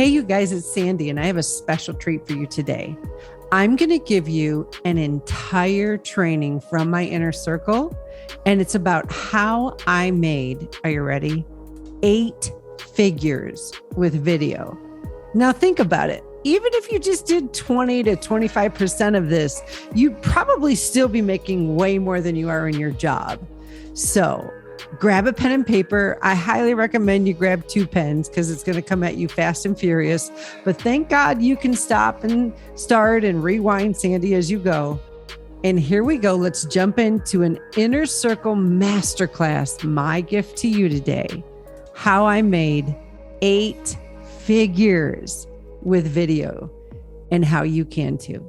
Hey, you guys, it's Sandi, and I have a special treat for you today. I'm going to give you an entire training from my inner circle, and it's about how I made, are you ready? 8 figures with video. Now think about it. Even if you just did 20 to 25% of this, you'd probably still be making way more than you are in your job. So grab a pen and paper. I highly recommend you grab 2 pens because it's going to come at you fast and furious. But thank God you can stop and start and rewind, Sandi, as you go. And here we go. Let's jump into an inner circle masterclass. My gift to you today, how I made 8 figures with video and how you can too.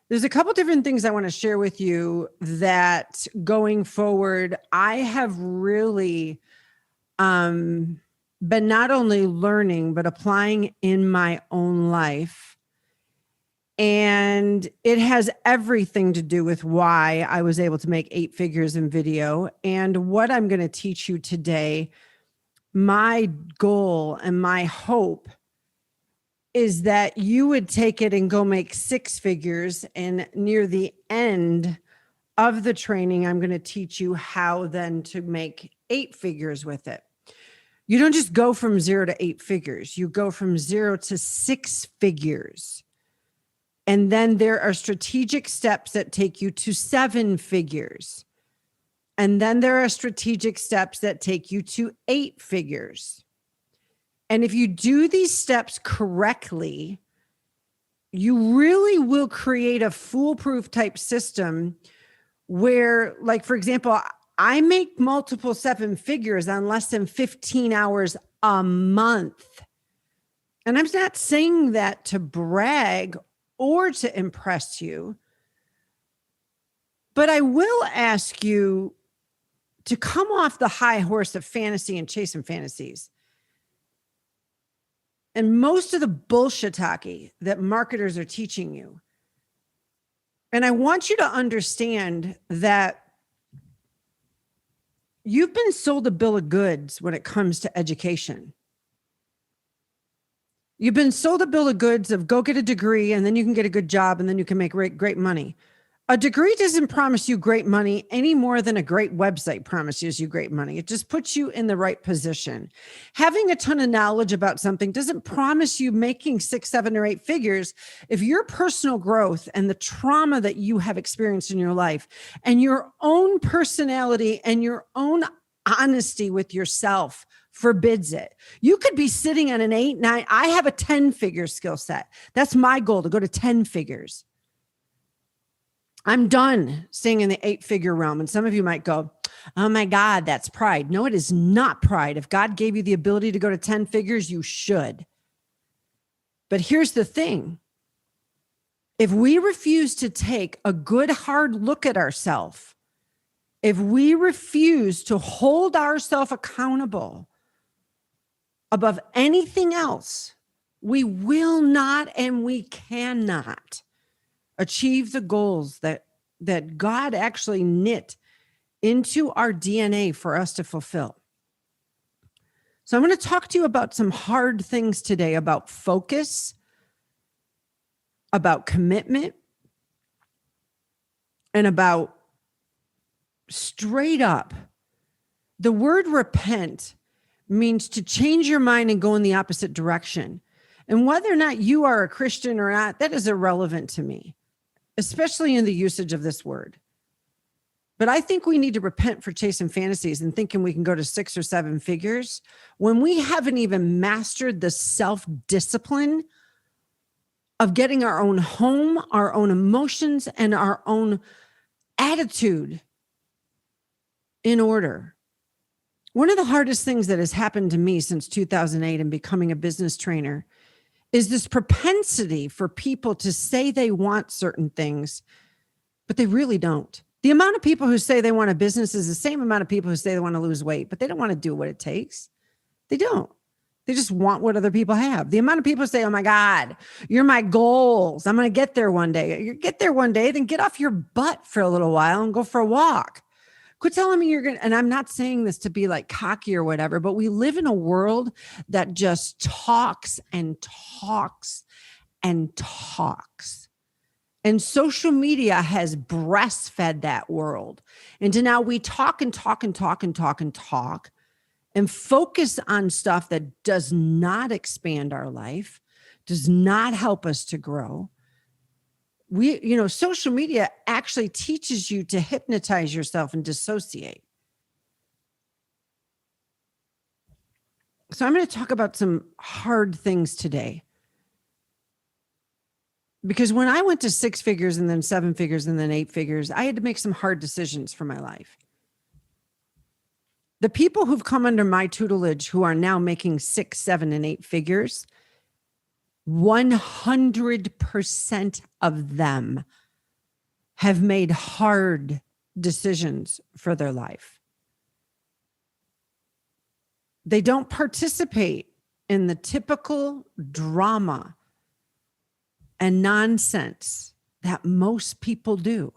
There's a couple different things I want to share with you that going forward, I have really been not only learning, but applying in my own life. And it has everything to do with why I was able to make 8 figures in video and what I'm going to teach you today. My goal and my hope is that you would take it and go make 6 figures. And near the end of the training, I'm going to teach you how then to make 8 figures with it. You don't just go from 0 to 8 figures. You go from 0 to 6 figures. And then there are strategic steps that take you to 7 figures. And then there are strategic steps that take you to 8 figures. And if you do these steps correctly, you really will create a foolproof type system where, like, for example, I make multiple 7 figures on less than 15 hours a month. And I'm not saying that to brag or to impress you, but I will ask you to come off the high horse of fantasy and chasing fantasies. And most of the bullshit talkie that marketers are teaching you. And I want you to understand that you've been sold a bill of goods when it comes to education. You've been sold a bill of goods of go get a degree and then you can get a good job and then you can make great money. A degree doesn't promise you great money any more than a great website promises you great money. It just puts you in the right position. Having a ton of knowledge about something doesn't promise you making 6, 7, or 8 figures if your personal growth and the trauma that you have experienced in your life and your own personality and your own honesty with yourself forbids it. You could be sitting on an 8, 9. I have a 10-figure skill set. That's my goal, to go to 10 figures. I'm done staying in the 8-figure realm. And some of you might go, oh my God, that's pride. No, it is not pride. If God gave you the ability to go to 10 figures, you should. But here's the thing. If we refuse to take a good, hard look at ourselves, if we refuse to hold ourselves accountable above anything else, we will not and we cannot achieve the goals that God actually knit into our DNA for us to fulfill. So I'm going to talk to you about some hard things today, about focus, about commitment, and about straight up. The word repent means to change your mind and go in the opposite direction. And whether or not you are a Christian or not, that is irrelevant to me, especially in the usage of this word. But I think we need to repent for chasing fantasies and thinking we can go to 6 or 7 figures when we haven't even mastered the self-discipline of getting our own home, our own emotions, and our own attitude in order. One of the hardest things that has happened to me since 2008 and becoming a business trainer is this propensity for people to say they want certain things, but they really don't. The amount of people who say they want a business is the same amount of people who say they want to lose weight, but they don't want to do what it takes. They don't. They just want what other people have. The amount of people say, oh my God, you're my goals. I'm going to get there one day. You get there one day, then get off your butt for a little while and go for a walk. Quit telling me you're going to, and I'm not saying this to be like cocky or whatever, but we live in a world that just talks and talks and talks. And social media has breastfed that world. And now we talk and talk and talk and talk and talk and focus on stuff that does not expand our life, does not help us to grow. Social media actually teaches you to hypnotize yourself and dissociate. So I'm going to talk about some hard things today. Because when I went to 6 figures and then 7 figures and then 8 figures, I had to make some hard decisions for my life. The people who've come under my tutelage who are now making 6, 7, and 8 figures, 100% of them have made hard decisions for their life. They don't participate in the typical drama and nonsense that most people do.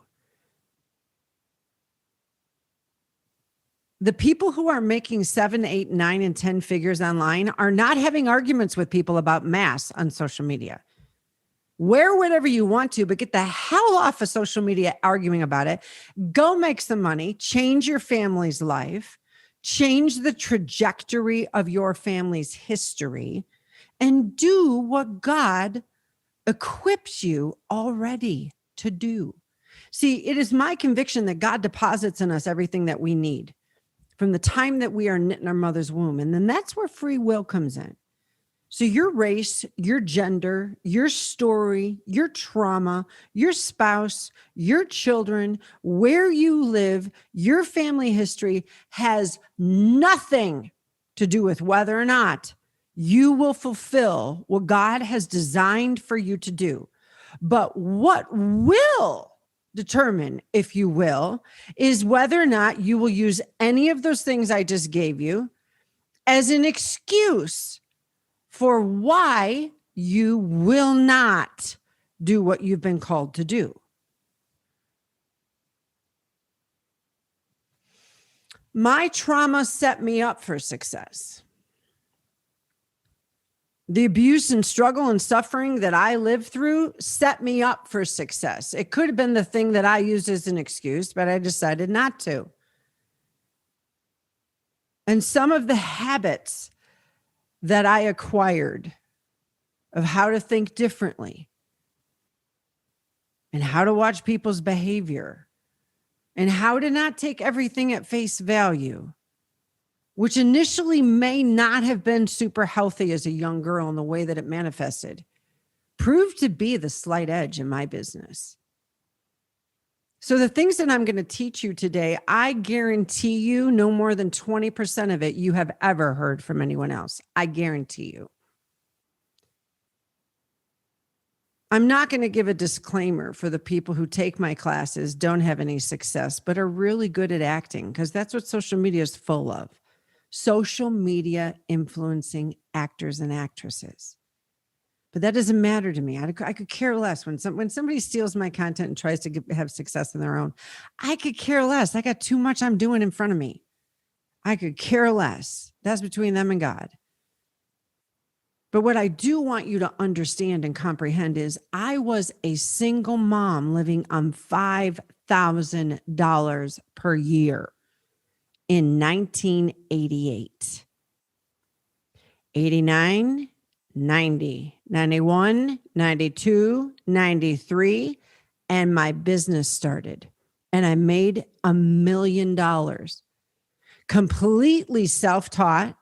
The people who are making 7, 8, 9, and 10 figures online are not having arguments with people about mass on social media. Wear whatever you want to, but get the hell off of social media arguing about it. Go make some money, change your family's life, change the trajectory of your family's history, and do what God equips you already to do. See, it is my conviction that God deposits in us everything that we need from the time that we are knit in our mother's womb. And then that's where free will comes in. So your race, your gender, your story, your trauma, your spouse, your children, where you live, your family history has nothing to do with whether or not you will fulfill what God has designed for you to do. But what will determine, if you will, is whether or not you will use any of those things I just gave you as an excuse for why you will not do what you've been called to do. My trauma set me up for success. The abuse and struggle and suffering that I lived through set me up for success. It could have been the thing that I used as an excuse, but I decided not to. And some of the habits that I acquired of how to think differently and how to watch people's behavior and how to not take everything at face value, which initially may not have been super healthy as a young girl in the way that it manifested, proved to be the slight edge in my business. So the things that I'm going to teach you today, I guarantee you no more than 20% of it you have ever heard from anyone else. I guarantee you. I'm not going to give a disclaimer for the people who take my classes, don't have any success, but are really good at acting, because that's what social media is full of. Social media influencing actors and actresses. But that doesn't matter to me. I could care less when somebody steals my content and tries to have success in their own. I could care less. I got too much I'm doing in front of me. I could care less. That's between them and God. But what I do want you to understand and comprehend is I was a single mom living on $5,000 per year in 1988, 89, 90, 91, 92, 93, and my business started. And I made $1 million. Completely self-taught.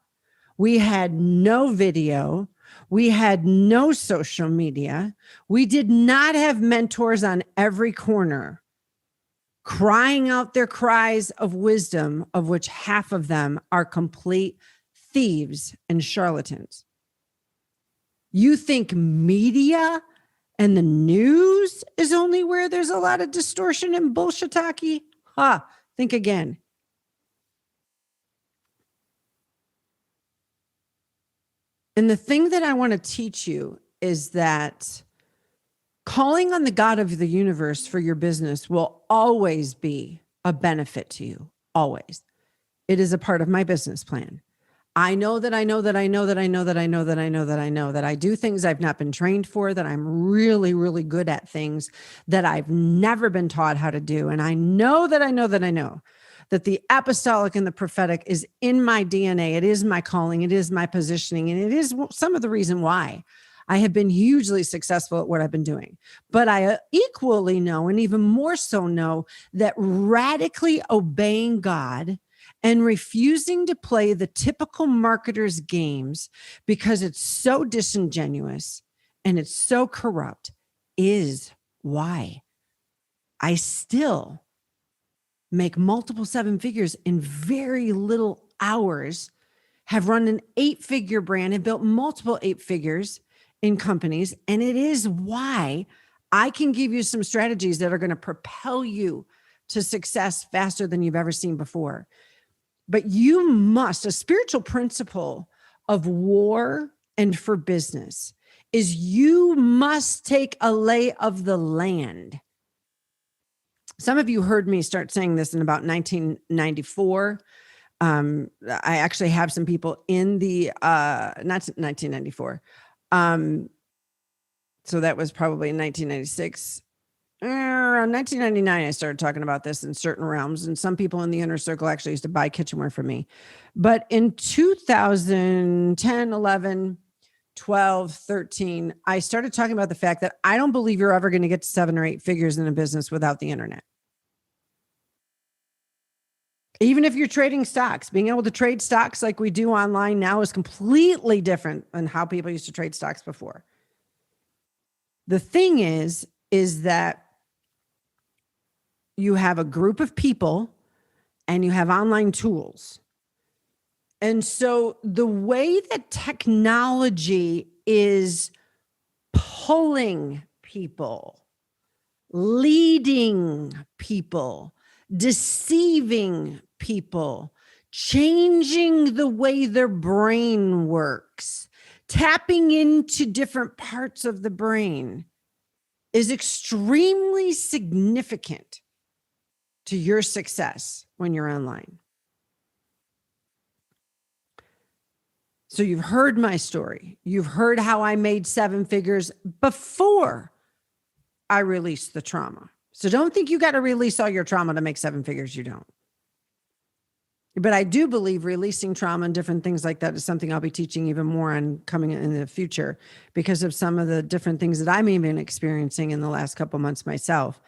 We had no video. We had no social media. We did not have mentors on every corner crying out their cries of wisdom, of which half of them are complete thieves and charlatans. You think media and the news is only where there's a lot of distortion and bullshit-taki? Think again. And the thing that I want to teach you is that calling on the God of the universe for your business will always be a benefit to you. always. It is a part of my business plan. I know that I do things I've not been trained for, that I'm really, really good at things that I've never been taught how to do. And I know that the apostolic and the prophetic is in my DNA. It is my calling. It is my positioning. And it is some of the reason why I have been hugely successful at what I've been doing. But I equally know, and even more so know, that radically obeying God and refusing to play the typical marketer's games because it's so disingenuous and it's so corrupt is why I still make multiple 7 figures in very little hours, have run an 8-figure brand and built multiple 8 figures in companies. And it is why I can give you some strategies that are going to propel you to success faster than you've ever seen before. But you must, a spiritual principle of war and for business is you must take a lay of the land. Some of you heard me start saying this in about 1994. I actually have some people in the, not 1994. So that was probably in 1996. Around 1999, I started talking about this in certain realms, and some people in the inner circle actually used to buy kitchenware from me. But in 2010, 11, 12, 13, I started talking about the fact that I don't believe you're ever going to get to 7 or 8 figures in a business without the internet. Even if you're trading stocks, being able to trade stocks like we do online now is completely different than how people used to trade stocks before. The thing is that you have a group of people and you have online tools. And so the way that technology is pulling people, leading people, deceiving people, changing the way their brain works, tapping into different parts of the brain is extremely significant to your success when you're online. So you've heard my story. You've heard how I made 7 figures before I released the trauma. So don't think you got to release all your trauma to make 7 figures. You don't. But I do believe releasing trauma and different things like that is something I'll be teaching even more on coming in the future because of some of the different things that I'm even experiencing in the last couple months myself.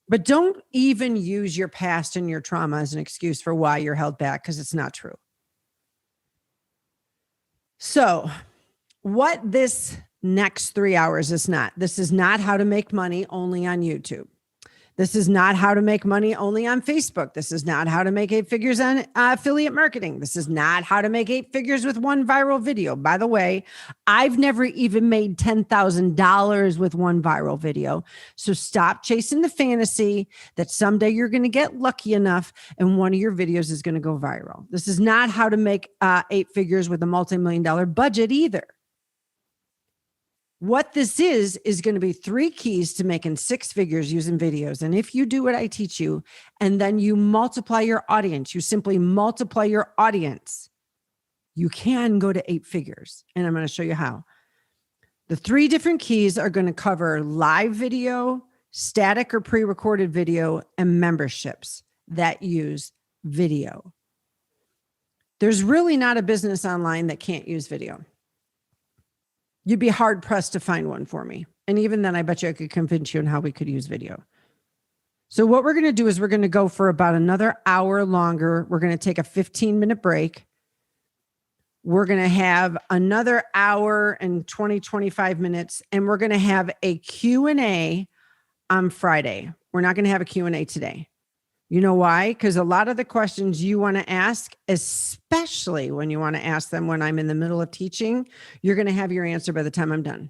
But don't even use your past and your trauma as an excuse for why you're held back, because it's not true. So what this next 3 hours is not, this is not how to make money only on YouTube. This is not how to make money only on Facebook. This is not how to make 8 figures on affiliate marketing. This is not how to make 8 figures with one viral video. By the way, I've never even made $10,000 with one viral video. So stop chasing the fantasy that someday you're going to get lucky enough and one of your videos is going to go viral. This is not how to make 8 figures with a multi-million-dollar budget either. What this is going to be 3 keys to making 6 figures using videos. And if you do what I teach you, and then you multiply your audience, you simply multiply your audience, you can go to 8 figures. And I'm going to show you how. The 3 different keys are going to cover live video, static or pre-recorded video, and memberships that use video. There's really not a business online that can't use video. You'd be hard pressed to find one for me. And even then, I bet you I could convince you on how we could use video. So what we're going to do is we're going to go for about another hour longer. We're going to take a 15-minute break. We're going to have another hour and 20, 25 minutes. And we're going to have a Q&A on Friday. We're not going to have a Q&A today. You know why? Because a lot of the questions you want to ask, especially when you want to ask them when I'm in the middle of teaching, you're going to have your answer by the time I'm done.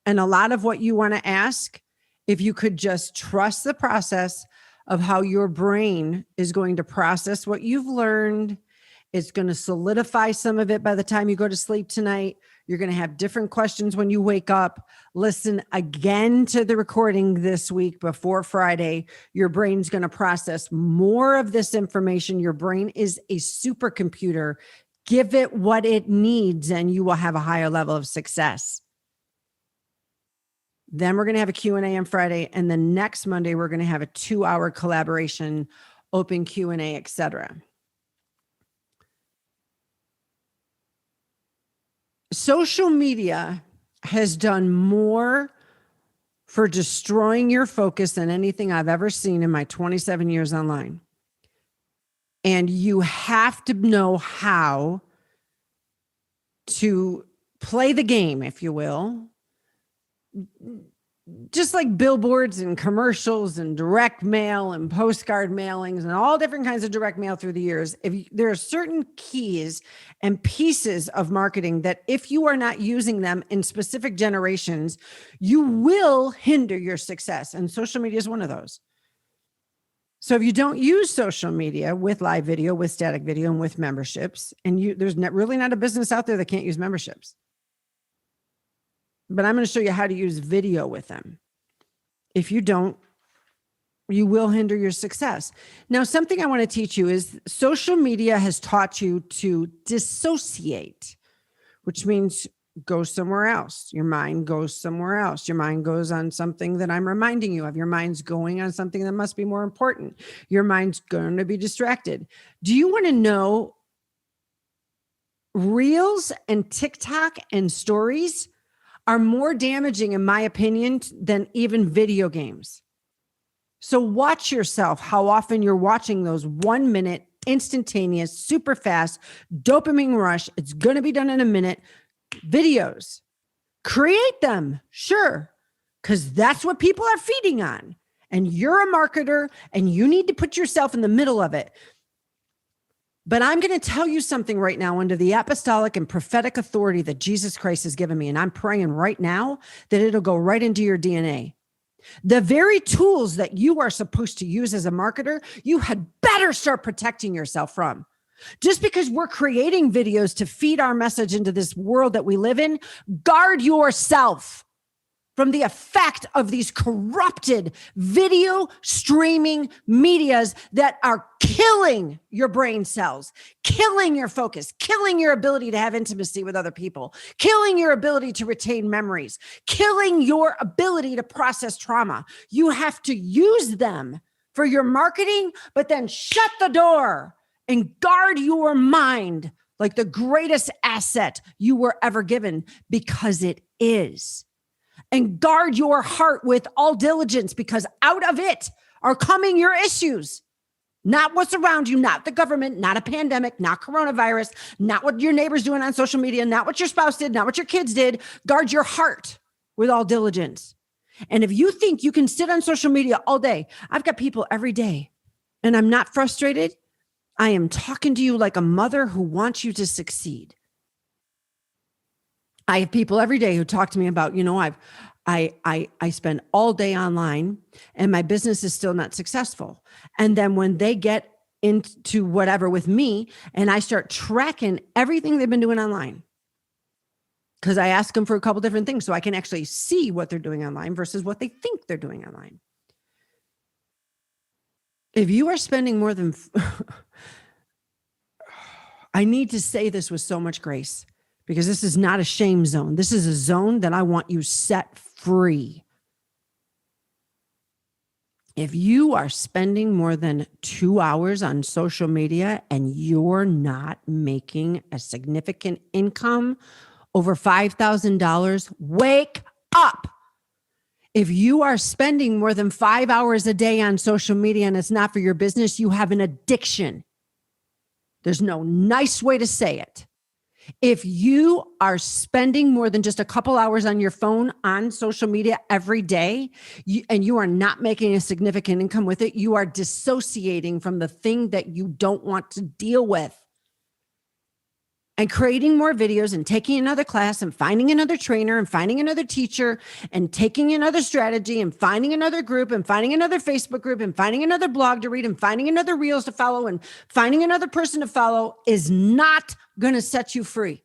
And a lot of what you want to ask, if you could just trust the process of how your brain is going to process what you've learned, it's going to solidify some of it by the time you go to sleep tonight. You're going to have different questions when you wake up. Listen again to the recording this week before Friday. Your brain's going to process more of this information. Your brain is a supercomputer. Give it what it needs, and you will have a higher level of success. Then we're going to have a Q&A on Friday. And the next Monday, we're going to have a 2-hour collaboration, open Q&A, etc. Social media has done more for destroying your focus than anything I've ever seen in my 27 years online. And you have to know how to play the game, if you will. Just like billboards and commercials and direct mail and postcard mailings and all different kinds of direct mail through the years, there are certain keys and pieces of marketing that if you are not using them in specific generations, you will hinder your success. And social media is one of those. So if you don't use social media with live video, with static video, and with memberships, and there's really not a business out there that can't use memberships. But I'm going to show you how to use video with them. If you don't, you will hinder your success. Now, something I want to teach you is social media has taught you to dissociate, which means go somewhere else. Your mind goes somewhere else. Your mind goes on something that I'm reminding you of. Your mind's going on something that must be more important. Your mind's going to be distracted. Do you want to know Reels and TikTok and stories are more damaging, in my opinion, than even video games? So watch yourself how often you're watching those 1 minute, instantaneous, super fast, dopamine rush. It's going to be done in a minute videos. Create them, sure, because that's what people are feeding on. And you're a marketer and you need to put yourself in the middle of it. But I'm going to tell you something right now under the apostolic and prophetic authority that Jesus Christ has given me. And I'm praying right now that it'll go right into your DNA. The very tools that you are supposed to use as a marketer, you had better start protecting yourself from. Just because we're creating videos to feed our message into this world that we live in, guard yourself from the effect of these corrupted video streaming medias that are killing your brain cells, killing your focus, killing your ability to have intimacy with other people, killing your ability to retain memories, killing your ability to process trauma. You have to use them for your marketing, but then shut the door and guard your mind like the greatest asset you were ever given, because it is. And guard your heart with all diligence, because out of it are coming your issues. Not what's around you, not the government, not a pandemic, not coronavirus, not what your neighbor's doing on social media, not what your spouse did, not what your kids did. Guard your heart with all diligence. And if you think you can sit on social media all day, I've got people every day, and I'm not frustrated. I am talking to you like a mother who wants you to succeed. I have people every day who talk to me about, I spend all day online and my business is still not successful. And then when they get into whatever with me and I start tracking everything they've been doing online, because I ask them for a couple different things so I can actually see what they're doing online versus what they think they're doing online. If you are spending more than, I need to say this with so much grace, because this is not a shame zone. This is a zone that I want you set free. If you are spending more than 2 hours on social media and you're not making a significant income over $5,000, wake up. If you are spending more than 5 hours a day on social media and it's not for your business, you have an addiction. There's no nice way to say it. If you are spending more than just a couple hours on your phone on social media every day, and you are not making a significant income with it, you are dissociating from the thing that you don't want to deal with. And creating more videos and taking another class and finding another trainer and finding another teacher and taking another strategy and finding another group and finding another Facebook group and finding another blog to read and finding another reels to follow and finding another person to follow is not going to set you free.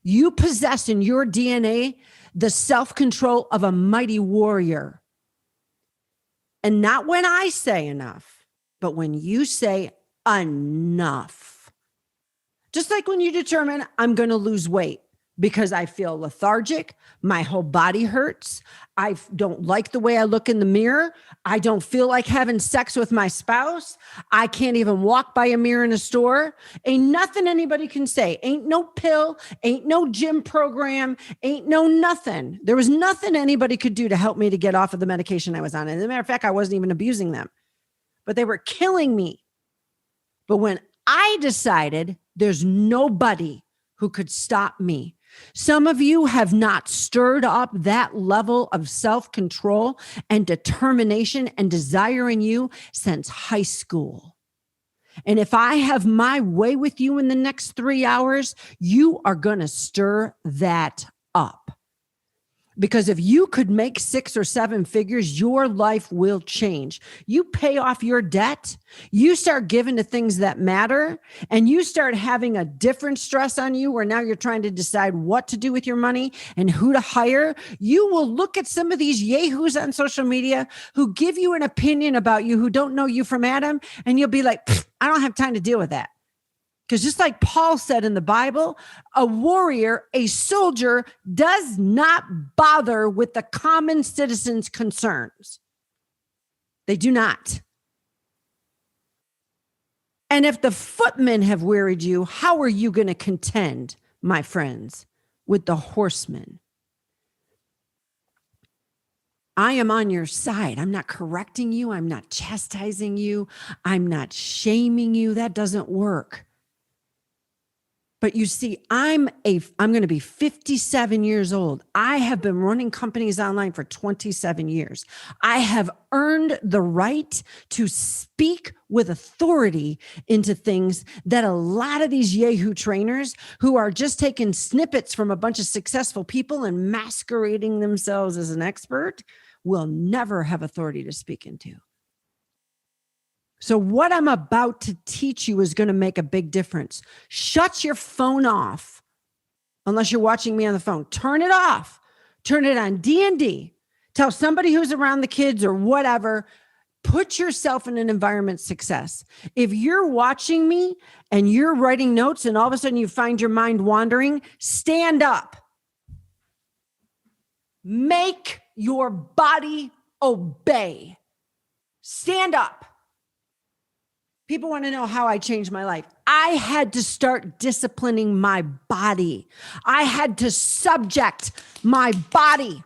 You possess in your DNA the self-control of a mighty warrior. And not when I say enough, but when you say enough. Just like when you determine I'm going to lose weight because I feel lethargic, my whole body hurts, I don't like the way I look in the mirror, I don't feel like having sex with my spouse, I can't even walk by a mirror in a store. Ain't nothing anybody can say. Ain't no pill, ain't no gym program, ain't no nothing. There was nothing anybody could do to help me to get off of the medication I was on. And as a matter of fact, I wasn't even abusing them, but they were killing me. But when I decided there's nobody who could stop me. Some of you have not stirred up that level of self-control and determination and desire in you since high school. And if I have my way with you in the next 3 hours, you are going to stir that up. Because if you could make 6 or 7 figures, your life will change. You pay off your debt, you start giving to things that matter, and you start having a different stress on you where now you're trying to decide what to do with your money and who to hire. You will look at some of these yahoos on social media who give you an opinion about you who don't know you from Adam, and you'll be like, I don't have time to deal with that. Because just like Paul said in the Bible, a warrior, a soldier, does not bother with the common citizen's concerns. They do not. And if the footmen have wearied you, how are you going to contend, my friends, with the horsemen? I am on your side. I'm not correcting you. I'm not chastising you. I'm not shaming you. That doesn't work. But you see, I'm going to be 57 years old. I have been running companies online for 27 years. I have earned the right to speak with authority into things that a lot of these Yahoo trainers who are just taking snippets from a bunch of successful people and masquerading themselves as an expert will never have authority to speak into. So what I'm about to teach you is going to make a big difference. Shut your phone off. Unless you're watching me on the phone, turn it off. Turn it on D&D. Tell somebody who's around the kids or whatever, put yourself in an environment success. If you're watching me and you're writing notes and all of a sudden you find your mind wandering, stand up. Make your body obey. Stand up. People want to know how I changed my life. I had to start disciplining my body. I had to subject my body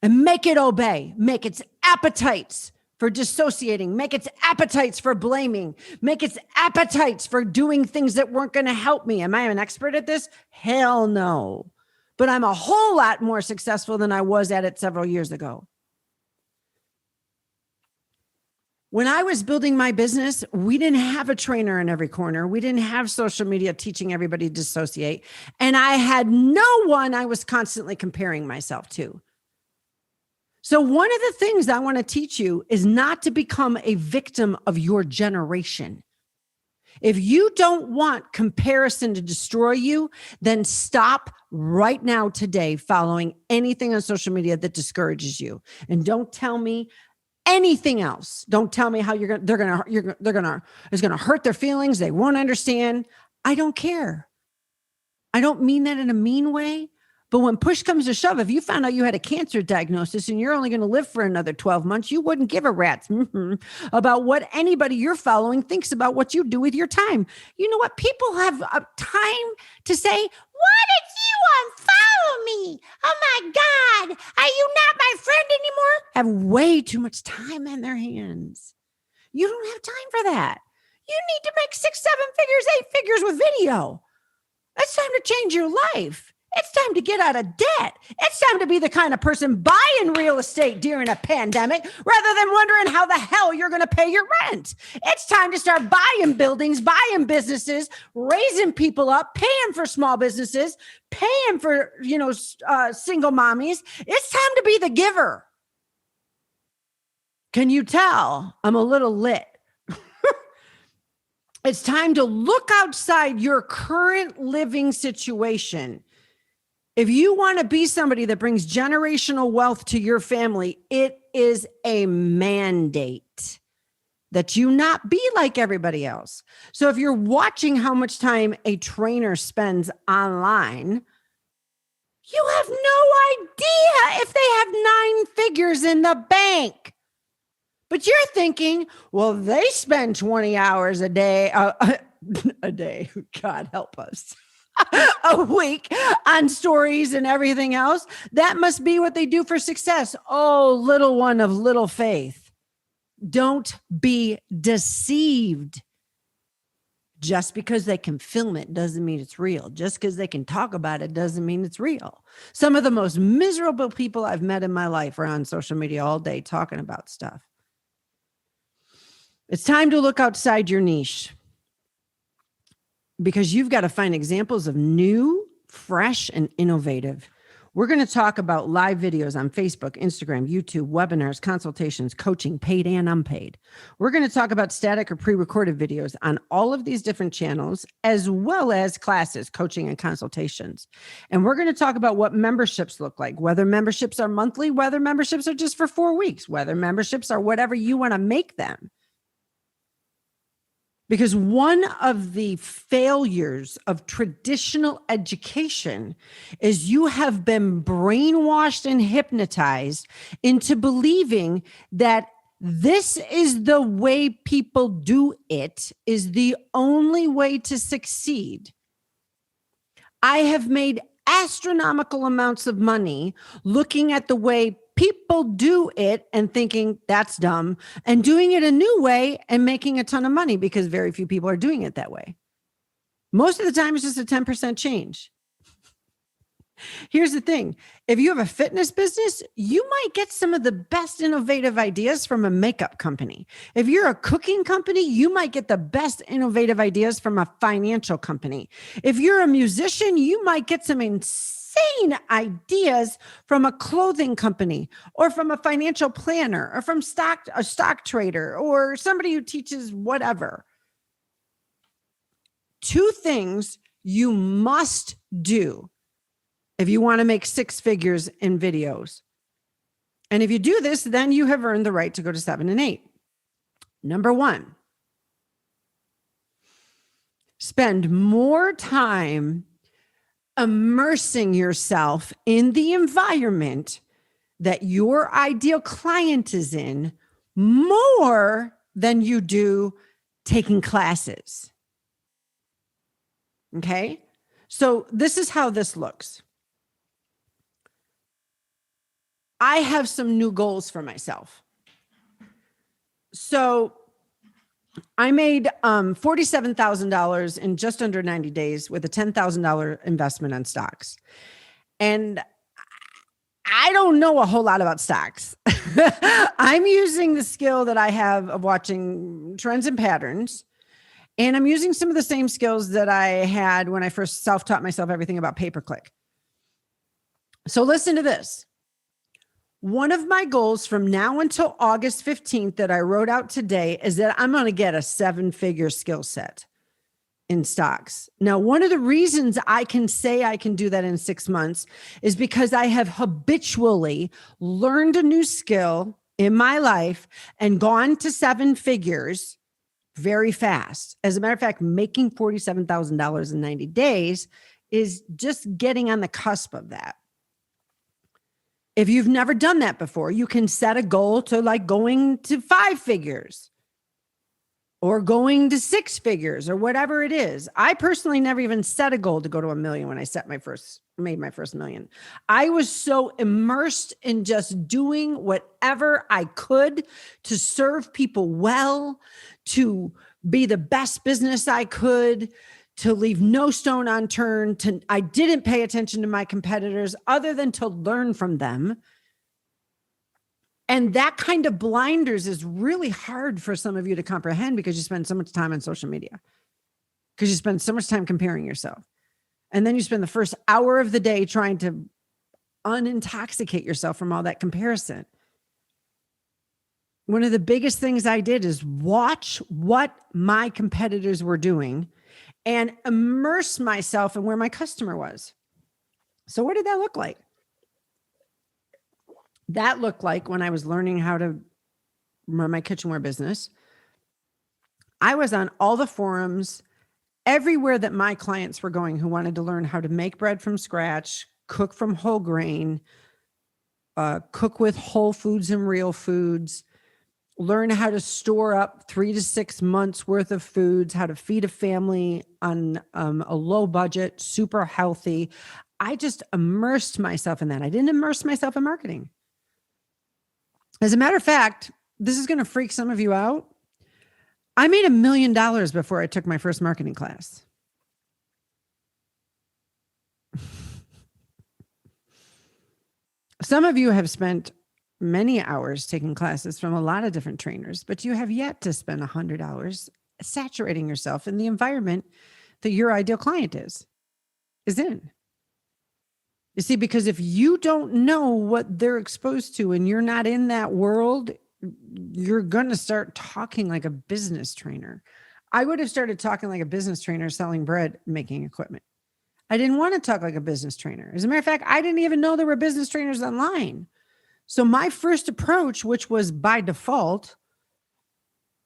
and make it obey, make its appetites for dissociating, make its appetites for blaming, make its appetites for doing things that weren't going to help me. Am I an expert at this? Hell no. But I'm a whole lot more successful than I was at it several years ago. When I was building my business, we didn't have a trainer in every corner. We didn't have social media teaching everybody to dissociate. And I had no one I was constantly comparing myself to. So one of the things I want to teach you is not to become a victim of your generation. If you don't want comparison to destroy you, then stop right now today following anything on social media that discourages you. And don't tell me anything else. Don't tell me how it's going to hurt their feelings. They won't understand. I don't care. I don't mean that in a mean way. But when push comes to shove, if you found out you had a cancer diagnosis and you're only going to live for another 12 months, you wouldn't give a rat's about what anybody you're following thinks about what you do with your time. You know what? People have time to say, why did you unfollow me? Oh my God, are you not my friend anymore? Have way too much time on their hands. You don't have time for that. You need to make 6, 7 figures, 8 figures with video. It's time to change your life. It's time to get out of debt. It's time to be the kind of person buying real estate during a pandemic rather than wondering how the hell you're going to pay your rent. It's time to start buying buildings, buying businesses, raising people up, paying for small businesses, paying for, single mommies. It's time to be the giver. Can you tell I'm a little lit? It's time to look outside your current living situation. If you want to be somebody that brings generational wealth to your family, it is a mandate that you not be like everybody else. So if you're watching how much time a trainer spends online, you have no idea if they have 9 figures in the bank. But you're thinking, well, they spend 20 hours a day, a day, God help us, a week on stories and everything else. That must be what they do for success. Oh, little one of little faith. Don't be deceived. Just because they can film it doesn't mean it's real. Just because they can talk about it doesn't mean it's real. Some of the most miserable people I've met in my life are on social media all day talking about stuff. It's time to look outside your niche because you've got to find examples of new, fresh, and innovative. We're going to talk about live videos on Facebook, Instagram, YouTube, webinars, consultations, coaching, paid and unpaid. We're going to talk about static or pre-recorded videos on all of these different channels, as well as classes, coaching, and consultations. And we're going to talk about what memberships look like, whether memberships are monthly, whether memberships are just for 4 weeks, whether memberships are whatever you want to make them. Because one of the failures of traditional education is you have been brainwashed and hypnotized into believing that this is the way people do it, is the only way to succeed. I have made astronomical amounts of money looking at the way people do it and thinking that's dumb, and doing it a new way and making a ton of money because very few people are doing it that way. Most of the time, it's just a 10% change. Here's the thing. If you have a fitness business, you might get some of the best innovative ideas from a makeup company. If you're a cooking company, you might get the best innovative ideas from a financial company. If you're a musician, you might get some insane ideas from a clothing company or from a financial planner or from a stock trader or somebody who teaches whatever. 2 things you must do if you want to make 6 figures in videos. And if you do this, then you have earned the right to go to 7 and 8. Number 1, spend more time immersing yourself in the environment that your ideal client is in more than you do taking classes. Okay? So this is how this looks. I have some new goals for myself. So I made $47,000 in just under 90 days with a $10,000 investment on stocks. And I don't know a whole lot about stocks. I'm using the skill that I have of watching trends and patterns. And I'm using some of the same skills that I had when I first self-taught myself everything about pay-per-click. So listen to this. One of my goals from now until August 15th that I wrote out today is that I'm going to get a 7-figure skill set in stocks. Now, one of the reasons I can say I can do that in 6 months is because I have habitually learned a new skill in my life and gone to 7 figures very fast. As a matter of fact, making $47,000 in 90 days is just getting on the cusp of that. If you've never done that before, you can set a goal to like going to 5 figures or going to 6 figures or whatever it is. I personally never even set a goal to go to $1 million when I made my first $1 million. I was so immersed in just doing whatever I could to serve people well, to be the best business I could, to leave no stone unturned. I didn't pay attention to my competitors other than to learn from them. And that kind of blinders is really hard for some of you to comprehend because you spend so much time on social media, because you spend so much time comparing yourself. And then you spend the first hour of the day trying to unintoxicate yourself from all that comparison. one of the biggest things I did is watch what my competitors were doing and immerse myself in where my customer was. So what did that look like? That looked like when I was learning how to run my kitchenware business, I was on all the forums, everywhere that my clients were going who wanted to learn how to make bread from scratch, cook from whole grain, cook with whole foods and real foods, learn how to store up 3 to 6 months worth of foods, how to feed a family on a low budget, super healthy. I just immersed myself in that. I didn't immerse myself in marketing. As a matter of fact, this is going to freak some of you out. I made $1 million before I took my first marketing class. Some of you have spent many hours taking classes from a lot of different trainers, but you have yet to spend 100 hours saturating yourself in the environment that your ideal client is in. You see, because if you don't know what they're exposed to and you're not in that world, you're going to start talking like a business trainer. I would have started talking like a business trainer selling bread making equipment. I didn't want to talk like a business trainer. As a matter of fact, I didn't even know there were business trainers online. So my first approach, which was by default,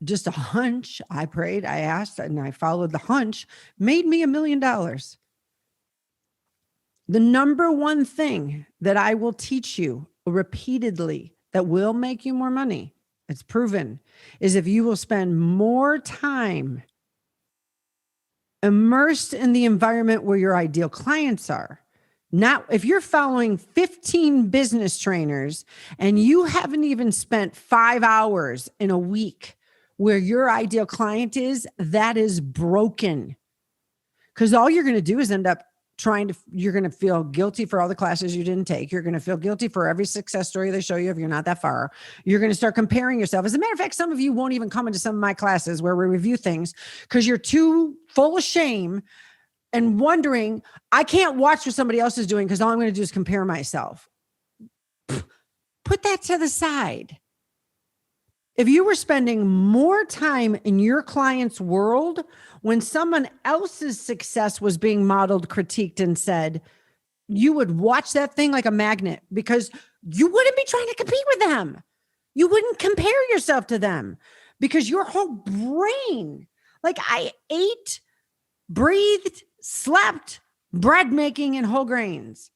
just a hunch, I prayed, I asked, and I followed the hunch, made me $1 million. The number one thing that I will teach you repeatedly that will make you more money, it's proven, is if you will spend more time immersed in the environment where your ideal clients are. Now, if you're following 15 business trainers and you haven't even spent 5 hours in a week where your ideal client is, that is broken. Because all you're going to do is end up you're going to feel guilty for all the classes you didn't take. You're going to feel guilty for every success story they show you if you're not that far. You're going to start comparing yourself. As a matter of fact, some of you won't even come into some of my classes where we review things because you're too full of shame and wondering, I can't watch what somebody else is doing because all I'm going to do is compare myself. Put that to the side. If you were spending more time in your client's world when someone else's success was being modeled, critiqued, and said, you would watch that thing like a magnet because you wouldn't be trying to compete with them. You wouldn't compare yourself to them because your whole brain, like I ate, breathed, slept, bread making, and whole grains.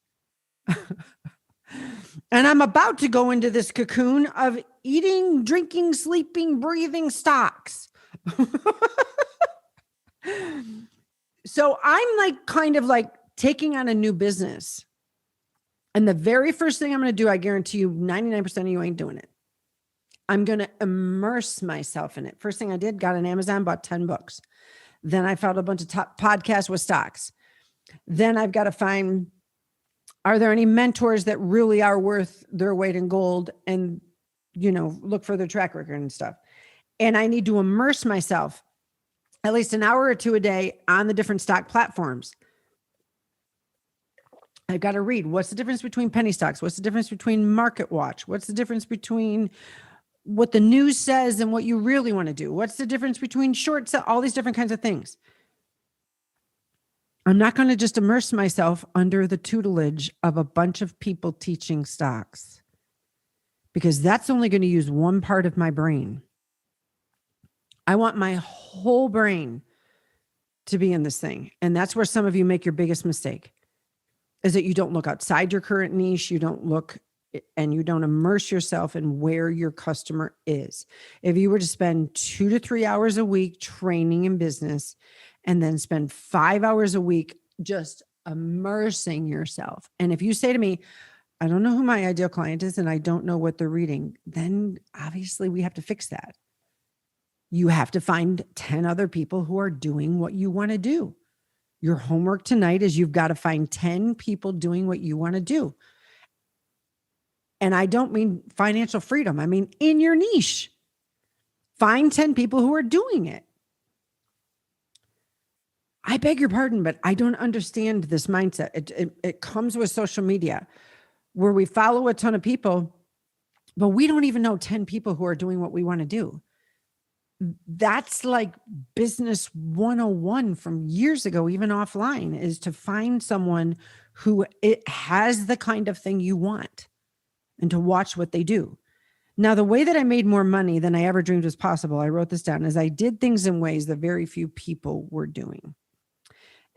And I'm about to go into this cocoon of eating, drinking, sleeping, breathing stocks. So I'm like kind of like taking on a new business. And the very first thing I'm going to do, I guarantee you 99% of you ain't doing it. I'm going to immerse myself in it. First thing I did, got on Amazon, bought 10 books. Then I found a bunch of top podcasts with stocks. Then I've got to find, are there any mentors that really are worth their weight in gold and, look for their track record and stuff. And I need to immerse myself at least an hour or two a day on the different stock platforms. I've got to read. What's the difference between penny stocks? What's the difference between market watch? What's the difference between what the news says and what you really want to do? What's the difference between short sell? All these different kinds of things. I'm not going to just immerse myself under the tutelage of a bunch of people teaching stocks because that's only going to use one part of my brain. I want my whole brain to be in this thing. And that's where some of you make your biggest mistake, is that you don't look outside your current niche. You don't look and you don't immerse yourself in where your customer is. If you were to spend 2 to 3 hours a week training in business and then spend 5 hours a week just immersing yourself. And if you say to me, I don't know who my ideal client is and I don't know what they're reading, then obviously we have to fix that. You have to find 10 other people who are doing what you want to do. Your homework tonight is you've got to find 10 people doing what you want to do. And I don't mean financial freedom. I mean, in your niche, find 10 people who are doing it. I beg your pardon, but I don't understand this mindset. It comes with social media where we follow a ton of people but we don't even know 10 people who are doing what we want to do. That's like business 101 from years ago, even offline, is to find someone who it has the kind of thing you want and to watch what they do. Now, the way that I made more money than I ever dreamed was possible, I wrote this down, is I did things in ways that very few people were doing.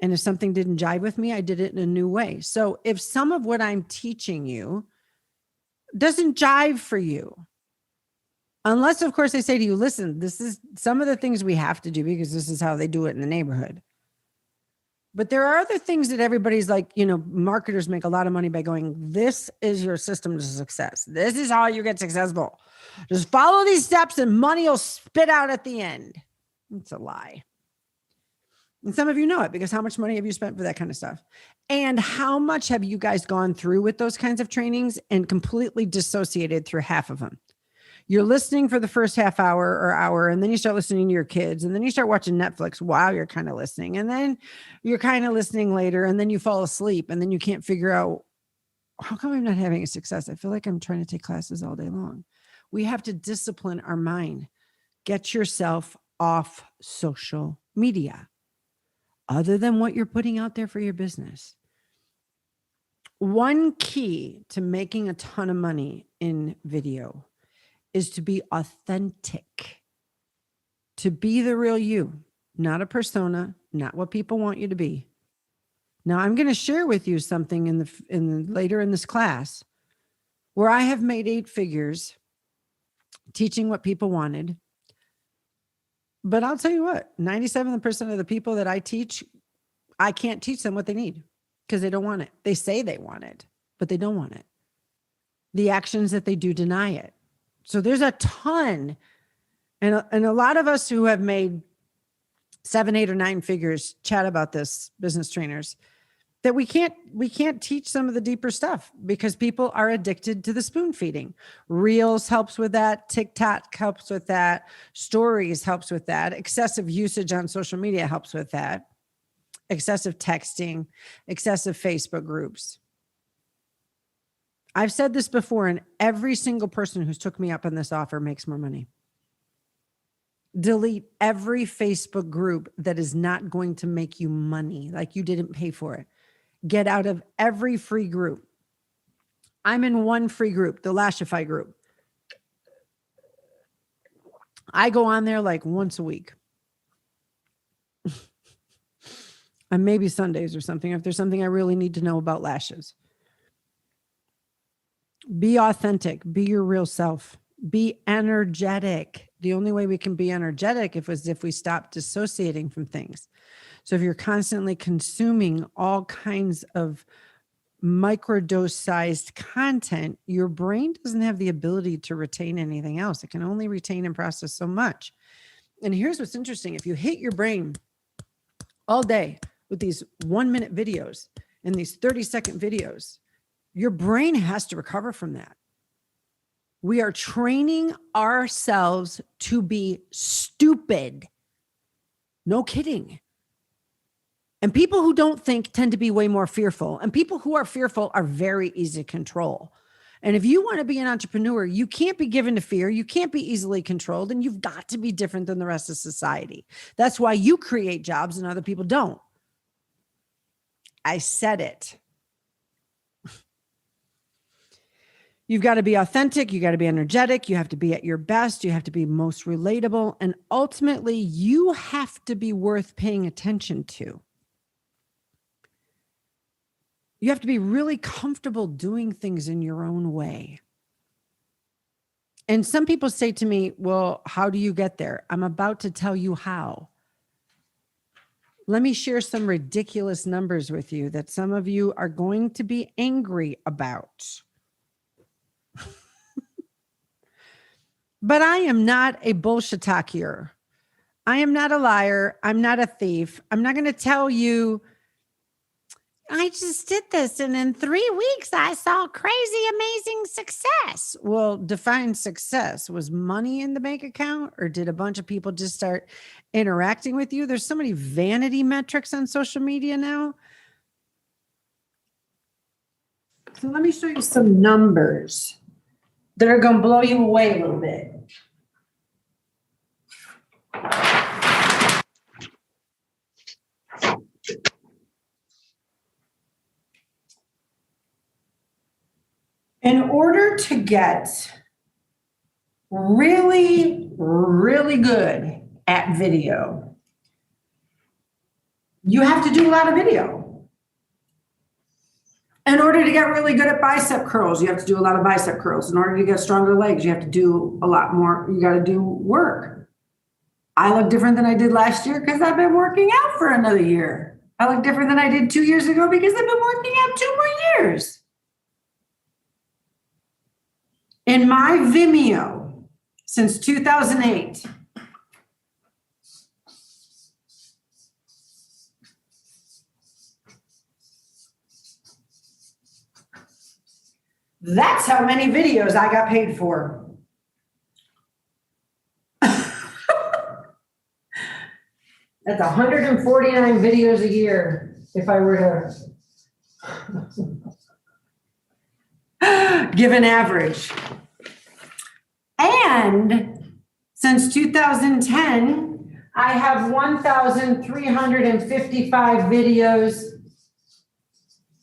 And if something didn't jive with me, I did it in a new way. So if some of what I'm teaching you doesn't jive for you, unless, of course, I say to you, listen, this is some of the things we have to do because this is how they do it in the neighborhood. But there are other things that everybody's like, marketers make a lot of money by going, this is your system to success. This is how you get successful. Just follow these steps and money will spit out at the end. It's a lie. And some of you know it, because how much money have you spent for that kind of stuff? And how much have you guys gone through with those kinds of trainings and completely dissociated through half of them? You're listening for the first half hour or hour, and then you start listening to your kids, and then you start watching Netflix while you're kind of listening, and then you're kind of listening later, and then you fall asleep, and then you can't figure out, how come I'm not having a success? I feel like I'm trying to take classes all day long. We have to discipline our mind. Get yourself off social media, other than what you're putting out there for your business. One key to making a ton of money in video is to be authentic, to be the real you, not a persona, not what people want you to be. Now, I'm going to share with you something later in this class where I have made 8 figures teaching what people wanted. But I'll tell you what, 97% of the people that I teach, I can't teach them what they need because they don't want it. They say they want it, but they don't want it. The actions that they do deny it. So there's a ton, and a lot of us who have made 7, 8, or 9 figures chat about this, business trainers, that we can't teach some of the deeper stuff because people are addicted to the spoon feeding. Reels helps with that. TikTok helps with that. Stories helps with that. Excessive usage on social media helps with that. Excessive texting, excessive Facebook groups. I've said this before, and every single person who's took me up on this offer makes more money. Delete every Facebook group that is not going to make you money, like you didn't pay for it. Get out of every free group. I'm in one free group, the Lashify group. I go on there like once a week. And maybe Sundays or something, if there's something I really need to know about lashes. Be authentic. Be your real self. Be energetic. The only way we can be energetic is if we stop dissociating from things. So if you're constantly consuming all kinds of microdose-sized content, your brain doesn't have the ability to retain anything else. It can only retain and process so much. And here's what's interesting. If you hit your brain all day with these 1-minute videos and these 30-second videos, your brain has to recover from that. We are training ourselves to be stupid. No kidding. And people who don't think tend to be way more fearful. And people who are fearful are very easy to control. And if you want to be an entrepreneur, you can't be given to fear. You can't be easily controlled. And you've got to be different than the rest of society. That's why you create jobs and other people don't. I said it. You've got to be authentic. You got to be energetic. You have to be at your best. You have to be most relatable. And ultimately, you have to be worth paying attention to. You have to be really comfortable doing things in your own way. And some people say to me, well, how do you get there? I'm about to tell you how. Let me share some ridiculous numbers with you that some of you are going to be angry about. But I am not a bullshitakier. I am not a liar. I'm not a thief. I'm not going to tell you, I just did this, and in 3 weeks, I saw crazy, amazing success. Well, define success. Was money in the bank account, or did a bunch of people just start interacting with you? There's so many vanity metrics on social media now. So let me show you some numbers. that are going to blow you away a little bit. In order to get really, really good at video, you have to do a lot of video. In order to get really good at bicep curls, you have to do a lot of bicep curls. In order to get stronger legs, you have to do a lot more. You got to do work. I look different than I did last year because I've been working out for another year. I look different than I did 2 years ago because I've been working out 2 more years. In my Vimeo since 2008, that's how many videos I got paid for. That's 149 videos a year if I were to give an average. And since 2010, I have 1,355 videos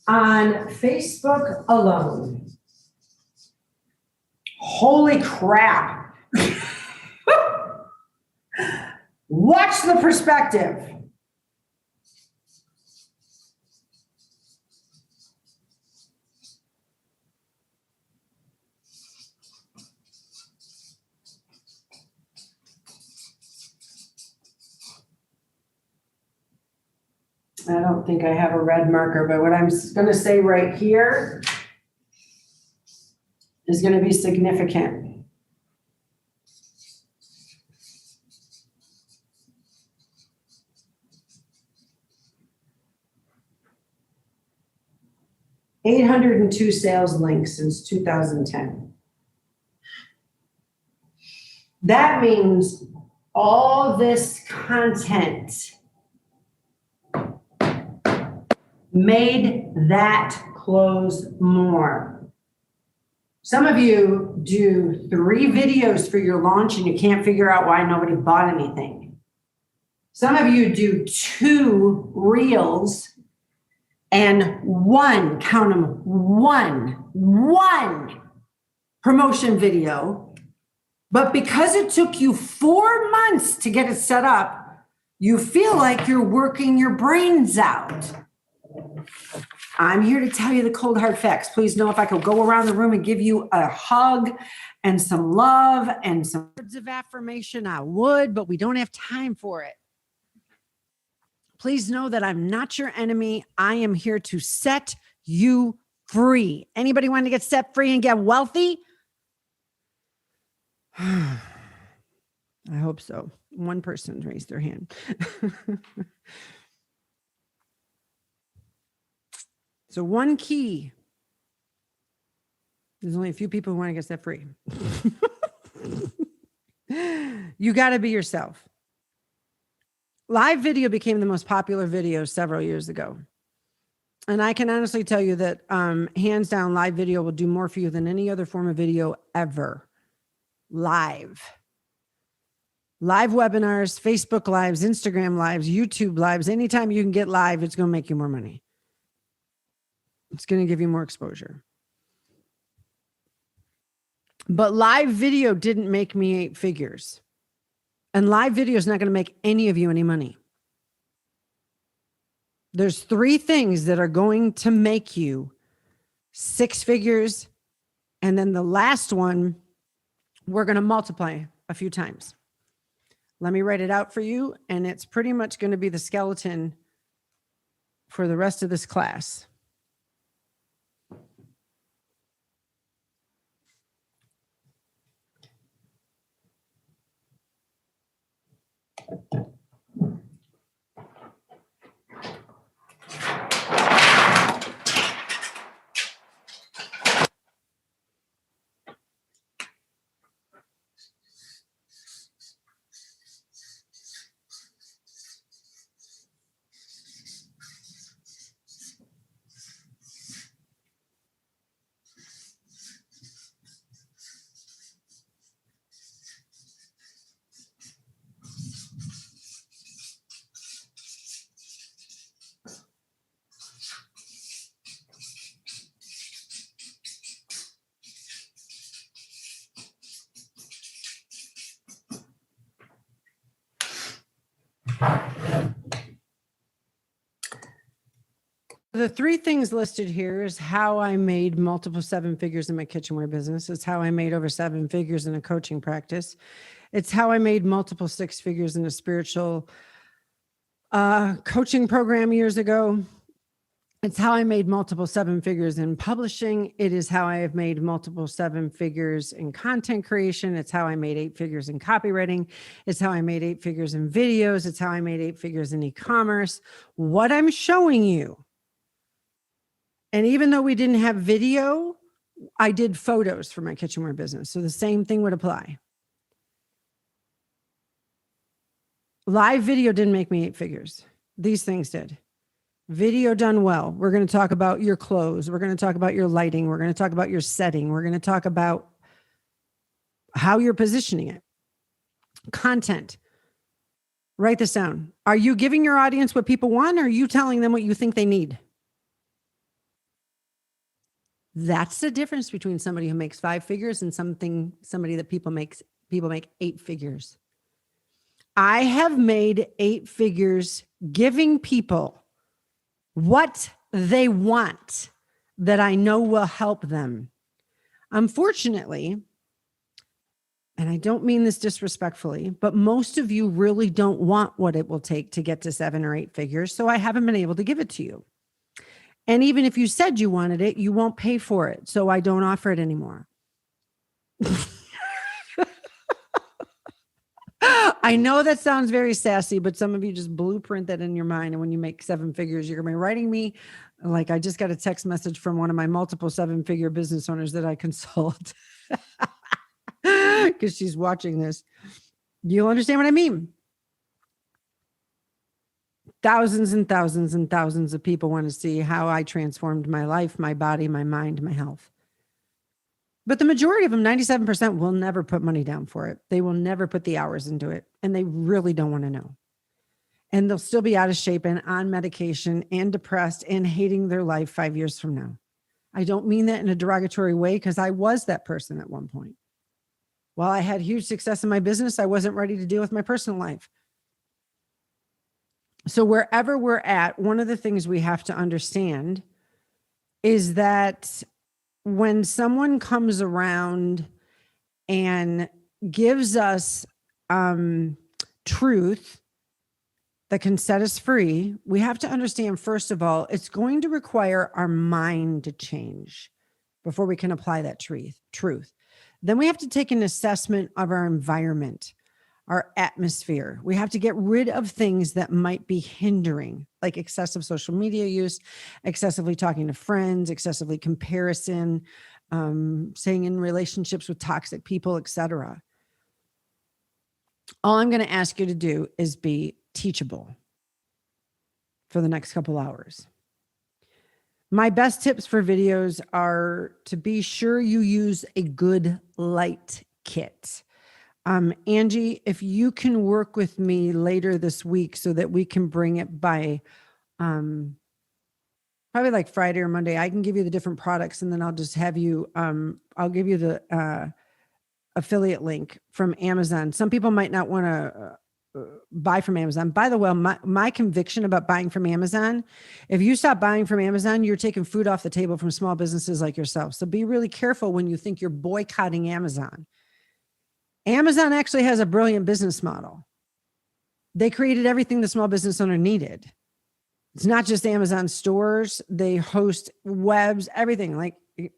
on Facebook alone. Holy crap. Watch the perspective. I don't think I have a red marker, but what I'm going to say right here is going to be significant. $802 sales links since 2010. That means all this content made that close more. Some of you do 3 videos for your launch and you can't figure out why nobody bought anything. Some of you do 2 reels and 1, count them, 1 promotion video. But because it took you 4 months to get it set up, you feel like you're working your brains out. I'm here to tell you the cold hard facts. Please know if I could go around the room and give you a hug and some love and some words of affirmation, I would, but we don't have time for it. Please know that I'm not your enemy. I am here to set you free. Anybody want to get set free and get wealthy? I hope so. One person raised their hand. So one key. There's only a few people who want to get set free. You got to be yourself. Live video became the most popular video several years ago. And I can honestly tell you that hands down, live video will do more for you than any other form of video ever. Live webinars, Facebook lives, Instagram lives, YouTube lives. Anytime you can get live, it's going to make you more money. It's going to give you more exposure. But live video didn't make me 8 figures. And live video is not going to make any of you any money. There's 3 things that are going to make you 6 figures. And then the last one, we're going to multiply a few times. Let me write it out for you. And it's pretty much going to be the skeleton for the rest of this class. The three things listed here is how I made multiple seven figures in my kitchenware business. It's how I made over seven figures in a coaching practice. It's how I made multiple six figures in a spiritual coaching program years ago. It's how I made multiple seven figures in publishing. It is how I have made multiple seven figures in content creation. It's how I made eight figures in copywriting. It's how I made eight figures in videos. It's how I made eight figures in e-commerce. What I'm showing you, and even though we didn't have video, I did photos for my kitchenware business. So the same thing would apply. Live video didn't make me eight figures. These things did. Video done well. We're going to talk about your clothes. We're going to talk about your lighting. We're going to talk about your setting. We're going to talk about how you're positioning it. Content. Write this down. Are you giving your audience what people want, or are you telling them what you think they need? That's the difference between somebody who makes five figures and somebody that people make eight figures. I have made eight figures giving people what they want that I know will help them. Unfortunately, and I don't mean this disrespectfully, but most of you really don't want what it will take to get to 7 or 8 figures. So I haven't been able to give it to you. And even if you said you wanted it, you won't pay for it. So I don't offer it anymore. I know that sounds very sassy, but some of you just blueprint that in your mind. And when you make 7 figures, you're going to be writing me. Like, I just got a text message from one of my multiple 7-figure business owners that I consult because she's watching this. You'll understand what I mean. Thousands and thousands and thousands of people want to see how I transformed my life, my body, my mind, my health. But the majority of them, 97%, will never put money down for it. They will never put the hours into it. And they really don't want to know. And they'll still be out of shape and on medication and depressed and hating their life 5 years from now. I don't mean that in a derogatory way, because I was that person at one point. While I had huge success in my business, I wasn't ready to deal with my personal life. So wherever we're at, one of the things we have to understand is that when someone comes around and gives us truth that can set us free, we have to understand, first of all, it's going to require our mind to change before we can apply that truth. Then we have to take an assessment of our environment, our atmosphere. We have to get rid of things that might be hindering, like excessive social media use, excessively talking to friends, excessively comparison, staying in relationships with toxic people, etc. All I'm going to ask you to do is be teachable for the next couple hours. My best tips for videos are to be sure you use a good light kit. Angie, if you can work with me later this week so that we can bring it by probably like Friday or Monday, I can give you the different products, and then I'll just have you, I'll give you the affiliate link from Amazon. Some people might not want to buy from Amazon. By the way, my conviction about buying from Amazon, if you stop buying from Amazon, you're taking food off the table from small businesses like yourself. So be really careful when you think you're boycotting Amazon. Amazon actually has a brilliant business model. They created everything the small business owner needed. It's not just Amazon stores. They host webs, everything. Like,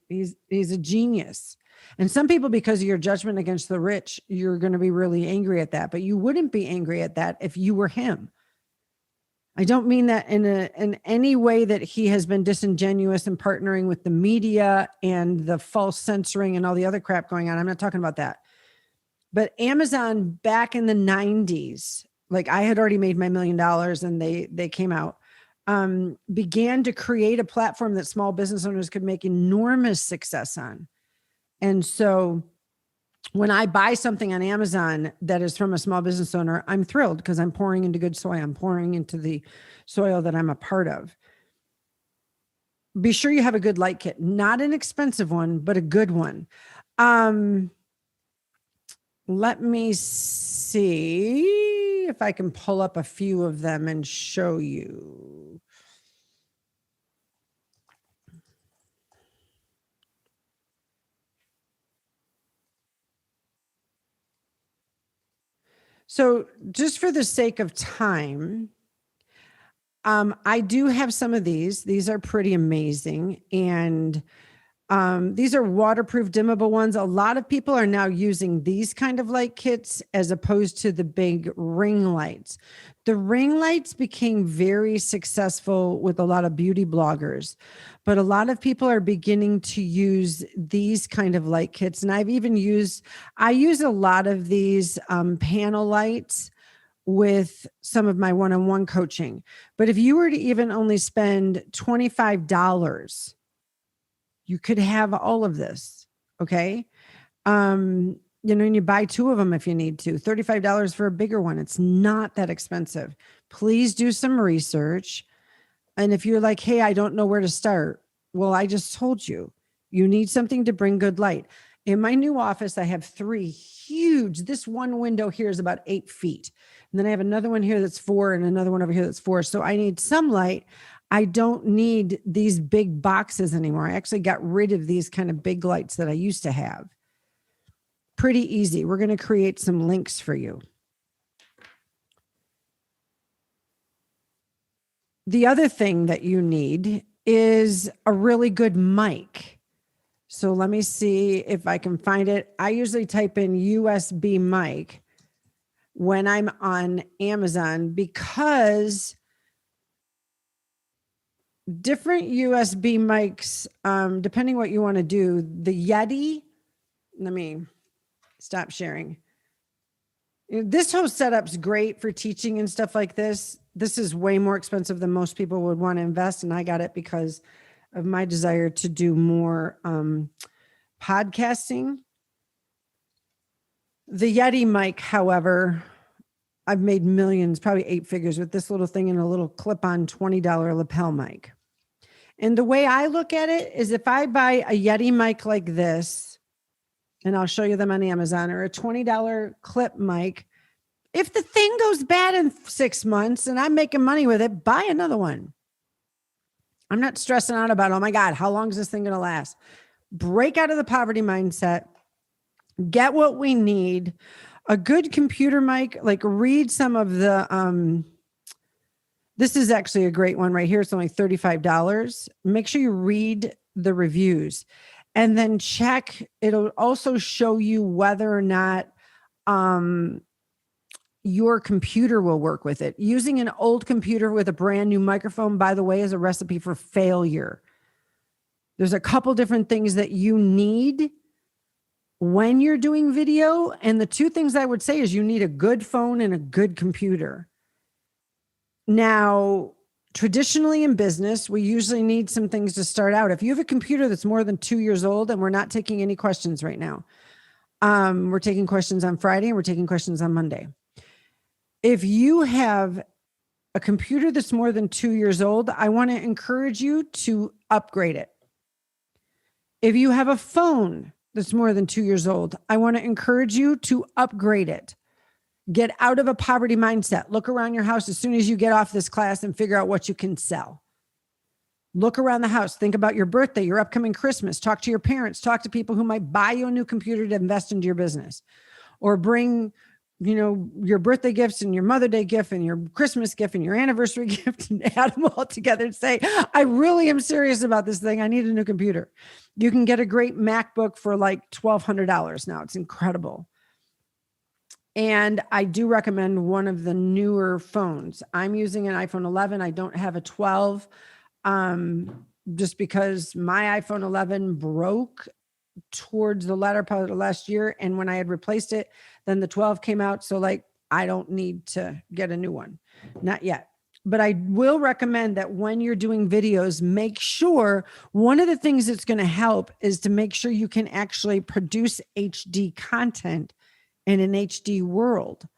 he's a genius. And some people, because of your judgment against the rich, you're going to be really angry at that, but you wouldn't be angry at that if you were him. I don't mean that in any way that he has been disingenuous in partnering with the media and the false censoring and all the other crap going on. I'm not talking about that. But Amazon back in the 90s, like, I had already made my $1 million and they came out, began to create a platform that small business owners could make enormous success on. And so when I buy something on Amazon that is from a small business owner, I'm thrilled because I'm pouring into good soil. I'm pouring into the soil that I'm a part of. Be sure you have a good light kit, not an expensive one, but a good one. Let me see. see if I can pull up a few of them and show you. So just for the sake of time, I do have some of these. These are pretty amazing. And these are waterproof dimmable ones. A lot of people are now using these kind of light kits as opposed to the big ring lights. The ring lights became very successful with a lot of beauty bloggers, but a lot of people are beginning to use these kind of light kits. And I use a lot of these panel lights with some of my one-on-one coaching. But if you were to even only spend $25, you could have all of this. Okay. And you buy 2 of them if you need to, $35 for a bigger one. It's not that expensive. Please do some research. And if you're like, hey, I don't know where to start. Well, I just told you, you need something to bring good light. In my new office, I have 3 huge, this one window here is about 8 feet. And then I have another one here that's 4 and another one over here that's 4. So I need some light. I don't need these big boxes anymore. I actually got rid of these kind of big lights that I used to have. Pretty easy. We're going to create some links for you. The other thing that you need is a really good mic. So let me see if I can find it. I usually type in USB mic when I'm on Amazon because different USB mics, depending what you want to do, the Yeti, let me stop sharing. This whole setup's great for teaching and stuff like this. This is way more expensive than most people would want to invest. And I got it because of my desire to do more podcasting. The Yeti mic, however, I've made millions, probably 8 figures with this little thing and a little clip-on $20 lapel mic. And the way I look at it is if I buy a Yeti mic like this, and I'll show you them on Amazon, or a $20 clip mic, if the thing goes bad in 6 months and I'm making money with it, buy another one. I'm not stressing out about, oh my God, how long is this thing going to last? Break out of the poverty mindset, get what we need. A good computer mic, like read some of the, this is actually a great one right here. It's only $35. Make sure you read the reviews and then check. It'll also show you whether or not your computer will work with it. Using an old computer with a brand new microphone, by the way, is a recipe for failure. There's a couple different things that you need when you're doing video. And the 2 things I would say is you need a good phone and a good computer. Now, traditionally in business, we usually need some things to start out. If you have a computer that's more than 2 years old, and we're not taking any questions right now. We're taking questions on Friday and we're taking questions on Monday. If you have a computer that's more than 2 years old, I want to encourage you to upgrade it. If you have a phone that's more than 2 years old, I want to encourage you to upgrade it. Get out of a poverty mindset. Look around your house as soon as you get off this class and figure out what you can sell. Look around the house. Think about your birthday, your upcoming Christmas. Talk to your parents. Talk to people who might buy you a new computer to invest into your business, or bring, your birthday gifts and your Mother's Day gift and your Christmas gift and your anniversary gift and add them all together and say, I really am serious about this thing. I need a new computer. You can get a great MacBook for like $1,200 now. It's incredible. And I do recommend one of the newer phones. I'm using an iPhone 11. I don't have a 12, just because my iPhone 11 broke towards the latter part of last year. And when I had replaced it, then the 12 came out. So I don't need to get a new one, not yet. But I will recommend that when you're doing videos, make sure one of the things that's going to help is to make sure you can actually produce HD content in an HD world.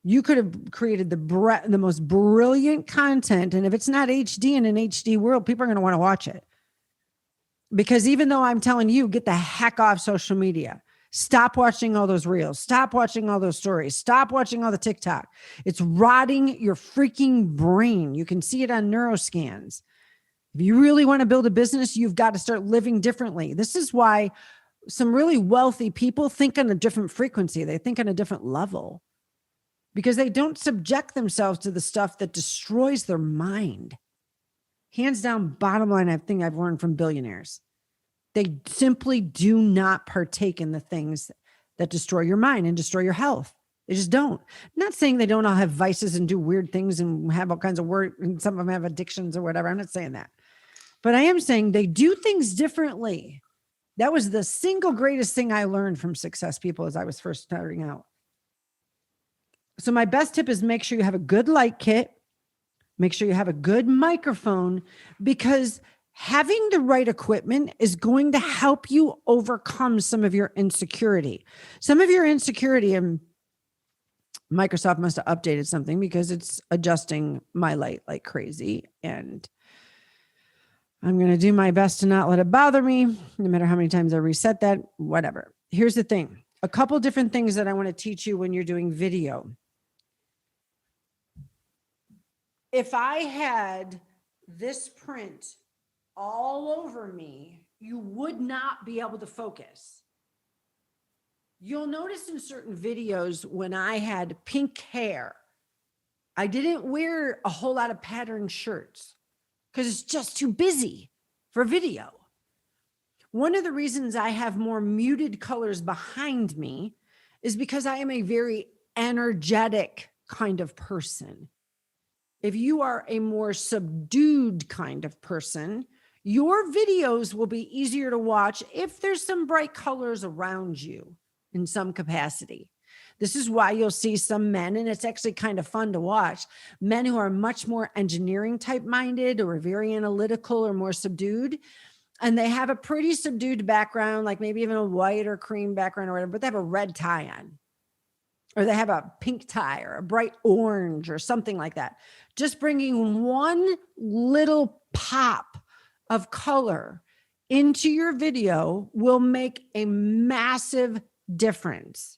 You could have created the most brilliant content. And if it's not HD in an HD world, people are going to want to watch it. Because even though I'm telling you, get the heck off social media, Stop watching all those reels. Stop watching all those stories. Stop watching all the TikTok. It's rotting your freaking brain. You can see it on neuroscans. If you really want to build a business, you've got to start living differently. This is why some really wealthy people think on a different frequency. They think on a different level because they don't subject themselves to the stuff that destroys their mind. Hands down, bottom line, I think I've learned from billionaires. They simply do not partake in the things that destroy your mind and destroy your health. They just don't. I'm not saying they don't all have vices and do weird things and have all kinds of work, and some of them have addictions or whatever. I'm not saying that. But I am saying they do things differently. That was the single greatest thing I learned from success people as I was first starting out. So my best tip is make sure you have a good light kit. Make sure you have a good microphone, because having the right equipment is going to help you overcome some of your insecurity. Some of your insecurity, and Microsoft must have updated something because it's adjusting my light like crazy. And I'm going to do my best to not let it bother me, no matter how many times I reset that, whatever. Here's the thing. A couple different things that I want to teach you when you're doing video. If I had this print all over me, you would not be able to focus. You'll notice in certain videos when I had pink hair, I didn't wear a whole lot of patterned shirts because it's just too busy for video. One of the reasons I have more muted colors behind me is because I am a very energetic kind of person. If you are a more subdued kind of person, your videos will be easier to watch if there's some bright colors around you in some capacity. This is why you'll see some men, and it's actually kind of fun to watch, men who are much more engineering type minded or very analytical or more subdued. And they have a pretty subdued background, like maybe even a white or cream background or whatever, but they have a red tie on. Or they have a pink tie or a bright orange or something like that. Just bringing one little pop of color into your video will make a massive difference.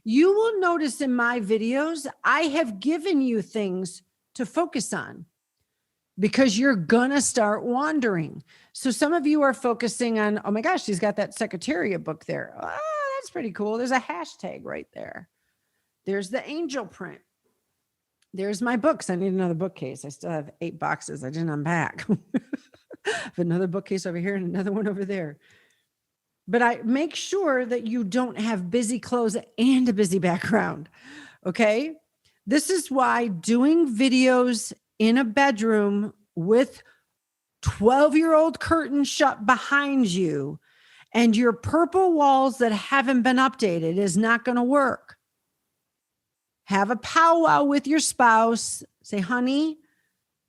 You will notice in my videos, I have given you things to focus on because you're going to start wandering. So some of you are focusing on, oh my gosh, she's got that Secretariat book there. Oh, that's pretty cool. There's a hashtag right there. There's the angel print. There's my books. I need another bookcase. I still have 8 boxes I didn't unpack. I have another bookcase over here and another one over there. But I make sure that you don't have busy clothes and a busy background. Okay. This is why doing videos in a bedroom with 12-year-old curtains shut behind you and your purple walls that haven't been updated is not going to work. Have a powwow with your spouse. Say, honey,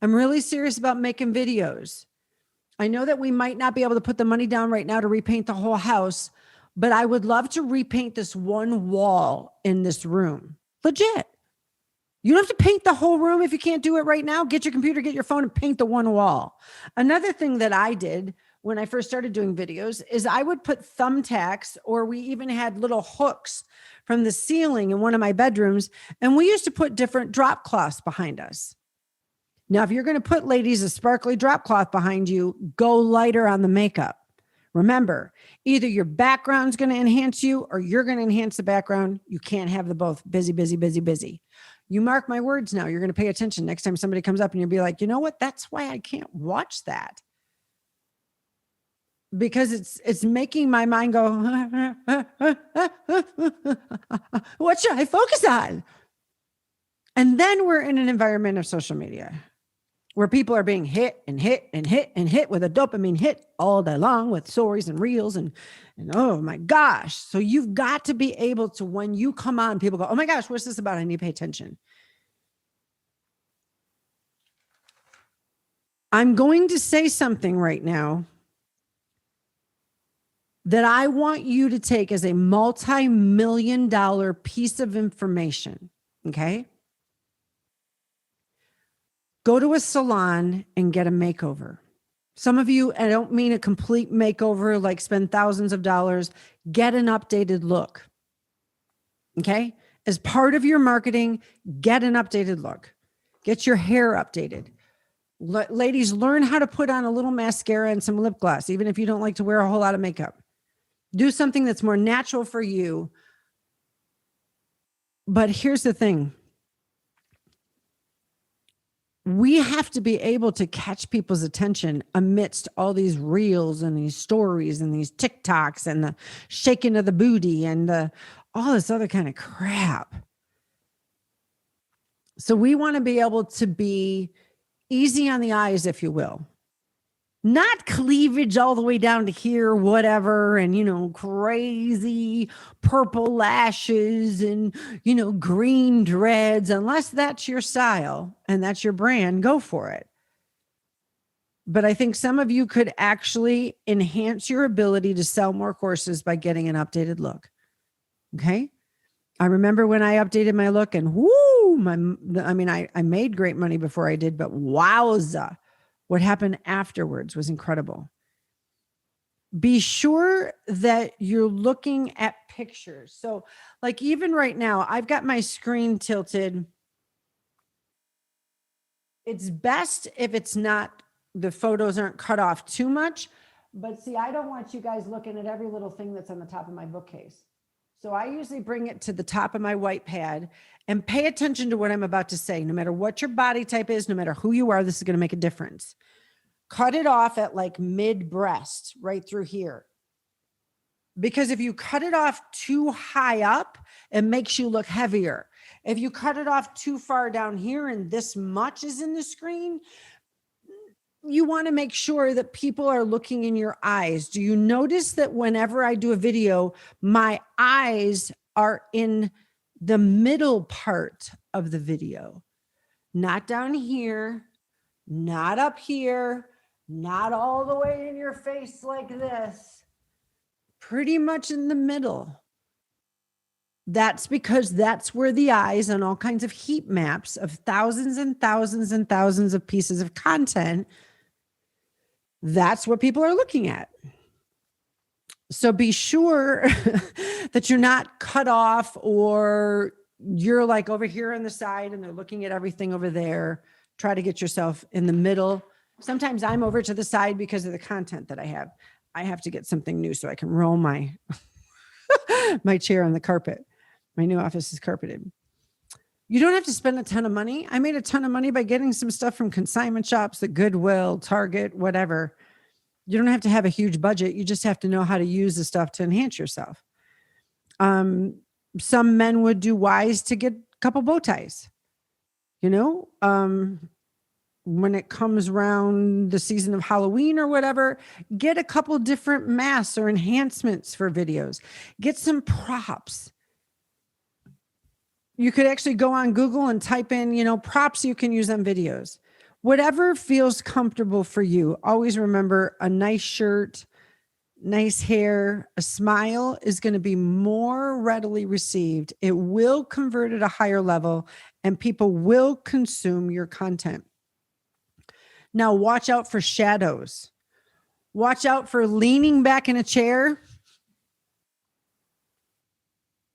I'm really serious about making videos. I know that we might not be able to put the money down right now to repaint the whole house, but I would love to repaint this one wall in this room. Legit. You don't have to paint the whole room if you can't do it right now. Get your computer, get your phone, and paint the one wall. Another thing that I did when I first started doing videos is I would put thumbtacks, or we even had little hooks from the ceiling in one of my bedrooms, and we used to put different drop cloths behind us. Now, if you're going to put, ladies, a sparkly drop cloth behind you, go lighter on the makeup. Remember, either your background's going to enhance you or you're going to enhance the background. You can't have the both. Busy, busy, busy, busy. You mark my words now. You're going to pay attention next time somebody comes up and you'll be like, you know what? That's why I can't watch that. Because it's making my mind go, what should I focus on? And then we're in an environment of social media where people are being hit and hit and hit and hit with a dopamine hit all day long with stories and reels and oh my gosh. So you've got to be able to, when you come on, people go, oh my gosh, what's this about? I need to pay attention. I'm going to say something right now that I want you to take as a multi-million-dollar piece of information. Okay. Go to a salon and get a makeover. Some of you, I don't mean a complete makeover, like spend thousands of dollars, get an updated look. Okay. As part of your marketing, get an updated look. Get your hair updated. Ladies, learn how to put on a little mascara and some lip gloss, even if you don't like to wear a whole lot of makeup. Do something that's more natural for you. But here's the thing. We have to be able to catch people's attention amidst all these reels and these stories and these TikToks and the shaking of the booty and all this other kind of crap. So we want to be able to be easy on the eyes, if you will. Not cleavage all the way down to here, whatever, and, crazy purple lashes and, green dreads, unless that's your style and that's your brand, go for it. But I think some of you could actually enhance your ability to sell more courses by getting an updated look. Okay. I remember when I updated my look and I made great money before I did, but wowza. What happened afterwards was incredible. Be sure that you're looking at pictures. So like even right now, I've got my screen tilted. It's best if the photos aren't cut off too much, but see, I don't want you guys looking at every little thing that's on the top of my bookcase. So I usually bring it to the top of my white pad and pay attention to what I'm about to say. No matter what your body type is, no matter who you are, this is going to make a difference. Cut it off at like mid breast, right through here. Because if you cut it off too high up, it makes you look heavier. If you cut it off too far down here and this much is in the screen, you want to make sure that people are looking in your eyes. Do you notice that whenever I do a video, my eyes are in the middle part of the video? Not down here, not up here, not all the way in your face like this. Pretty much in the middle. That's because that's where the eyes on all kinds of heat maps of thousands and thousands and thousands of pieces of content, that's what people are looking at. So be sure that you're not cut off or you're like over here on the side and they're looking at everything over there. Try to get yourself in the middle. Sometimes I'm over to the side because of the content that I have. I have to get something new so I can roll my my chair on the carpet. My new office is carpeted. You don't have to spend a ton of money. I made a ton of money by getting some stuff from consignment shops at Goodwill, Target, whatever. You don't have to have a huge budget. You just have to know how to use the stuff to enhance yourself. Some men would do wise to get a couple bow ties. When it comes around the season of Halloween or whatever, get a couple different masks or enhancements for videos. Get some props. You could actually go on Google and type in, props you can use on videos. Whatever feels comfortable for you. Always remember a nice shirt, nice hair, a smile is going to be more readily received. It will convert at a higher level and people will consume your content. Now, watch out for shadows. Watch out for leaning back in a chair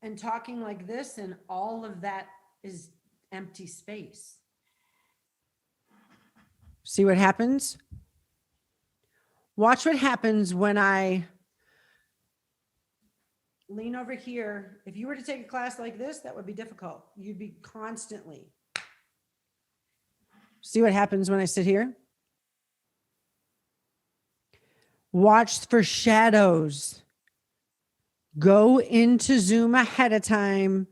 and talking like this, and all of that is empty space. See what happens? Watch what happens when I lean over here. If you were to take a class like this, that would be difficult. You'd be constantly. See what happens when I sit here? Watch for shadows. Go into Zoom ahead of time.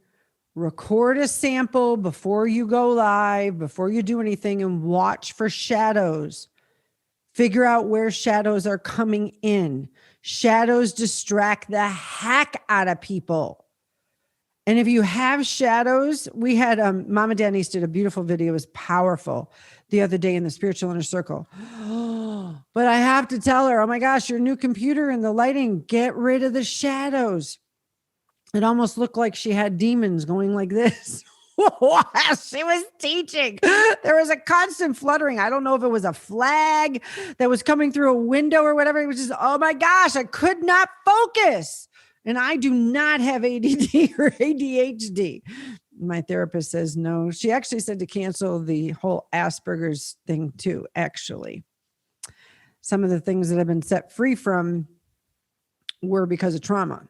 Record a sample before you go live, before you do anything, and watch for shadows. Figure out where shadows are coming in. Shadows distract the heck out of people. And if you have shadows, we had Mama Denise did a beautiful video. It was powerful the other day in the Spiritual Inner Circle. But I have to tell her, oh my gosh, your new computer and the lighting, get rid of the shadows. It almost looked like she had demons going like this. while she was teaching. There was a constant fluttering. I don't know if it was a flag that was coming through a window or whatever. It was just, oh my gosh, I could not focus. And I do not have ADD or ADHD. My therapist says no. She actually said to cancel the whole Asperger's thing too, actually. Some of the things that I've been set free from were because of trauma.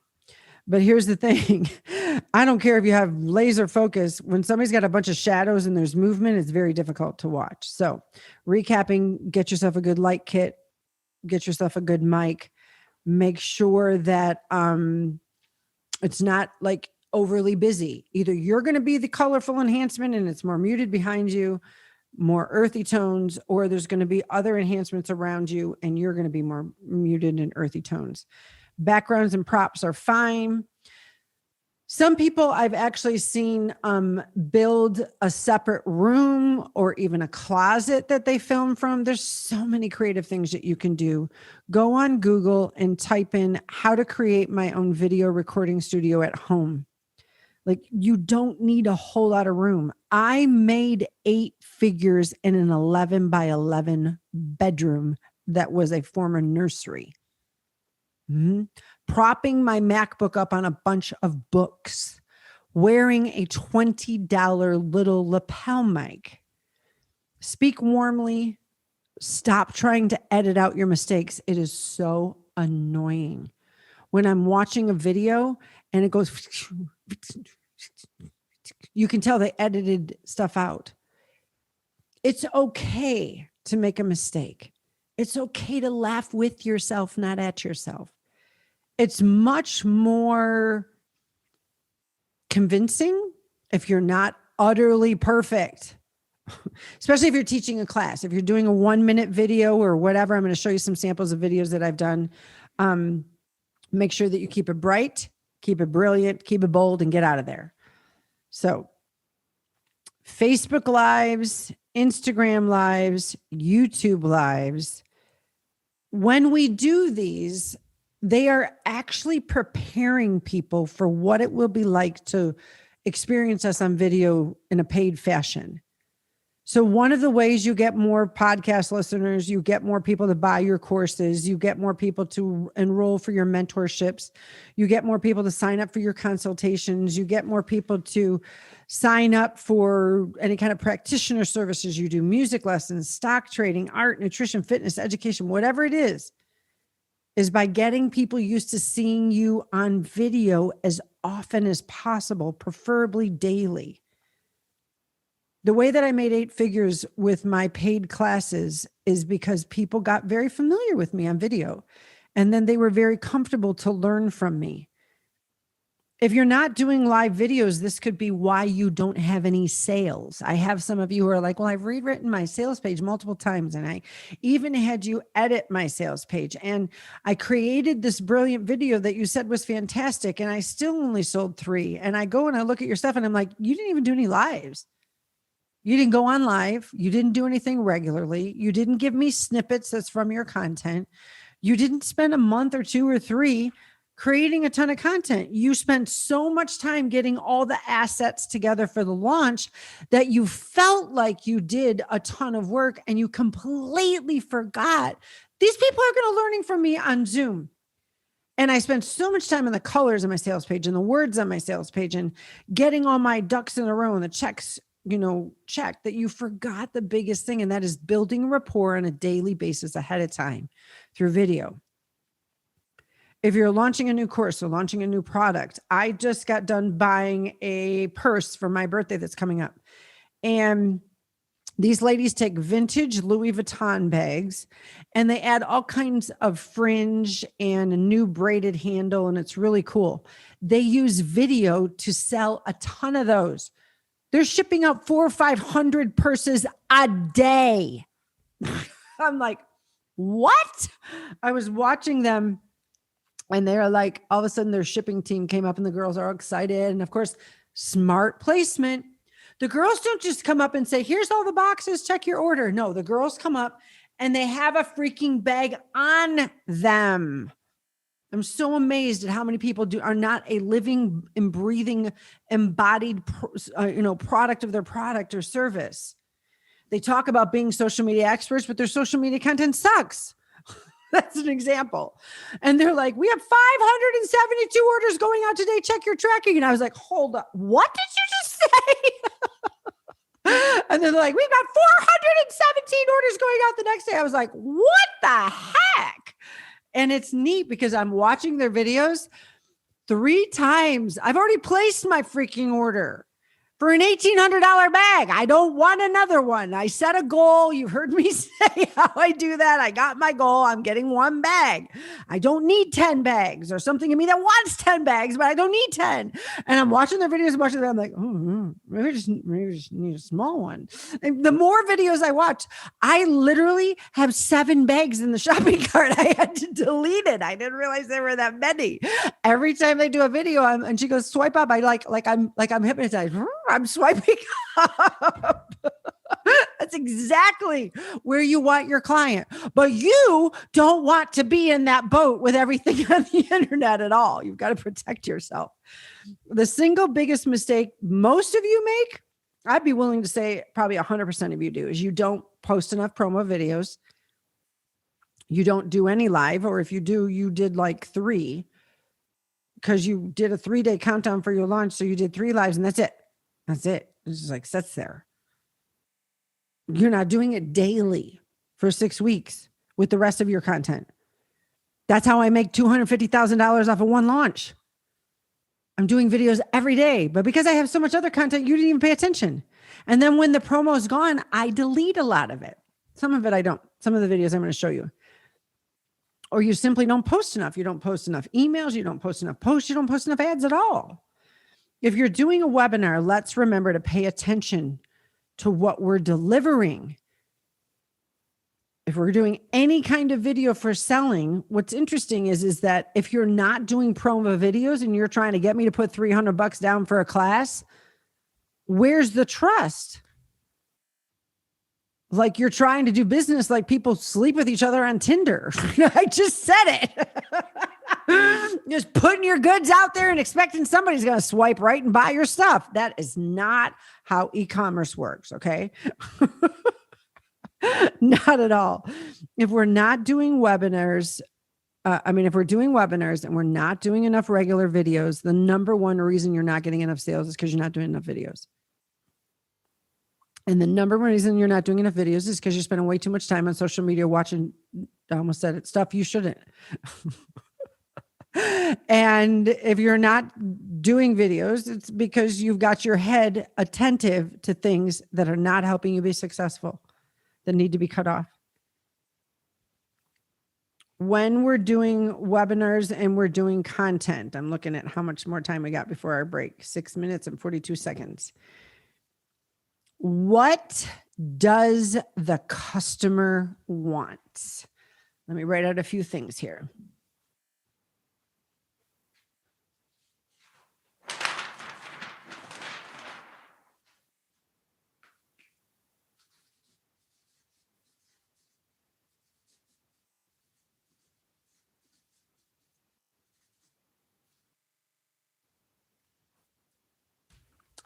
But here's the thing. I don't care if you have laser focus. When somebody's got a bunch of shadows and there's movement, it's very difficult to watch. So recapping, get yourself a good light kit, get yourself a good mic, make sure that it's not like overly busy. Either you're going to be the colorful enhancement and it's more muted behind you, more earthy tones, or there's going to be other enhancements around you and you're going to be more muted and earthy tones. Backgrounds and props are fine. Some people I've actually seen build a separate room or even a closet that they film from. There's so many creative things that you can do. Go on Google and type in how to create my own video recording studio at home. Like, you don't need a whole lot of room. I made 8 figures in an 11 by 11 bedroom that was a former nursery. Propping my MacBook up on a bunch of books, wearing a $20 little lapel mic. Speak warmly. Stop trying to edit out your mistakes. It is so annoying. When I'm watching a video and it goes, you can tell they edited stuff out. It's okay to make a mistake. It's okay to laugh with yourself, not at yourself. It's much more convincing if you're not utterly perfect, especially if you're teaching a class. If you're doing a 1-minute video or whatever, I'm going to show you some samples of videos that I've done. Make sure that you keep it bright, keep it brilliant, keep it bold, and get out of there. So Facebook Lives, Instagram Lives, YouTube Lives. When we do these, they are actually preparing people for what it will be like to experience us on video in a paid fashion. So one of the ways you get more podcast listeners, you get more people to buy your courses, you get more people to enroll for your mentorships, you get more people to sign up for your consultations, you get more people to sign up for any kind of practitioner services you do, music lessons, stock trading, art, nutrition, fitness, education, whatever it is by getting people used to seeing you on video as often as possible, preferably daily. The way that I made 8 figures with my paid classes is because people got very familiar with me on video, and then they were very comfortable to learn from me. If you're not doing live videos, this could be why you don't have any sales. I have some of you who are like, well, I've rewritten my sales page multiple times, and I even had you edit my sales page. And I created this brilliant video that you said was fantastic, and I still only sold 3. And I go and I look at your stuff and I'm like, you didn't even do any lives. You didn't go on live. You didn't do anything regularly. You didn't give me snippets that's from your content. You didn't spend a month or 2 or 3 creating a ton of content. You spent so much time getting all the assets together for the launch that you felt like you did a ton of work, and you completely forgot these people are going to learning from me on Zoom. And I spent so much time on the colors on my sales page and the words on my sales page and getting all my ducks in a row and the checks, check, that you forgot the biggest thing. And that is building rapport on a daily basis ahead of time through video. If you're launching a new course or launching a new product, I just got done buying a purse for my birthday that's coming up. And these ladies take vintage Louis Vuitton bags and they add all kinds of fringe and a new braided handle. And it's really cool. They use video to sell a ton of those. They're shipping out 400 or 500 purses a day. I'm like, what? I was watching them. And they're like, all of a sudden their shipping team came up and the girls are excited. And of course, smart placement. The girls don't just come up and say, here's all the boxes, check your order. No, the girls come up and they have a freaking bag on them. I'm so amazed at how many people are not a living and breathing embodied, product of their product or service. They talk about being social media experts, but their social media content sucks. That's an example. And they're like, we have 572 orders going out today. Check your tracking. And I was like, hold up. What did you just say? And they're like, we've got 417 orders going out the next day. I was like, what the heck? And it's neat because I'm watching their videos 3 times. I've already placed my freaking order for an $1,800 bag. I don't want another one. I set a goal. You've heard me say how I do that. I got my goal. I'm getting 1 bag. I don't need 10 bags. Or something in me that wants 10 bags, but I don't need 10. And I'm watching their videos, I'm like, maybe I just need a small one. And the more videos I watch, I literally have 7 bags in the shopping cart. I had to delete it. I didn't realize there were that many. Every time they do a video, and she goes, swipe up. I like I'm hypnotized. I'm swiping up. That's exactly where you want your client. But you don't want to be in that boat with everything on the internet at all. You've got to protect yourself. The single biggest mistake most of you make, I'd be willing to say probably 100% of you do, is you don't post enough promo videos. You don't do any live, or if you do, you did like 3 because you did a 3-day countdown for your launch. So you did 3 lives and that's it. That's it. It's just like sits there. You're not doing it daily for 6 weeks with the rest of your content. That's how I make $250,000 off of 1 launch. I'm doing videos every day, but because I have so much other content, you didn't even pay attention. And then when the promo is gone, I delete a lot of it. Some of it I don't. Some of the videos I'm going to show you. Or you simply don't post enough. You don't post enough emails. You don't post enough posts. You don't post enough ads at all. If you're doing a webinar, let's remember to pay attention to what we're delivering. If we're doing any kind of video for selling, what's interesting is that if you're not doing promo videos and you're trying to get me to put $300 down for a class, where's the trust? Like you're trying to do business like people sleep with each other on Tinder. I just said it. Just putting your goods out there and expecting somebody's going to swipe right and buy your stuff. That is not how e-commerce works, okay? Not at all. If we're not doing webinars, if we're doing webinars and we're not doing enough regular videos, the number one reason you're not getting enough sales is because you're not doing enough videos. And the number one reason you're not doing enough videos is because you're spending way too much time on social media watching, I almost said it, stuff you shouldn't. And if you're not doing videos, it's because you've got your head attentive to things that are not helping you be successful, that need to be cut off. When we're doing webinars and we're doing content, I'm looking at how much more time we got before our break, 6 minutes and 42 seconds. What does the customer want? Let me write out a few things here.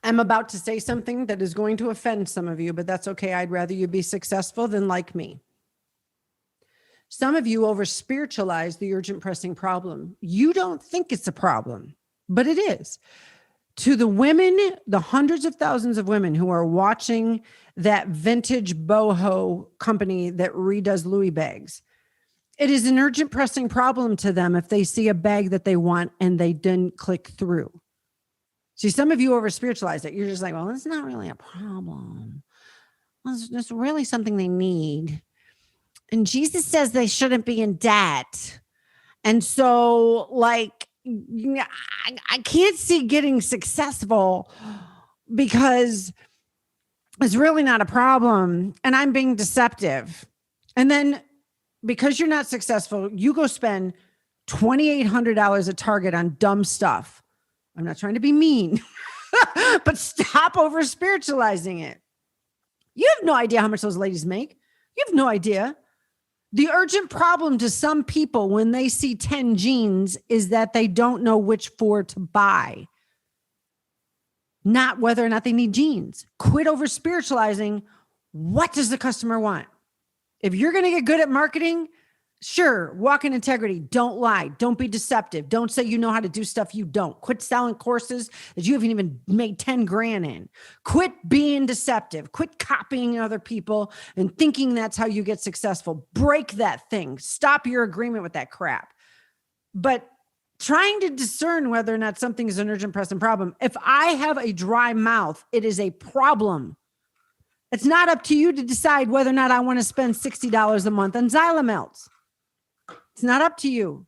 I'm about to say something that is going to offend some of you, but that's okay. I'd rather you be successful than like me. Some of you over spiritualize the urgent pressing problem. You don't think it's a problem, but it is. To the women, the hundreds of thousands of women who are watching that vintage boho company that redoes Louis bags, it is an urgent pressing problem to them if they see a bag that they want and they didn't click through. See, some of you over spiritualize it. You're just like, well, it's not really a problem. Well, it's really something they need. And Jesus says they shouldn't be in debt. And so like, I can't see getting successful because it's really not a problem. And I'm being deceptive. And then because you're not successful, you go spend $2,800 at Target on dumb stuff. I'm not trying to be mean, but stop over spiritualizing it. You have no idea how much those ladies make. You have no idea. The urgent problem to some people when they see 10 jeans is that they don't know which 4 to buy, not whether or not they need jeans. Quit over spiritualizing. What does the customer want? If you're going to get good at marketing, sure, walk in integrity. Don't lie. Don't be deceptive. Don't say you know how to do stuff you don't. Quit selling courses that you haven't even made 10 grand in. Quit being deceptive. Quit copying other people and thinking that's how you get successful. Break that thing. Stop your agreement with that crap. But trying to discern whether or not something is an urgent, pressing problem. If I have a dry mouth, it is a problem. It's not up to you to decide whether or not I want to spend $60 a month on Xylamelts. It's not up to you.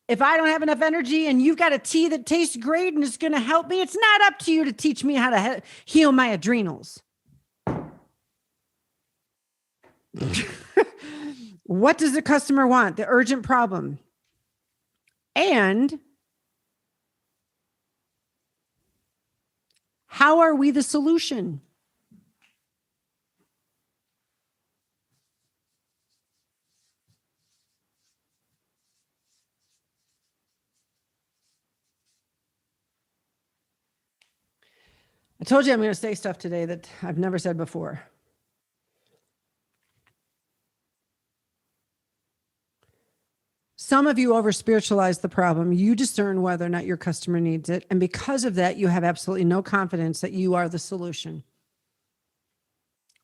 If I don't have enough energy and you've got a tea that tastes great and it's going to help me, it's not up to you to teach me how to heal my adrenals. What does the customer want? The urgent problem. And how are we the solution? I told you I'm going to say stuff today that I've never said before. Some of you over spiritualize the problem. You discern whether or not your customer needs it. And because of that, you have absolutely no confidence that you are the solution.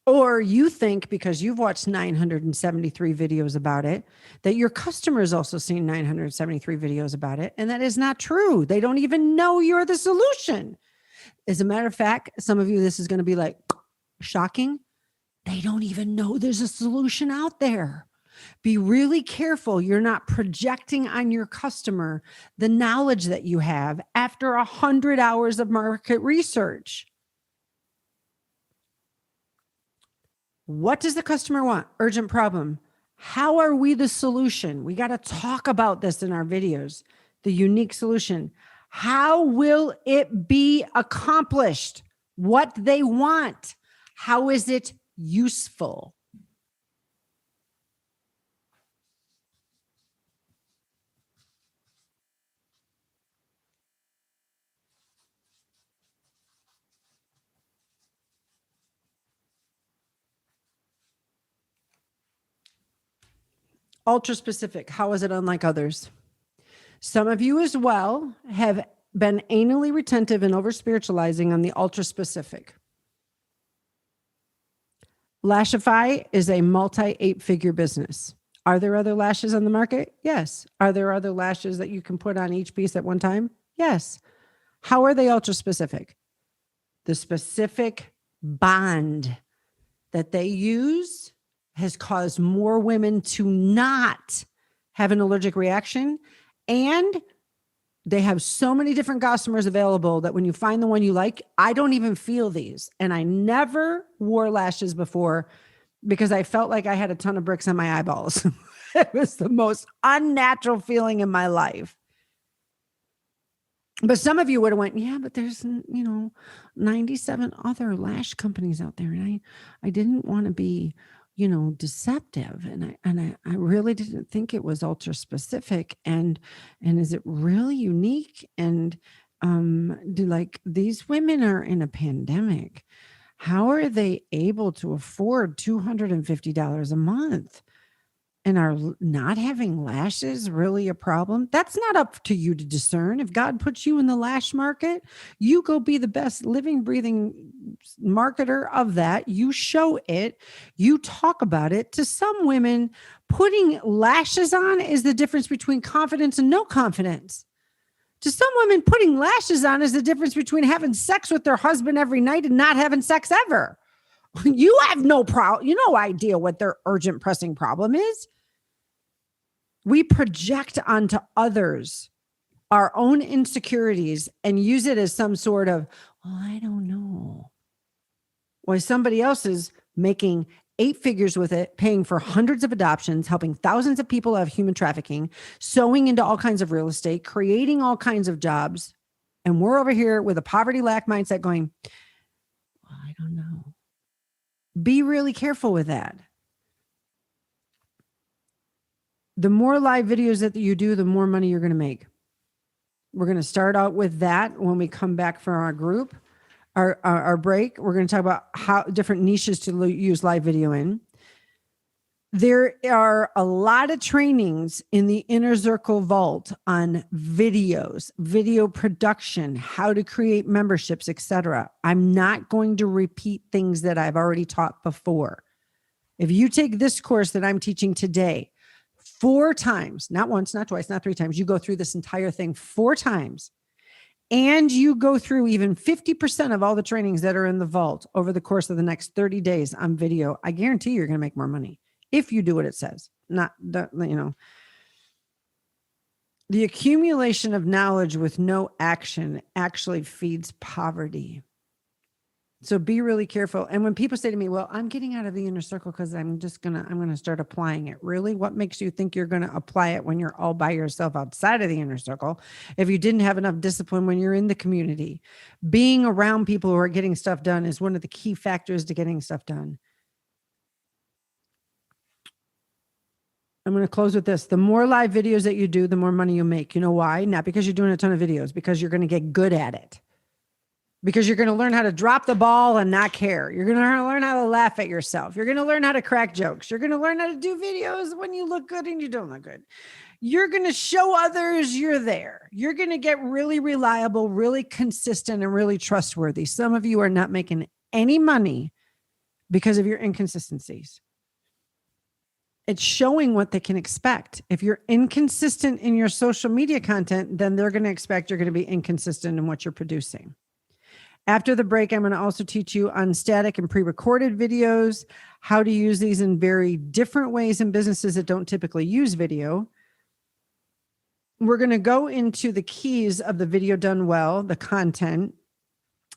Or you think because you've watched 973 videos about it, that your customer has also seen 973 videos about it. And that is not true. They don't even know you're the solution. As a matter of fact, some of you, this is going to be like shocking. They don't even know there's a solution out there. Be really careful. You're not projecting on your customer the knowledge that you have after 100 hours of market research. What does the customer want? Urgent problem. How are we the solution? We got to talk about this in our videos. The unique solution. How will it be accomplished? What they want? How is it useful? Ultra specific. How is it unlike others? Some of you as well have been anally retentive and over spiritualizing on the ultra specific. Lashify is a multi 8-figure business. Are there other lashes on the market? Yes. Are there other lashes that you can put on each piece at one time? Yes. How are they ultra specific? The specific bond that they use has caused more women to not have an allergic reaction. And they have so many different gossamers available that when you find the one you like, I don't even feel these. And I never wore lashes before because I felt like I had a ton of bricks on my eyeballs. It was the most unnatural feeling in my life. But some of you would have went, yeah, but there's, 97 other lash companies out there. And I didn't want to be, deceptive. And I really didn't think it was ultra specific. And is it really unique? And these women are in a pandemic. How are they able to afford $250 a month? And are not having lashes really a problem? That's not up to you to discern. If God puts you in the lash market, you go be the best living, breathing marketer of that. You show it. You talk about it. To some women, putting lashes on is the difference between confidence and no confidence. To some women, putting lashes on is the difference between having sex with their husband every night and not having sex ever. You have no idea what their urgent pressing problem is. We project onto others our own insecurities and use it as some sort of, well, I don't know. While somebody else is making 8 figures with it, paying for hundreds of adoptions, helping thousands of people have human trafficking, sowing into all kinds of real estate, creating all kinds of jobs. And we're over here with a poverty lack mindset going, well, I don't know. Be really careful with that. the more live videos that you do, the more money you're going to make. We're going to start out with that when we come back from our group, our break. We're going to talk about how different niches to use live video in. There are a lot of trainings in the Inner Circle Vault on videos, video production, how to create memberships, etc. I'm not going to repeat things that I've already taught before. If you take this course that I'm teaching today 4 times, not once, not twice, not 3 times, you go through this entire thing 4 times, and you go through even 50% of all the trainings that are in the vault over the course of the next 30 days on video, I guarantee you're going to make more money. If you do what it says, not the, the accumulation of knowledge with no action actually feeds poverty. So be really careful. And when people say to me, well, I'm getting out of the inner circle because I'm going to start applying it. Really? What makes you think you're going to apply it when you're all by yourself outside of the inner circle? If you didn't have enough discipline when you're in the community, being around people who are getting stuff done is one of the key factors to getting stuff done. I'm going to close with this. The more live videos that you do, the more money you make. You know why? Not because you're doing a ton of videos, because you're going to get good at it. Because you're going to learn how to drop the ball and not care. You're going to learn how to laugh at yourself. You're going to learn how to crack jokes. You're going to learn how to do videos when you look good and you don't look good. You're going to show others you're there. You're going to get really reliable, really consistent, and really trustworthy. Some of you are not making any money because of your inconsistencies. It's showing what they can expect. If you're inconsistent in your social media content, then they're going to expect you're going to be inconsistent in what you're producing. After the break, I'm going to also teach you on static and pre-recorded videos, how to use these in very different ways in businesses that don't typically use video. We're going to go into the keys of the video done well, the content,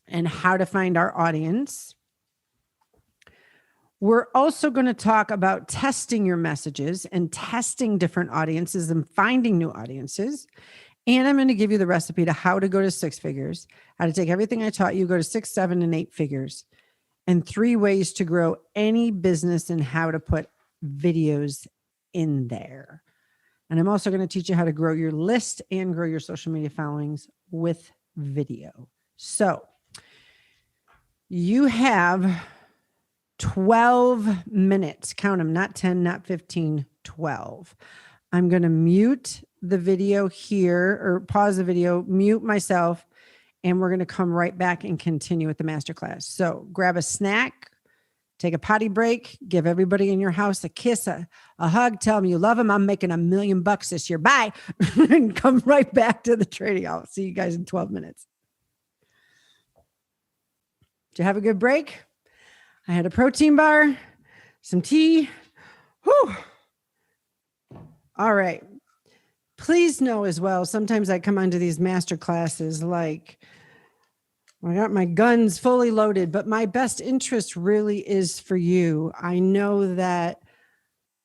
and how to find our audience. We're also going to talk about testing your messages and testing different audiences and finding new audiences. And I'm going to give you the recipe to how to go to 6 figures, how to take everything I taught you, go to 6, 7, and 8 figures, and 3 ways to grow any business and how to put videos in there. And I'm also going to teach you how to grow your list and grow your social media followings with video. So you have 12 minutes, count them, not 10, not 15, 12. I'm going to mute the video here, or pause the video, mute myself, and we're going to come right back and continue with the masterclass. So grab a snack, take a potty break, give everybody in your house a kiss, a hug, tell them you love them. I'm making $1 million this year. Bye. And come right back to the training. I'll see you guys in 12 minutes. Did you have a good break? I had a protein bar, some tea. Whew. All right. Please know as well, sometimes I come onto these master classes like I got my guns fully loaded, but my best interest really is for you. I know that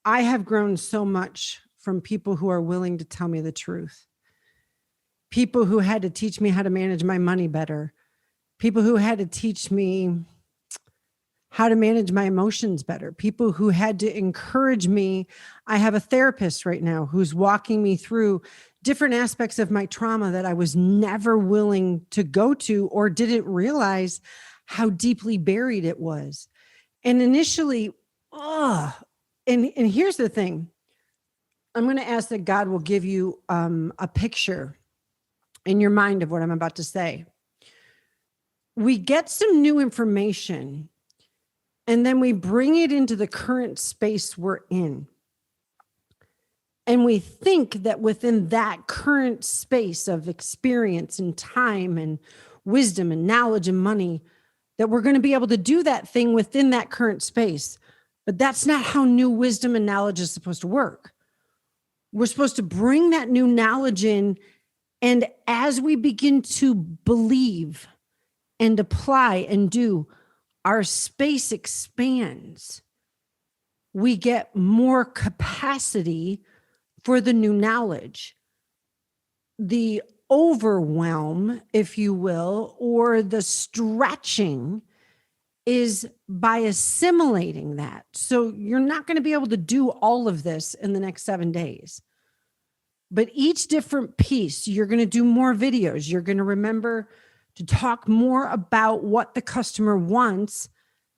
I have grown so much from people who are willing to tell me the truth. People who had to teach me how to manage my money better. People who had to teach me how to manage my emotions better. People who had to encourage me. I have a therapist right now who's walking me through different aspects of my trauma that I was never willing to go to or didn't realize how deeply buried it was. And initially, and here's the thing. I'm going to ask that God will give you a picture in your mind of what I'm about to say. We get some new information and then we bring it into the current space we're in. And we think that within that current space of experience and time and wisdom and knowledge and money, that we're going to be able to do that thing within that current space. But that's not how new wisdom and knowledge is supposed to work. We're supposed to bring that new knowledge in. And as we begin to believe and apply and do, our space expands. We get more capacity for the new knowledge. The overwhelm, if you will, or the stretching is by assimilating that. So you're not going to be able to do all of this in the next 7 days. But each different piece, you're going to do more videos. You're going to remember to talk more about what the customer wants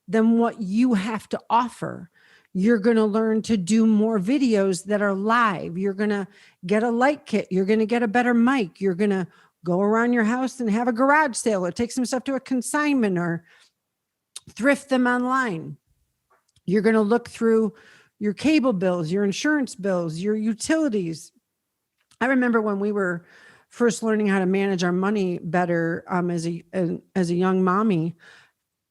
than what you have to offer. You're going to learn to do more videos that are live. You're going to get a light kit. You're going to get a better mic. You're going to go around your house and have a garage sale or take some stuff to a consignment or thrift them online. You're going to look through your cable bills, your insurance bills, your utilities. I remember when we were first learning how to manage our money better as a young mommy,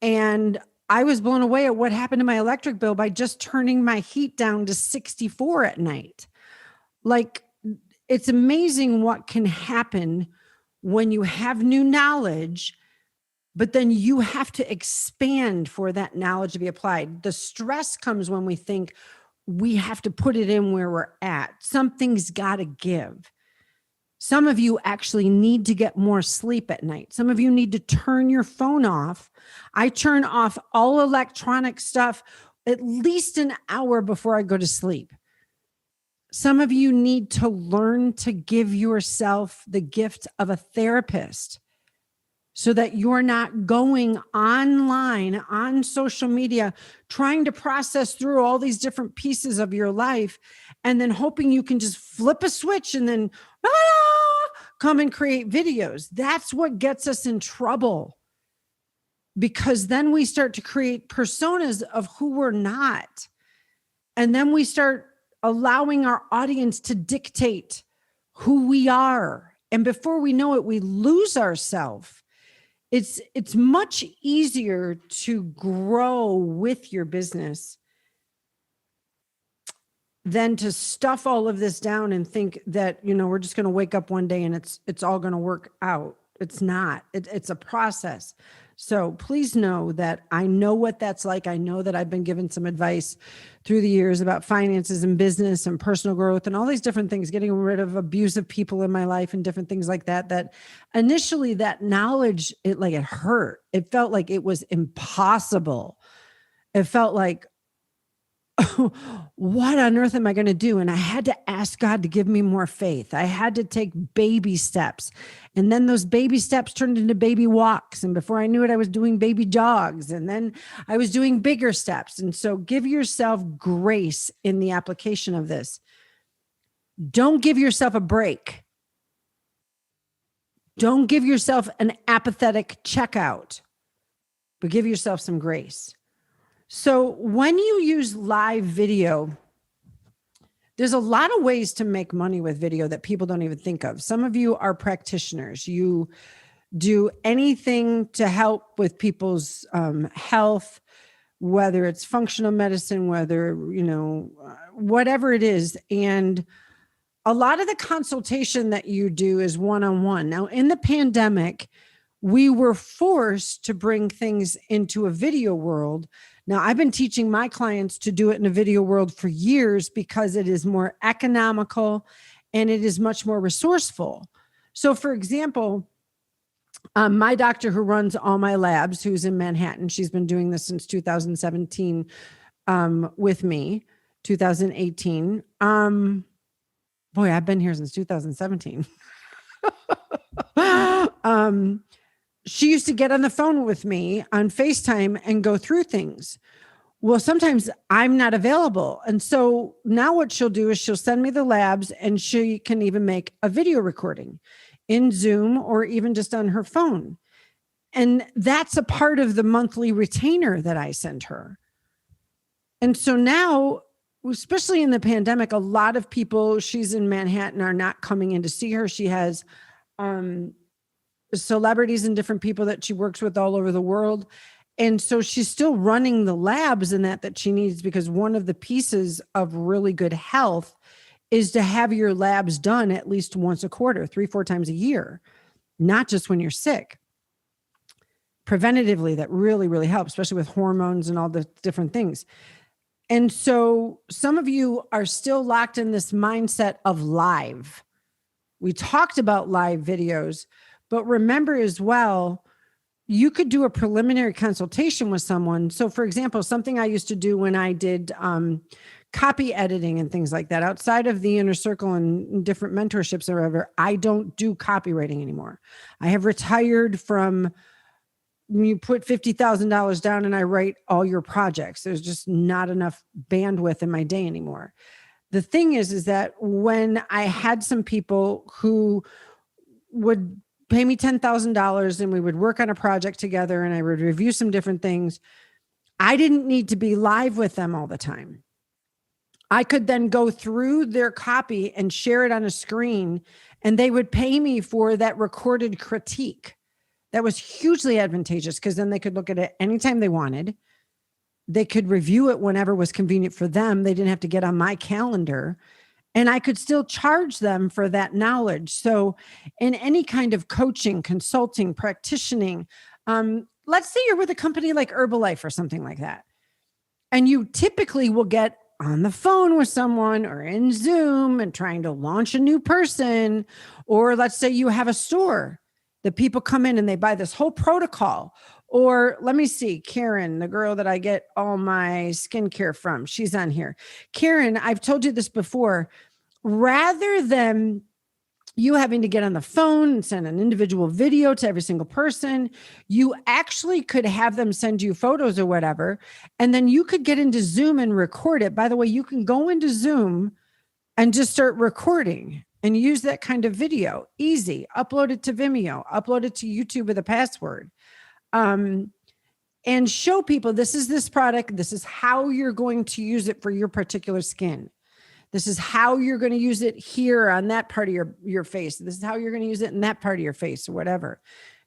and I was blown away at what happened to my electric bill by just turning my heat down to 64 at night. Like, it's amazing what can happen when you have new knowledge, but then you have to expand for that knowledge to be applied. The stress comes when we think we have to put it in where we're at. Something's got to give. Some of you actually need to get more sleep at night. Some of you need to turn your phone off. I turn off all electronic stuff at least an hour before I go to sleep. Some of you need to learn to give yourself the gift of a therapist so that you're not going online on social media, trying to process through all these different pieces of your life and then hoping you can just flip a switch and then come and create videos. That's what gets us in trouble, because then we start to create personas of who we're not. And then we start allowing our audience to dictate who we are. And before we know it, we lose ourselves. It's much easier to grow with your business than to stuff all of this down and think that, we're just going to wake up one day and it's all going to work out. It's not. It's a process. So please know that I know what that's like. I know that I've been given some advice through the years about finances and business and personal growth and all these different things, getting rid of abusive people in my life and different things like that, that initially that knowledge, it hurt. It felt like it was impossible. It felt like, what on earth am I going to do? And I had to ask God to give me more faith. I had to take baby steps. And then those baby steps turned into baby walks. And before I knew it, I was doing baby jogs. And then I was doing bigger steps. And so give yourself grace in the application of this. Don't give yourself a break. Don't give yourself an apathetic checkout, but give yourself some grace. So when you use live video, there's a lot of ways to make money with video that people don't even think of. Some of you are practitioners. You do anything to help with people's health, whether it's functional medicine, whether, whatever it is. And a lot of the consultation that you do is one-on-one. Now, in the pandemic, we were forced to bring things into a video world. Now, I've been teaching my clients to do it in a video world for years because it is more economical and it is much more resourceful. So, for example, my doctor who runs all my labs, who's in Manhattan, she's been doing this since 2017 with me, 2018. Boy, I've been here since 2017. She used to get on the phone with me on FaceTime and go through things. Well, sometimes I'm not available. And so now what she'll do is she'll send me the labs and she can even make a video recording in Zoom or even just on her phone. And that's a part of the monthly retainer that I send her. And so now, especially in the pandemic, a lot of people, she's in Manhattan, are not coming in to see her. She has celebrities and different people that she works with all over the world. And so she's still running the labs and that she needs, because one of the pieces of really good health is to have your labs done at least once a quarter, 3-4 times a year, not just when you're sick. Preventatively, that really, really helps, especially with hormones and all the different things. And so some of you are still locked in this mindset of live. We talked about live videos, but remember as well, you could do a preliminary consultation with someone. So for example, something I used to do when I did copy editing and things like that, outside of the inner circle and different mentorships or whatever, I don't do copywriting anymore. I have retired from, you put $50,000 down and I write all your projects. There's just not enough bandwidth in my day anymore. The thing is that when I had some people who would pay me $10,000 and we would work on a project together and I would review some different things, I didn't need to be live with them all the time. I could then go through their copy and share it on a screen, and they would pay me for that recorded critique. That was hugely advantageous because then they could look at it anytime they wanted. They could review it whenever was convenient for them. They didn't have to get on my calendar, and I could still charge them for that knowledge. So in any kind of coaching, consulting, practicing, let's say you're with a company like Herbalife or something like that, and you typically will get on the phone with someone or in Zoom and trying to launch a new person. Or let's say you have a store that people come in and they buy this whole protocol. Or let me see, Karen, the girl that I get all my skincare from, she's on here. Karen, I've told you this before, rather than you having to get on the phone and send an individual video to every single person, you actually could have them send you photos or whatever, and then you could get into Zoom and record it. By the way, you can go into Zoom and just start recording and use that kind of video. Easy. Upload it to Vimeo, upload it to YouTube with a password, and show people this is this product. This is how you're going to use it for your particular skin. This is how you're going to use it here on that part of your face. This is how you're going to use it in that part of your face or whatever.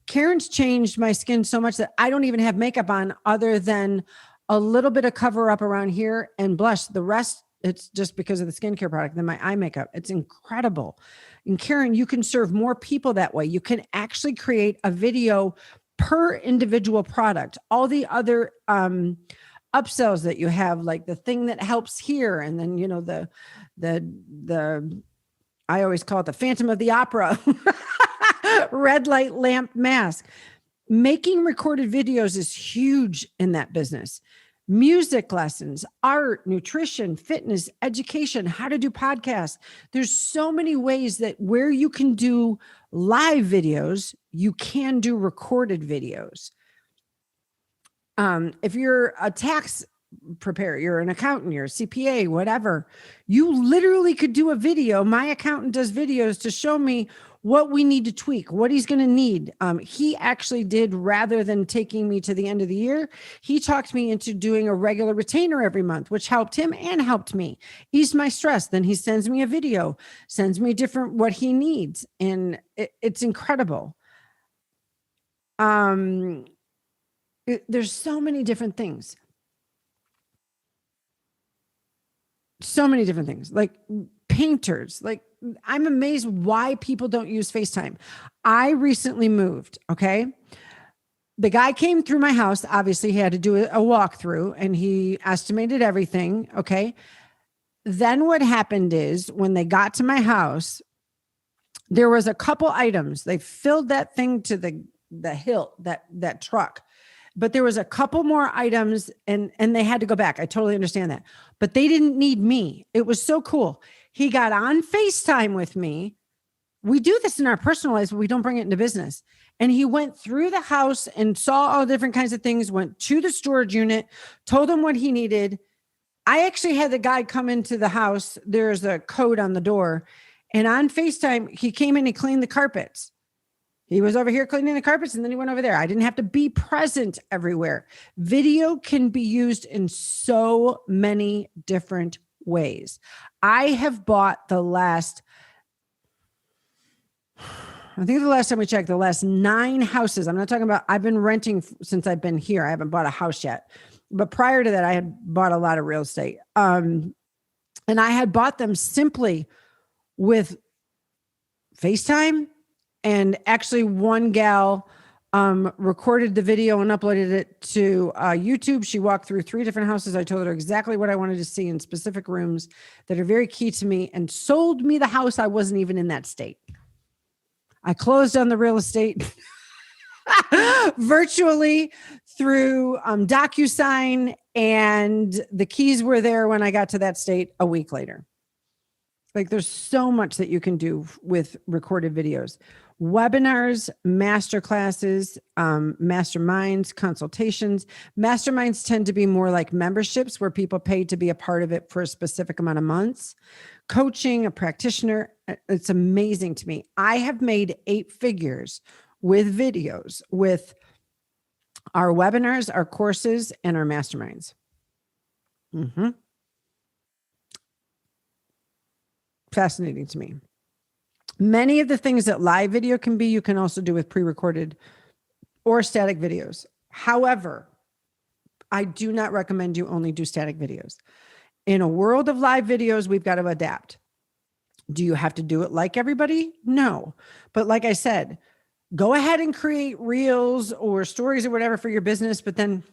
Karen's changed my skin so much that I don't even have makeup on other than a little bit of cover up around here and blush. The rest, it's just because of the skincare product and my eye makeup. It's incredible. And Karen, you can serve more people that way. You can actually create a video per individual product. All the other upsells that you have, like the thing that helps here, and then the I always call it the Phantom of the Opera red light lamp mask. Making recorded videos is huge in that business. Music lessons, art, nutrition, fitness, education, how to do podcasts. There's so many ways that where you can do live videos, you can do recorded videos. If you're a tax preparer, you're an accountant, you're a CPA, whatever, you literally could do a video. My accountant does videos to show me what we need to tweak, what he's going to need. He actually did, rather than taking me to the end of the year, he talked me into doing a regular retainer every month, which helped him and helped me, eased my stress. Then he sends me a video, sends me different what he needs. And it's incredible. There's so many different things. So many different things, like painters. Like, I'm amazed why people don't use FaceTime. I recently moved. Okay. The guy came through my house. Obviously he had to do a walkthrough and he estimated everything. Okay. Then what happened is when they got to my house, there was a couple items. They filled that thing to the hilt, that truck. But there was a couple more items and they had to go back. I totally understand that. But they didn't need me. It was so cool. He got on FaceTime with me. We do this in our personal lives, but we don't bring it into business. And he went through the house and saw all different kinds of things, went to the storage unit, told him what he needed. I actually had the guy come into the house. There's a code on the door. And on FaceTime, he came in and cleaned the carpets. He was over here cleaning the carpets and then he went over there. I didn't have to be present everywhere. Video can be used in so many different ways. I have bought the last time we checked, the last 9 houses. I'm not talking about, I've been renting since I've been here. I haven't bought a house yet. But prior to that, I had bought a lot of real estate. And I had bought them simply with FaceTime. And actually one gal recorded the video and uploaded it to YouTube. She walked through 3 different houses. I told her exactly what I wanted to see in specific rooms that are very key to me, and sold me the house. I wasn't even in that state. I closed on the real estate. virtually through DocuSign, and the keys were there when I got to that state a week later. Like, there's so much that you can do with recorded videos. Webinars, masterclasses, masterminds, consultations. Masterminds tend to be more like memberships where people pay to be a part of it for a specific amount of months. Coaching, a practitioner, it's amazing to me. I have made 8 figures with videos, with our webinars, our courses, and our masterminds. Fascinating to me. Many of the things that live video can be, you can also do with pre-recorded or static videos. However, I do not recommend you only do static videos. In a world of live videos, we've got to adapt. Do you have to do it like everybody? No. But like I said, go ahead and create reels or stories or whatever for your business, but then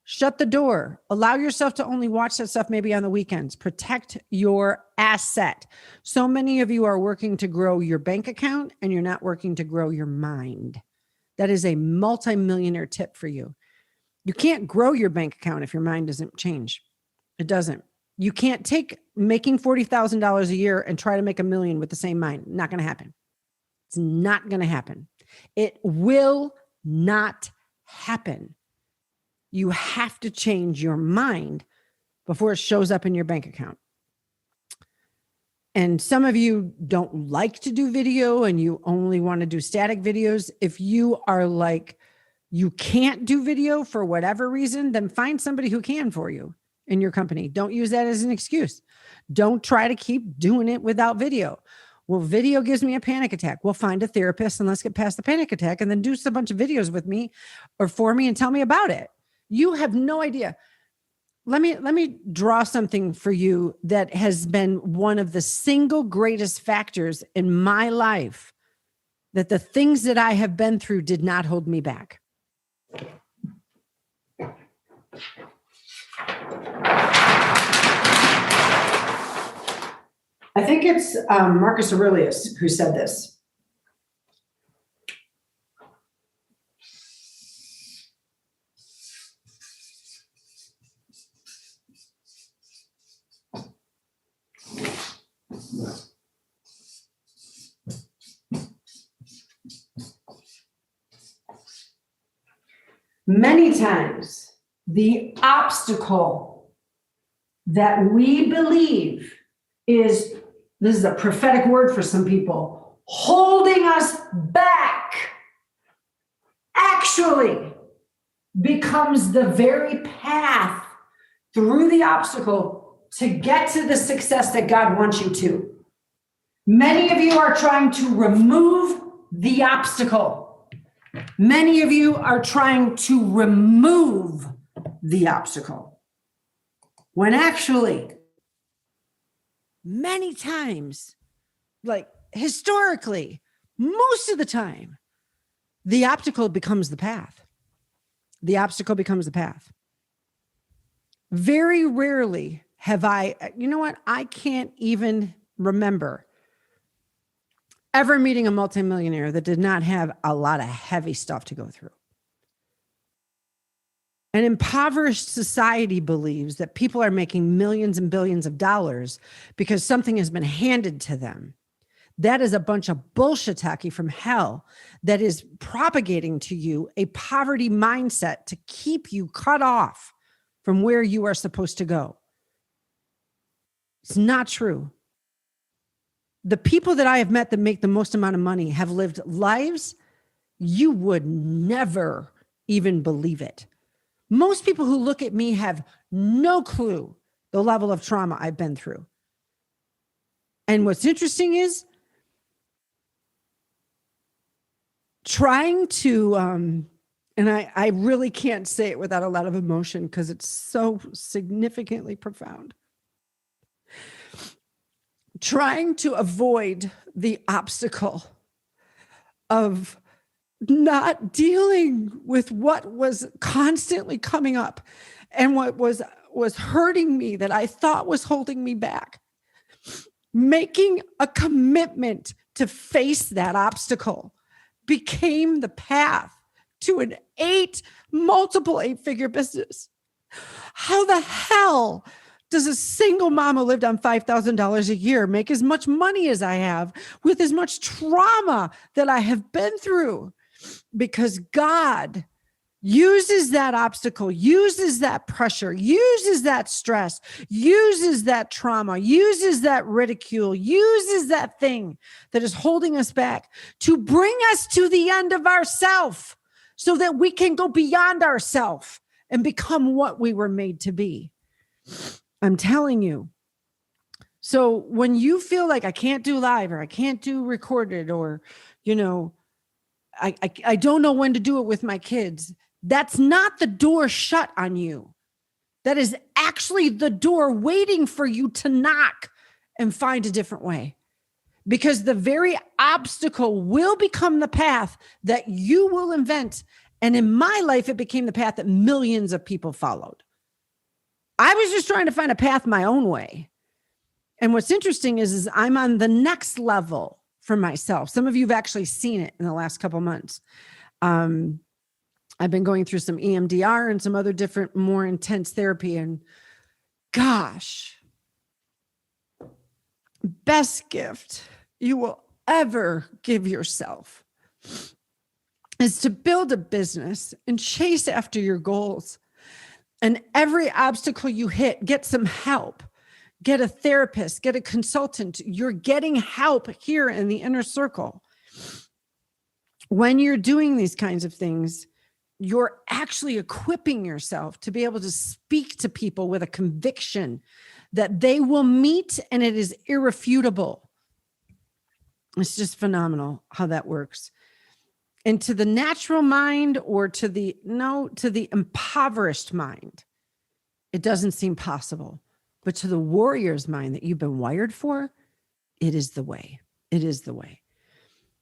shut the door. Allow yourself to only watch that stuff maybe on the weekends. Protect your asset. So many of you are working to grow your bank account and you're not working to grow your mind. That is a multi-millionaire tip for you. You can't grow your bank account if your mind doesn't change. It doesn't. You can't take making $40,000 a year and try to make $1 million with the same mind. Not going to happen. It's not going to happen. It will not happen. You have to change your mind before it shows up in your bank account. And some of you don't like to do video and you only want to do static videos. If you are like, you can't do video for whatever reason, then find somebody who can for you in your company. Don't use that as an excuse. Don't try to keep doing it without video. Well, video gives me a panic attack. We'll find a therapist and let's get past the panic attack and then do a bunch of videos with me or for me and tell me about it. You have no idea. Let me draw something for you that has been one of the single greatest factors in my life, that the things that I have been through did not hold me back. I think it's Marcus Aurelius who said this. Many times, the obstacle that we believe is, this is a prophetic word for some people, holding us back, actually becomes the very path through the obstacle to get to the success that God wants you to. Many of you are trying to remove the obstacle. Many of you are trying to remove the obstacle, when actually, many times, like historically, most of the time, the obstacle becomes the path. The obstacle becomes the path. Very rarely have I, you know what? I can't even remember ever meeting a multimillionaire that did not have a lot of heavy stuff to go through. An impoverished society believes that people are making millions and billions of dollars because something has been handed to them. That is a bunch of bullshit tacky from hell that is propagating to you a poverty mindset to keep you cut off from where you are supposed to go. It's not true. The people that I have met that make the most amount of money have lived lives you would never even believe it. Most people who look at me have no clue the level of trauma I've been through. And what's interesting is trying to, and I really can't say it without a lot of emotion because it's so significantly profound. Trying to avoid the obstacle of not dealing with what was constantly coming up and what was hurting me that I thought was holding me back. Making a commitment to face that obstacle became the path to an multiple 8-figure business. How the hell does a single mom who lived on $5,000 a year make as much money as I have with as much trauma that I have been through? Because God uses that obstacle, uses that pressure, uses that stress, uses that trauma, uses that ridicule, uses that thing that is holding us back to bring us to the end of ourself so that we can go beyond ourself and become what we were made to be. I'm telling you. So when you feel like I can't do live or I can't do recorded or, I don't know when to do it with my kids, that's not the door shut on you. That is actually the door waiting for you to knock and find a different way. Because the very obstacle will become the path that you will invent. And in my life, it became the path that millions of people followed. I was just trying to find a path my own way. And what's interesting is I'm on the next level for myself. Some of you have actually seen it in the last couple of months. I've been going through some EMDR and some other different, more intense therapy. And gosh, best gift you will ever give yourself is to build a business and chase after your goals. And every obstacle you hit, get some help. Get a therapist, get a consultant. You're getting help here in the inner circle. When you're doing these kinds of things, you're actually equipping yourself to be able to speak to people with a conviction that they will meet, and it is irrefutable. It's just phenomenal how that works. And to the natural mind or to the impoverished mind, it doesn't seem possible. But to the warrior's mind that you've been wired for, it is the way. It is the way.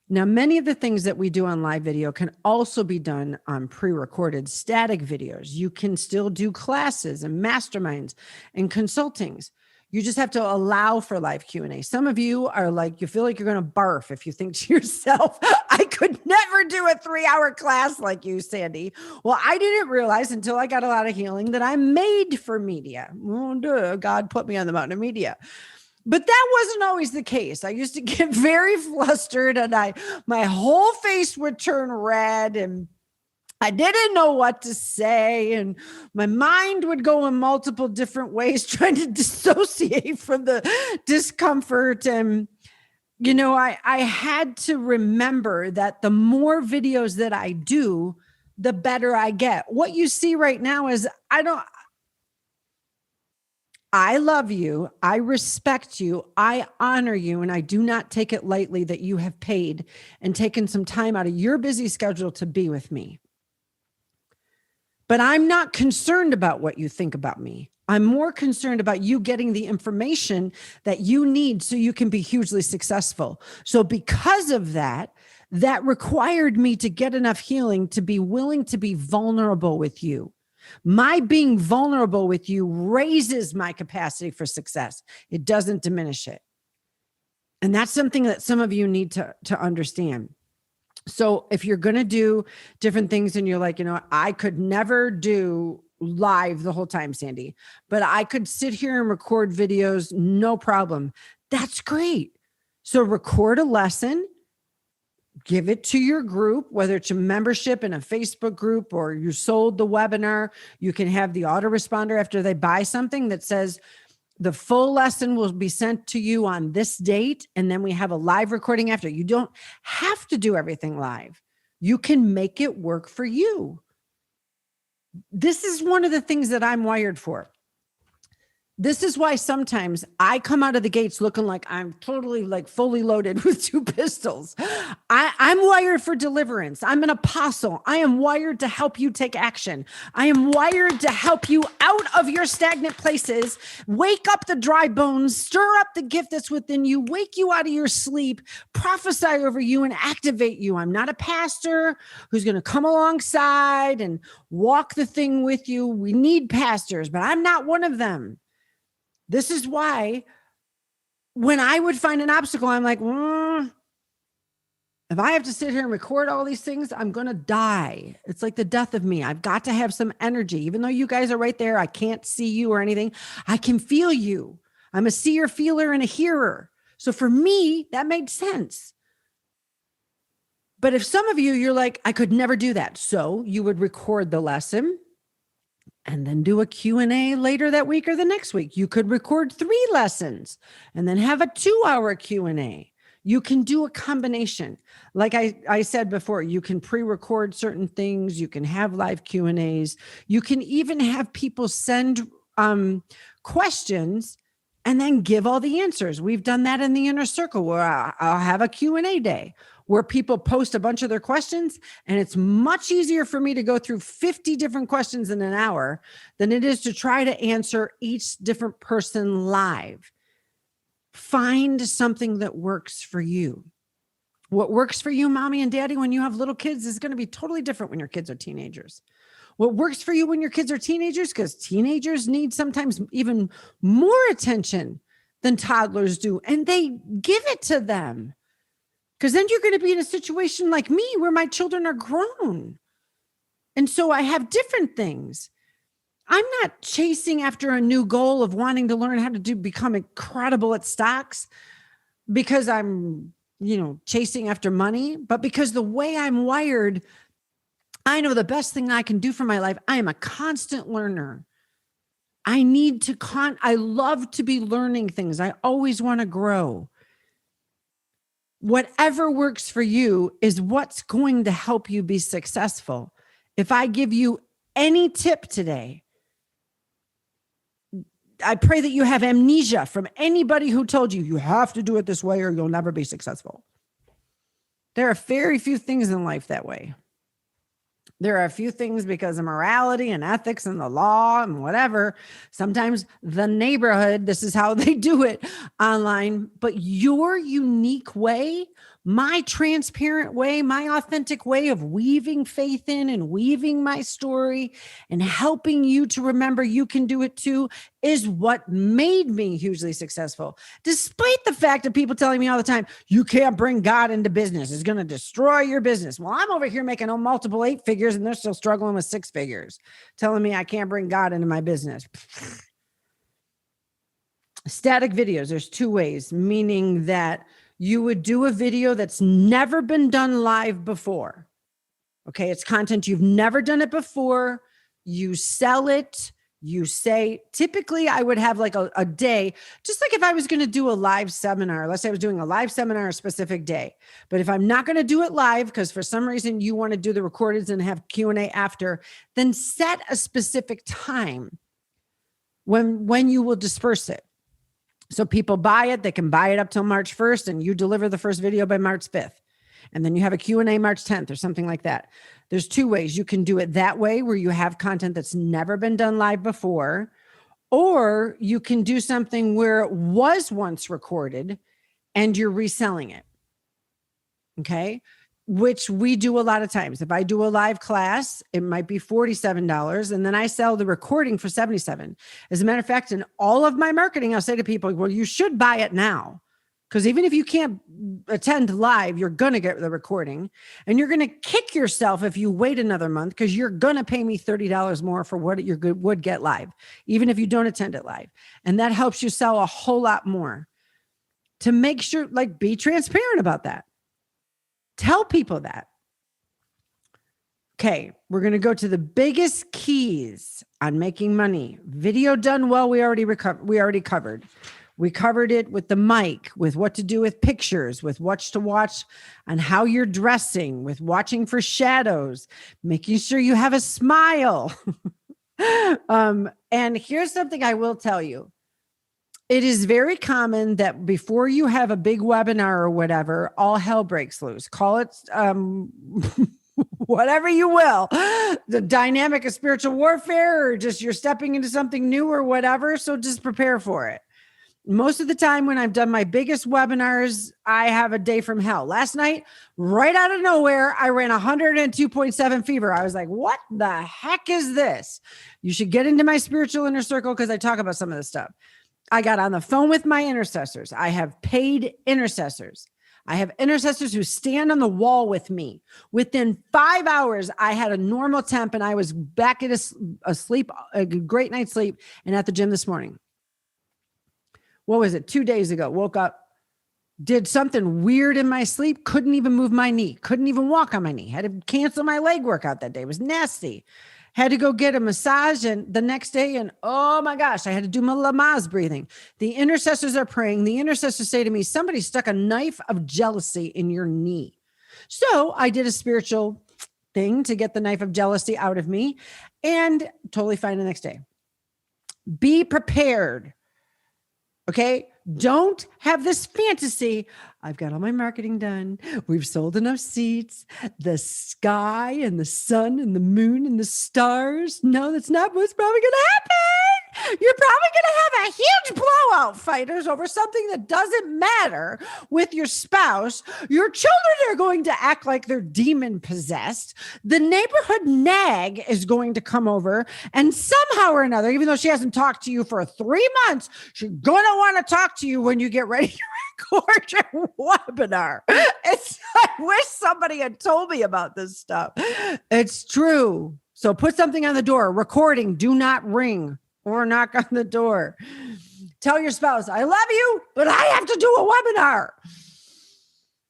Now, many of the things that we do on live video can also be done on pre-recorded static videos. You can still do classes and masterminds and consultings. You just have to allow for live Q&A. Some of you are like, you feel like you're going to barf if you think to yourself, I could never do a 3-hour class like you, Sandi. Well, I didn't realize until I got a lot of healing that I'm made for media. Oh, God put me on the mountain of media. But that wasn't always the case. I used to get very flustered and my whole face would turn red and I didn't know what to say. And my mind would go in multiple different ways trying to dissociate from the discomfort. And, I had to remember that the more videos that I do, the better I get. What you see right now is I love you. I respect you. I honor you. And I do not take it lightly that you have paid and taken some time out of your busy schedule to be with me. But I'm not concerned about what you think about me. I'm more concerned about you getting the information that you need so you can be hugely successful. So because of that, that required me to get enough healing to be willing to be vulnerable with you. My being vulnerable with you raises my capacity for success. It doesn't diminish it. And that's something that some of you need to understand. So if you're going to do different things and you're like, I could never do live the whole time, Sandi, but I could sit here and record videos, no problem. That's great. So record a lesson, give it to your group, whether it's a membership in a Facebook group or you sold the webinar. You can have the autoresponder after they buy something that says the full lesson will be sent to you on this date. And then we have a live recording after. You don't have to do everything live. You can make it work for you. This is one of the things that I'm wired for. This is why sometimes I come out of the gates looking like I'm totally fully loaded with 2 pistols. I'm wired for deliverance. I'm an apostle. I am wired to help you take action. I am wired to help you out of your stagnant places, wake up the dry bones, stir up the gift that's within you, wake you out of your sleep, prophesy over you and activate you. I'm not a pastor who's going to come alongside and walk the thing with you. We need pastors, but I'm not one of them. This is why when I would find an obstacle, I'm like, If I have to sit here and record all these things, I'm going to die. It's like the death of me. I've got to have some energy. Even though you guys are right there, I can't see you or anything. I can feel you. I'm a seer, feeler, and a hearer. So for me, that made sense. But if some of you, you're like, I could never do that. So you would record the lesson and then do a Q&A later that week or the next week. You could record 3 lessons and then have a 2-hour Q&A. You can do a combination. Like I said before, you can pre-record certain things. You can have live Q&As. You can even have people send questions and then give all the answers. We've done that in the inner circle where I'll have a Q&A day where people post a bunch of their questions. And it's much easier for me to go through 50 different questions in an hour than it is to try to answer each different person live. Find something that works for you. What works for you, mommy and daddy, when you have little kids is going to be totally different when your kids are teenagers. What works for you when your kids are teenagers, because teenagers need sometimes even more attention than toddlers do, and they give it to them. Because then you're going to be in a situation like me where my children are grown. And so I have different things. I'm not chasing after a new goal of wanting to learn how to become incredible at stocks because I'm, chasing after money, but because the way I'm wired, I know the best thing I can do for my life. I am a constant learner. I need to I love to be learning things. I always want to grow. Whatever works for you is what's going to help you be successful. If I give you any tip today, I pray that you have amnesia from anybody who told you have to do it this way or you'll never be successful. There are very few things in life that way. There are a few things because of morality and ethics and the law and whatever. Sometimes the neighborhood, this is how they do it online. But your unique way, my transparent way, my authentic way of weaving faith in and weaving my story and helping you to remember you can do it too is what made me hugely successful. Despite the fact of people telling me all the time, you can't bring God into business. It's going to destroy your business. Well, I'm over here making multiple 8 figures and they're still struggling with 6 figures, telling me I can't bring God into my business. Static videos, there's 2 ways, meaning that you would do a video that's never been done live before. Okay, it's content you've never done it before. You sell it. You say, typically I would have like a day, just like if I was going to do a live seminar, let's say I was doing a live seminar a specific day, but if I'm not going to do it live, because for some reason you want to do the recordings and have Q&A after, then set a specific time when you will disperse it. So people buy it, they can buy it up till March 1st and you deliver the first video by March 5th. And then you have a Q&A March 10th or something like that. There's 2 ways. You can do it that way where you have content that's never been done live before, or you can do something where it was once recorded and you're reselling it. Okay. Which we do a lot of times. If I do a live class, it might be $47 and then I sell the recording for $77. As a matter of fact, in all of my marketing, I'll say to people, well, you should buy it now. Because even if you can't attend live, you're going to get the recording and you're going to kick yourself if you wait another month because you're going to pay me $30 more for what you would get live, even if you don't attend it live. And that helps you sell a whole lot more. To make sure, like, be transparent about that. Tell people that. Okay, we're going to go to the biggest keys on making money. Video done well, we already covered. We covered it with the mic, with what to do with pictures, with what to watch on how you're dressing, with watching for shadows, making sure you have a smile. And here's something I will tell you. It is very common that before you have a big webinar or whatever, all hell breaks loose. Call it whatever you will, the dynamic of spiritual warfare, or just you're stepping into something new or whatever. So just prepare for it. Most of the time when I've done my biggest webinars, I have a day from hell. Last night, right out of nowhere, I ran 102.7 fever. I was like, what the heck is this? You should get into my spiritual inner circle because I talk about some of this stuff. I got on the phone with my intercessors. I have paid intercessors. I have intercessors who stand on the wall with me. Within 5 hours, I had a normal temp and I was back at a sleep, a great night's sleep, and at the gym this morning. What was it? 2 days ago, woke up, did something weird in my sleep, couldn't even move my knee, couldn't even walk on my knee, had to cancel my leg workout that day. It was nasty. Had to go get a massage and the next day, and oh my gosh, I had to do my Lamaze breathing. The intercessors are praying. The intercessors say to me, somebody stuck a knife of jealousy in your knee. So I did a spiritual thing to get the knife of jealousy out of me, and totally fine the next day. Be prepared. Okay. Don't have this fantasy. I've got all my marketing done. We've sold enough seats. The sky and the sun and the moon and the stars. No, that's not what's probably going to happen. You're probably going to have a huge blowout, fighters, over something that doesn't matter with your spouse. Your children are going to act like they're demon possessed. The neighborhood nag is going to come over, and somehow or another, even though she hasn't talked to you for 3 months, she's going to want to talk to you when you get ready to record your webinar. I wish somebody had told me about this stuff. It's true. So put something on the door. Recording, do not ring or knock on the door. Tell your spouse, I love you, but I have to do a webinar.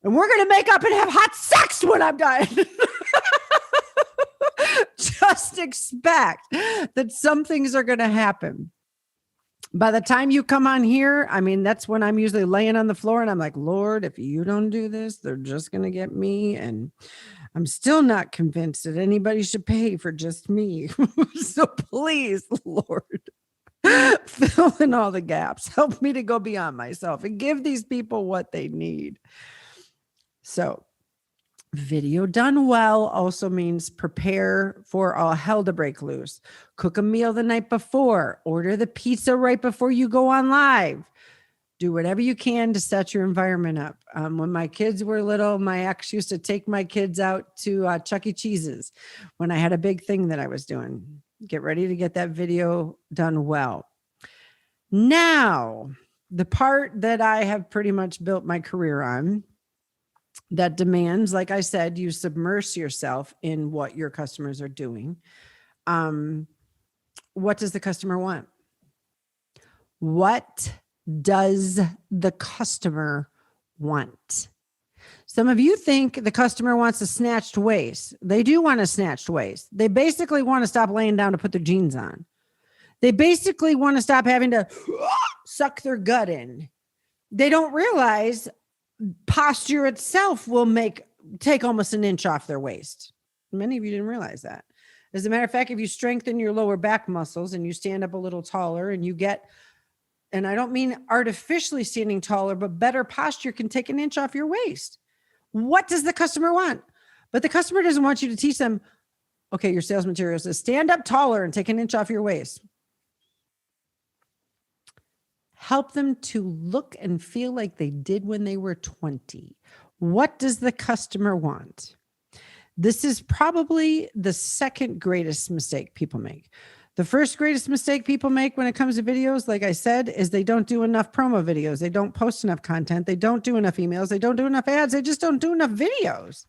And we're going to make up and have hot sex when I'm done. Just expect that some things are going to happen. By the time you come on here, I mean, that's when I'm usually laying on the floor and I'm like, Lord, if you don't do this, they're just going to get me. And I'm still not convinced that anybody should pay for just me. So please, Lord, fill in all the gaps. Help me to go beyond myself and give these people what they need. So video done well also means prepare for all hell to break loose. Cook a meal the night before. Order the pizza right before you go on live. Do whatever you can to set your environment up. When my kids were little, my ex used to take my kids out to Chuck E. Cheese's when I had a big thing that I was doing. Get ready to get that video done well. Now, the part that I have pretty much built my career on, that demands, like I said, you submerge yourself in what your customers are doing. What does the customer want? What does the customer want? Some of you think the customer wants a snatched waist. They do want a snatched waist. They basically want to stop laying down to put their jeans on. They basically want to stop having to suck their gut in. They don't realize posture itself will take almost an inch off their waist. Many of you didn't realize that. As a matter of fact, if you strengthen your lower back muscles and you stand up a little taller and you get, and I don't mean artificially standing taller, but better posture can take an inch off your waist. What does the customer want? But the customer doesn't want you to teach them, okay, your sales material says stand up taller and take an inch off your waist. Help them to look and feel like they did when they were 20. What does the customer want? This is probably the second greatest mistake people make. The first greatest mistake people make when it comes to videos, like I said, is they don't do enough promo videos. They don't post enough content. They don't do enough emails. They don't do enough ads. They just don't do enough videos.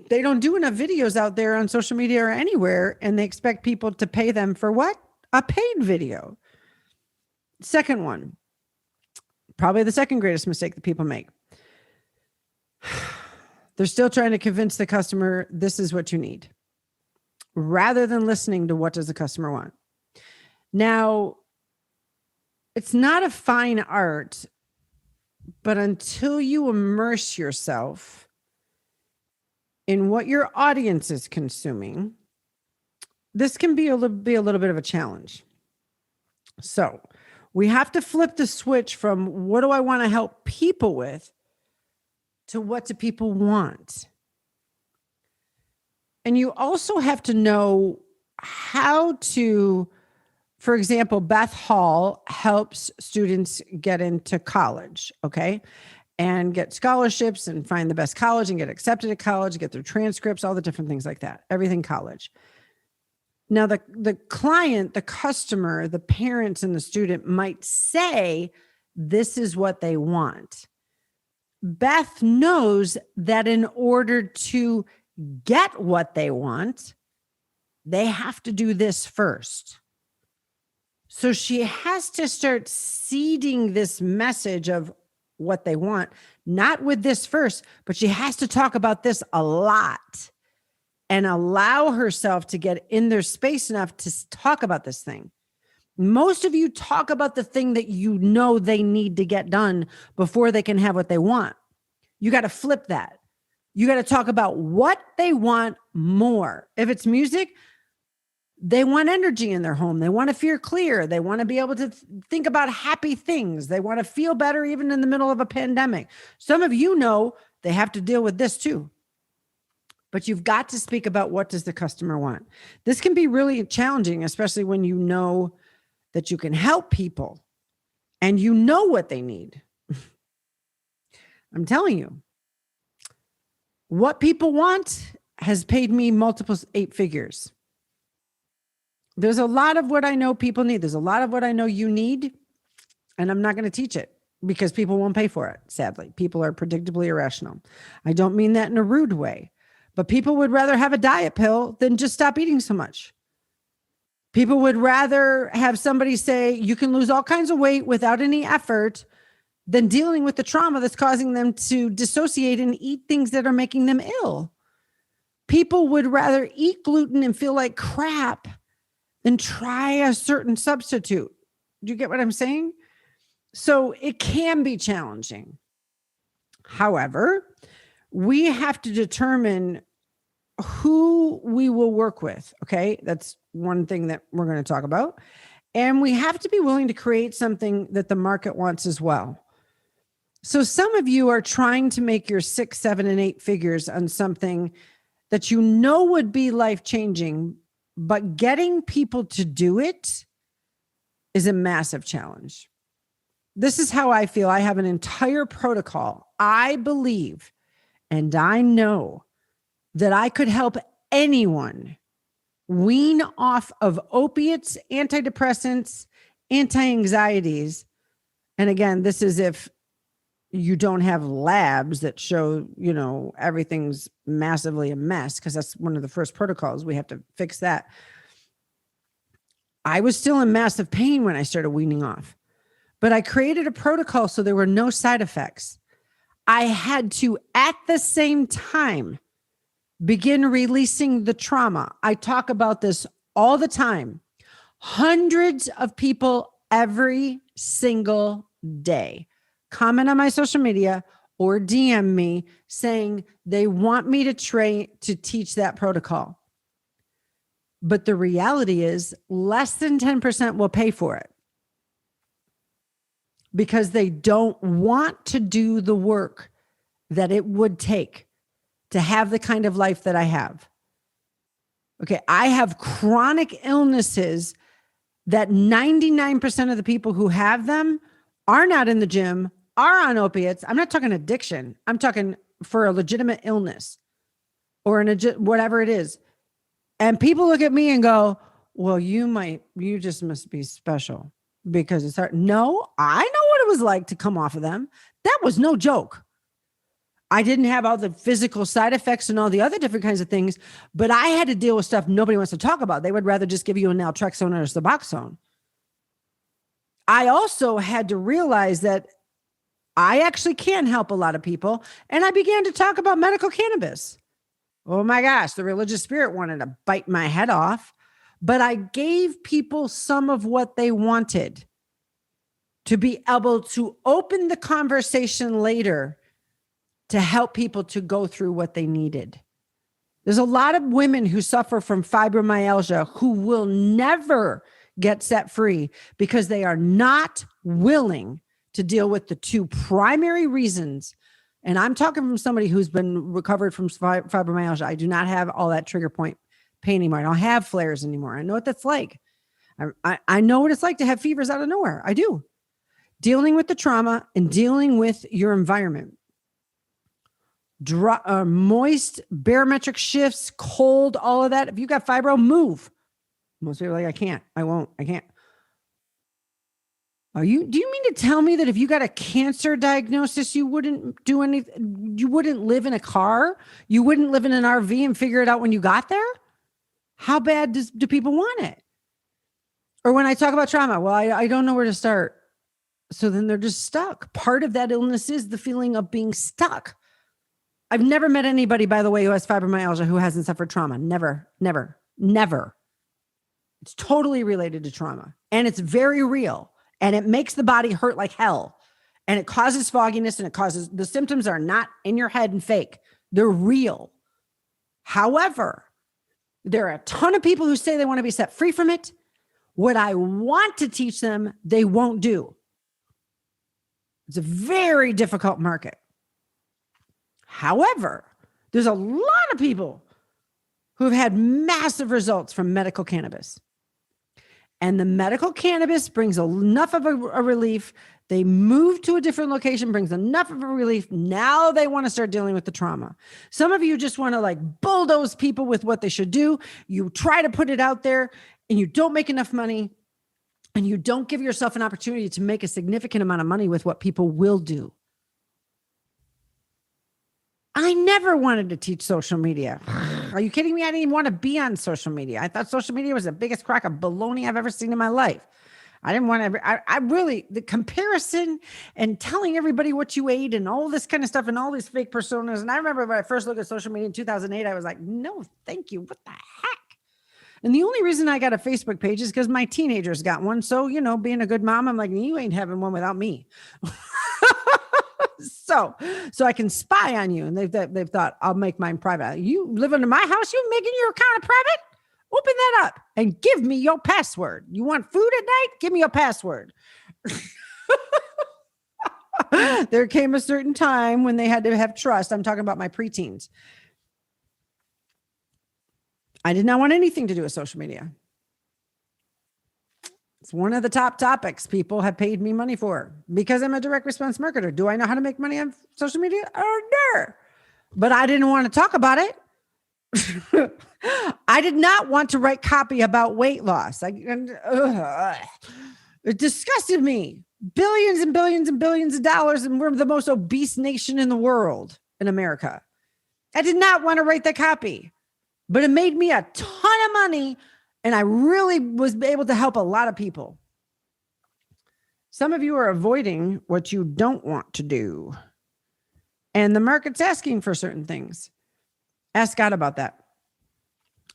They don't do enough videos out there on social media or anywhere, and they expect people to pay them for what? A paid video. Second one, probably the second greatest mistake that people make. They're still trying to convince the customer this is what you need, rather than listening to what does the customer want. Now, it's not a fine art, but until you immerse yourself in what your audience is consuming, this can be a little bit of a challenge. So we have to flip the switch from what do I want to help people with to what do people want? And you also have to know how to, for example, Beth Hall helps students get into college, okay? And get scholarships and find the best college and get accepted at college, get their transcripts, all the different things like that, everything college. Now, the client, the customer, the parents and the student might say, this is what they want. Beth knows that in order to get what they want, they have to do this first. So she has to start seeding this message of what they want, not with this first, but she has to talk about this a lot and allow herself to get in their space enough to talk about this thing. Most of you talk about the thing that you know they need to get done before they can have what they want. You got to flip that. You got to talk about what they want more. If it's music, they want energy in their home. They want to feel clear. They want to be able to think about happy things. They want to feel better even in the middle of a pandemic. Some of you know they have to deal with this too. But you've got to speak about what does the customer want. This can be really challenging, especially when you know that you can help people and you know what they need. I'm telling you, what people want has paid me multiple 8 figures. There's a lot of what I know people need. There's a lot of what I know you need, and I'm not going to teach it because people won't pay for it. Sadly, people are predictably irrational. I don't mean that in a rude way, but people would rather have a diet pill than just stop eating so much. People would rather have somebody say, you can lose all kinds of weight without any effort than dealing with the trauma that's causing them to dissociate and eat things that are making them ill. People would rather eat gluten and feel like crap than try a certain substitute. Do you get what I'm saying? So it can be challenging. However, we have to determine who we will work with. Okay. That's one thing that we're going to talk about. And we have to be willing to create something that the market wants as well. So some of you are trying to make your 6, 7, and 8 figures on something that you know would be life-changing, but getting people to do it is a massive challenge. This is how I feel. I have an entire protocol. I believe, and I know that I could help anyone wean off of opiates, antidepressants, anti-anxieties. And again, this is if you don't have labs that show, everything's massively a mess, because that's one of the first protocols. We have to fix that. I was still in massive pain when I started weaning off, but I created a protocol so there were no side effects. I had to, at the same time, begin releasing the trauma. I talk about this all the time. Hundreds of people every single day comment on my social media or DM me saying they want me to teach that protocol. But the reality is less than 10% will pay for it because they don't want to do the work that it would take to have the kind of life that I have. Okay, I have chronic illnesses that 99% of the people who have them are not in the gym, are on opiates. I'm not talking addiction. I'm talking for a legitimate illness or whatever it is. And people look at me and go, well, you just must be special because it's hard. No, I know what it was like to come off of them. That was no joke. I didn't have all the physical side effects and all the other different kinds of things, but I had to deal with stuff nobody wants to talk about. They would rather just give you a naltrexone or a Suboxone. I also had to realize that I actually can help a lot of people. And I began to talk about medical cannabis. Oh my gosh, the religious spirit wanted to bite my head off, but I gave people some of what they wanted to be able to open the conversation later to help people to go through what they needed. There's a lot of women who suffer from fibromyalgia who will never get set free because they are not willing to deal with the 2 primary reasons. And I'm talking from somebody who's been recovered from fibromyalgia. I do not have all that trigger point pain anymore. I don't have flares anymore. I know what that's like. I know what it's like to have fevers out of nowhere. I do. Dealing with the trauma and dealing with your environment. Moist, barometric shifts, cold, all of that. If you got fibro, move. Most people are like, I can't, I won't, I can't. Do you mean to tell me that if you got a cancer diagnosis, you wouldn't do anything? You wouldn't live in a car? You wouldn't live in an RV and figure it out when you got there? How bad do people want it? Or when I talk about trauma, well, I don't know where to start. So then they're just stuck. Part of that illness is the feeling of being stuck. I've never met anybody, by the way, who has fibromyalgia who hasn't suffered trauma. Never, never, never. It's totally related to trauma, and it's very real, and it makes the body hurt like hell, and it causes fogginess, and the symptoms are not in your head and fake. They're real. However, there are a ton of people who say they want to be set free from it. What I want to teach them, they won't do. It's a very difficult market. However, there's a lot of people who have had massive results from medical cannabis. And the medical cannabis brings enough of a relief. They move to a different location, brings enough of a relief. Now they want to start dealing with the trauma. Some of you just want to like bulldoze people with what they should do. You try to put it out there and you don't make enough money, and you don't give yourself an opportunity to make a significant amount of money with what people will do. I never wanted to teach social media. Are you kidding me? I didn't even want to be on social media. I thought social media was the biggest crock of baloney I've ever seen in my life. I didn't want to, I really, the comparison and telling everybody what you ate and all this kind of stuff and all these fake personas. And I remember when I first looked at social media in 2008, I was like, no, thank you. What the heck? And the only reason I got a Facebook page is because my teenagers got one. So, being a good mom, I'm like, you ain't having one without me. So I can spy on you. And they've thought, I'll make mine private. You live under my house, you making your account private? Open that up and give me your password. You want food at night? Give me your password. There came a certain time when they had to have trust. I'm talking about my preteens. I did not want anything to do with social media. It's one of the top topics people have paid me money for because I'm a direct response marketer. Do I know how to make money on social media? Oh, no. But I didn't want to talk about it. I did not want to write copy about weight loss. It disgusted me. Billions and billions and billions of dollars, and we're the most obese nation in the world, in America. I did not want to write that copy, but it made me a ton of money, and I really was able to help a lot of people. Some of you are avoiding what you don't want to do, and the market's asking for certain things. Ask God about that.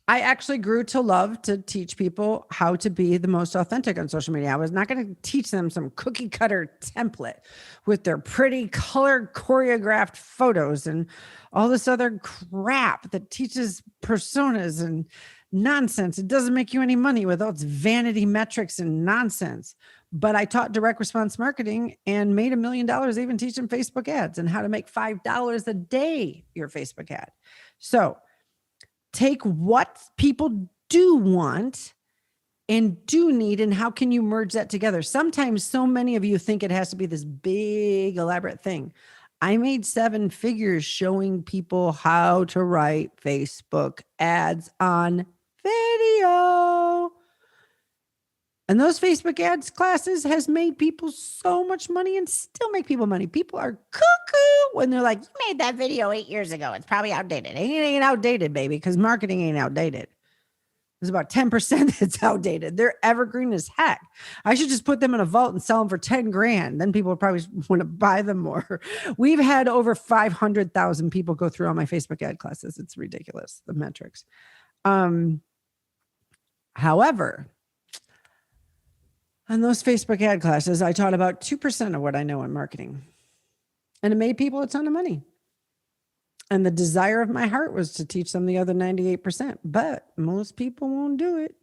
I actually grew to love to teach people how to be the most authentic on social media. I was not going to teach them some cookie cutter template with their pretty color choreographed photos and all this other crap that teaches personas and nonsense. It doesn't make you any money with all its vanity metrics and nonsense. But I taught direct response marketing and made $1 million even teaching Facebook ads and how to make $5 a day your Facebook ad. So take what people do want and do need, and how can you merge that together? Sometimes so many of you think it has to be this big, elaborate thing. I made 7 figures showing people how to write Facebook ads on video. And those Facebook ads classes has made people so much money and still make people money. People are cuckoo when they're like, you made that video 8 years ago. It's probably outdated. It ain't outdated, baby, because marketing ain't outdated. There's about 10% that's outdated. They're evergreen as heck. I should just put them in a vault and sell them for 10 grand. Then people would probably want to buy them more. We've had over 500,000 people go through all my Facebook ad classes. It's ridiculous, the metrics. However, on those Facebook ad classes, I taught about 2% of what I know in marketing. And it made people a ton of money. And the desire of my heart was to teach them the other 98%. But most people won't do it.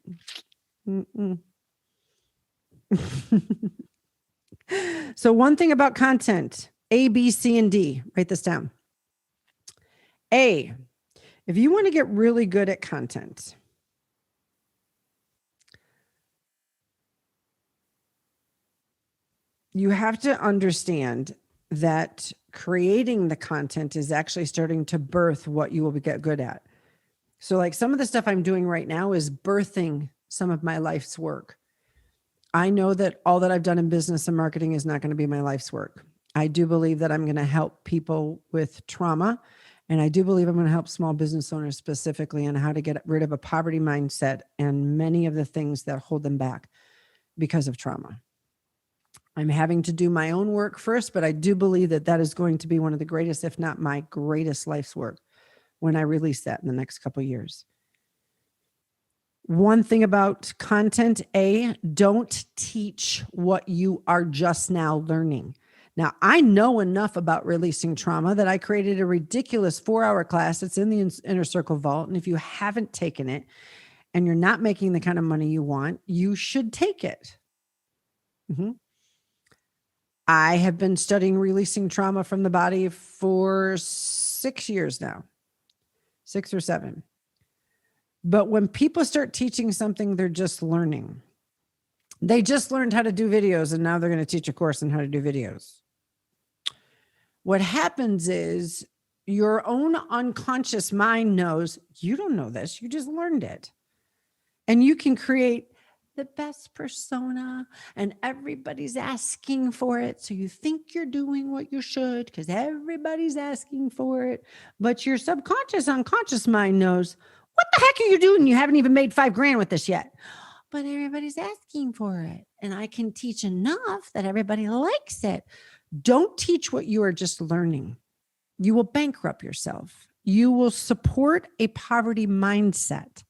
So one thing about content, A, B, C, and D. Write this down. A, if you want to get really good at content, you have to understand that creating the content is actually starting to birth what you will get good at. So like some of the stuff I'm doing right now is birthing some of my life's work. I know that all that I've done in business and marketing is not going to be my life's work. I do believe that I'm going to help people with trauma. And I do believe I'm going to help small business owners specifically on how to get rid of a poverty mindset and many of the things that hold them back because of trauma. I'm having to do my own work first, but I do believe that that is going to be one of the greatest, if not my greatest life's work when I release that in the next couple of years. One thing about content, don't teach what you are just now learning. Now, I know enough about releasing trauma that I created a ridiculous 4-hour class. It's in the Inner Circle Vault. And if you haven't taken it and you're not making the kind of money you want, you should take it. I have been studying releasing trauma from the body for 6 years now, 6 or 7. But when people start teaching something, they're just learning. They just learned how to do videos, and now they're going to teach a course on how to do videos. What happens is your own unconscious mind knows you don't know this. You just learned it. And you can create the best persona, and everybody's asking for it. So you think you're doing what you should because everybody's asking for it. But your subconscious, unconscious mind knows, what the heck are you doing? You haven't even made $5,000 with this yet. But everybody's asking for it. And I can teach enough that everybody likes it. Don't teach what you are just learning. You will bankrupt yourself. You will support a poverty mindset.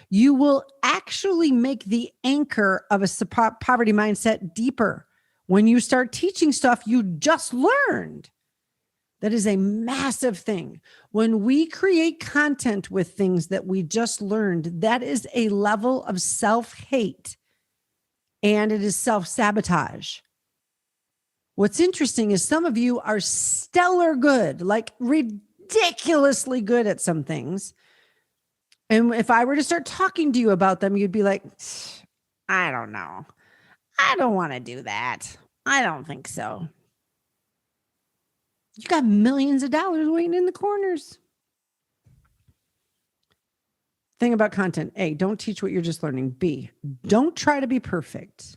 You will actually make the anchor of a poverty mindset deeper when you start teaching stuff you just learned. That is a massive thing. When we create content with things that we just learned, that is a level of self-hate, and it is self-sabotage. What's interesting is some of you are stellar good, like ridiculously good at some things. And if I were to start talking to you about them, you'd be like, I don't know. I don't want to do that. I don't think so. You got millions of dollars waiting in the corners. Thing about content, A, don't teach what you're just learning. B, don't try to be perfect.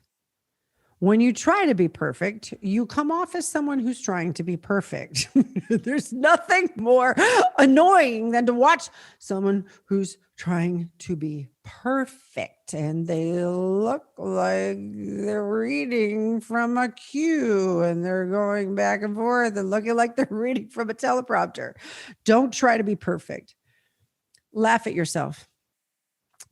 When you try to be perfect, you come off as someone who's trying to be perfect. There's nothing more annoying than to watch someone who's trying to be perfect and they look like they're reading from a cue and they're going back and forth and looking like they're reading from a teleprompter. Don't try to be perfect. Laugh at yourself.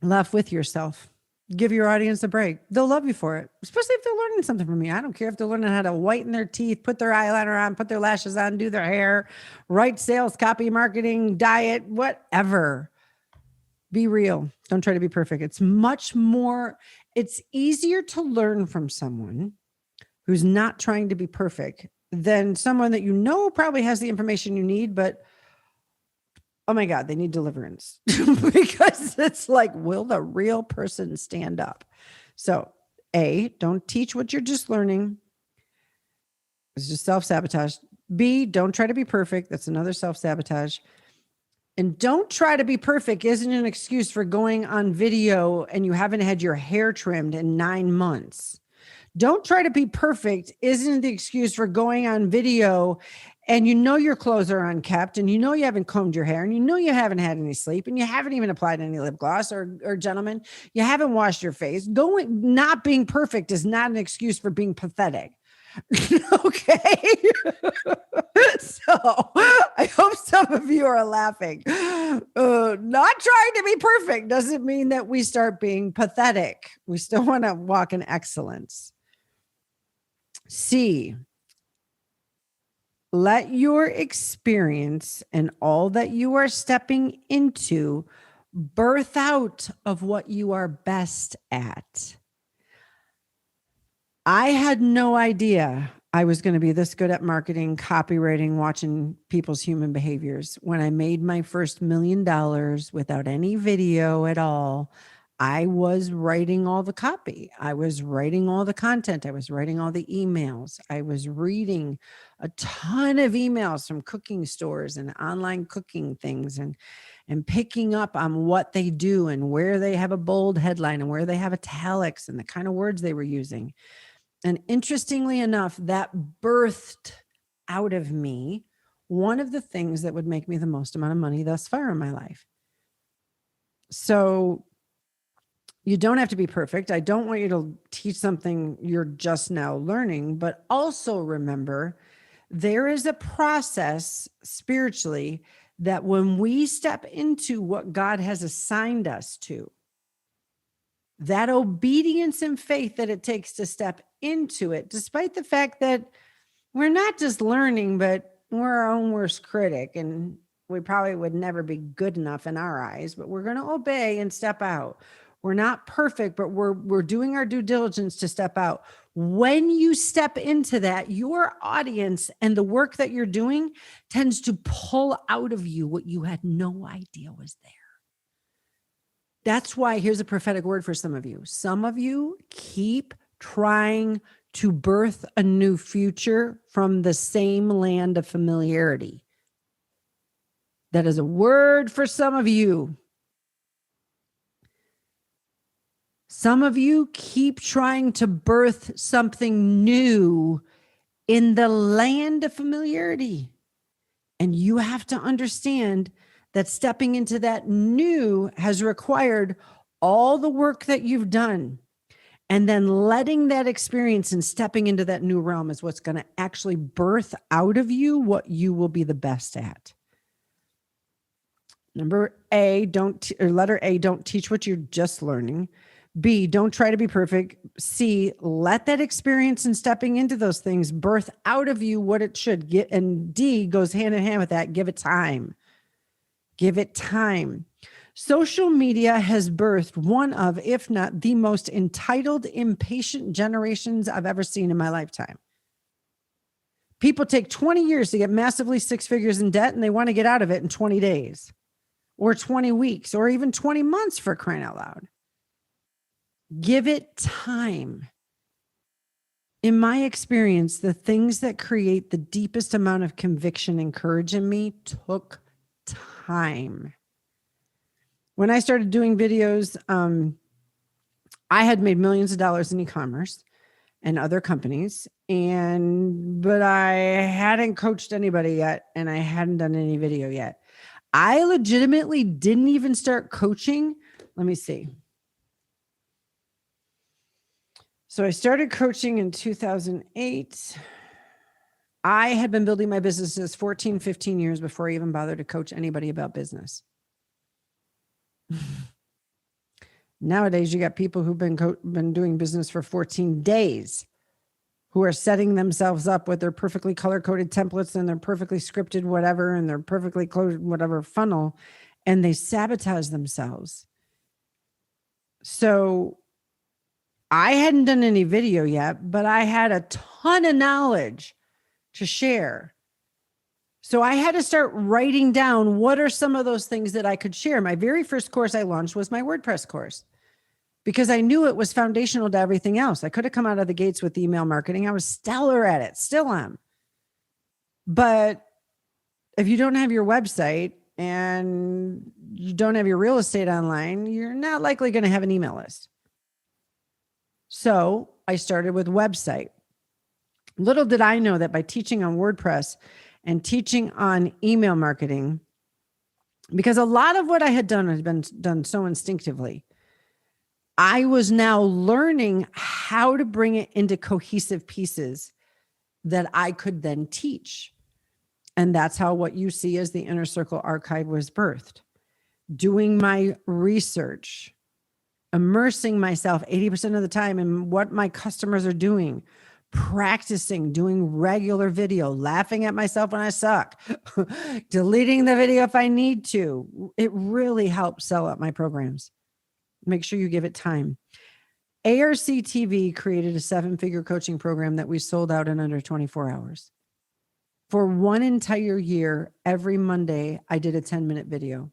Laugh with yourself. Give your audience a break. They'll love you for it, especially if they're learning something from you. I don't care if they're learning how to whiten their teeth, put their eyeliner on, put their lashes on, do their hair, write sales, copy, marketing, diet, whatever. Be real. Don't try to be perfect. It's easier to learn from someone who's not trying to be perfect than someone that you know probably has the information you need, but oh my God, they need deliverance because it's like, will the real person stand up? So A, don't teach what you're just learning. It's just self-sabotage. B, don't try to be perfect. That's another self-sabotage. And don't try to be perfect isn't an excuse for going on video and you haven't had your hair trimmed in 9 months. Don't try to be perfect isn't the excuse for going on video and you know your clothes are unkept and you know you haven't combed your hair and you know you haven't had any sleep and you haven't even applied any lip gloss or gentlemen, you haven't washed your face. Not being perfect is not an excuse for being pathetic. Okay. So I hope some of you are laughing. Not trying to be perfect doesn't mean that we start being pathetic. We still want to walk in excellence. C, let your experience and all that you are stepping into birth out of what you are best at. I had no idea I was going to be this good at marketing, copywriting, watching people's human behaviors. When I made my first $1 million without any video at all, I was writing all the copy. I was writing all the content. I was writing all the emails. I was reading a ton of emails from cooking stores and online cooking things. and picking up on what they do and where they have a bold headline and where they have italics and the kind of words they were using. And interestingly enough, that birthed out of me one of the things that would make me the most amount of money thus far in my life. So you don't have to be perfect. I don't want you to teach something you're just now learning, but also remember there is a process spiritually that when we step into what God has assigned us to, that obedience and faith that it takes to step into it, despite the fact that we're not just learning, but we're our own worst critic, and we probably would never be good enough in our eyes, but we're going to obey and step out. We're not perfect, but we're doing our due diligence to step out. When you step into that, your audience and the work that you're doing tends to pull out of you what you had no idea was there. That's why here's a prophetic word for some of you. Some of you keep trying to birth a new future from the same land of familiarity. That is a word for some of you. Some of you keep trying to birth something new in the land of familiarity. And you have to understand that stepping into that new has required all the work that you've done. And then letting that experience and stepping into that new realm is what's going to actually birth out of you what you will be the best at. Letter A, don't teach what you're just learning. B, don't try to be perfect. C, let that experience and stepping into those things birth out of you what it should get. And D goes hand in hand with that. Give it time. Give it time. Social media has birthed one of, if not the most entitled, impatient generations I've ever seen in my lifetime. People take 20 years to get massively six figures in debt, and they want to get out of it in 20 days or 20 weeks or even 20 months, for crying out loud. Give it time. In my experience, the things that create the deepest amount of conviction and courage in me took time. When I started doing videos, I had made millions of dollars in e-commerce and other companies, but I hadn't coached anybody yet, and I hadn't done any video yet. I legitimately didn't even start coaching. Let me see. So I started coaching in 2008. I had been building my businesses 14, 15 years before I even bothered to coach anybody about business. Nowadays, you got people who've been doing business for 14 days who are setting themselves up with their perfectly color-coded templates and their perfectly scripted whatever and their perfectly closed whatever funnel, and they sabotage themselves. So I hadn't done any video yet, but I had a ton of knowledge to share. So I had to start writing down what are some of those things that I could share. My very first course I launched was my WordPress course because I knew it was foundational to everything else. I could have come out of the gates with email marketing. I was stellar at it, still am. But if you don't have your website and you don't have your real estate online, you're not likely going to have an email list. So I started with website. Little did I know that by teaching on WordPress and teaching on email marketing, because a lot of what I had done has been done so instinctively, I was now learning how to bring it into cohesive pieces that I could then teach. And that's how what you see as the Inner Circle Archive was birthed. Doing my research, immersing myself 80% of the time in what my customers are doing, practicing, doing regular video, laughing at myself when I suck, deleting the video if I need to. It really helps sell out my programs. Make sure you give it time. ARC TV created a 7-figure coaching program that we sold out in under 24 hours. For one entire year, every Monday, I did a 10-minute video.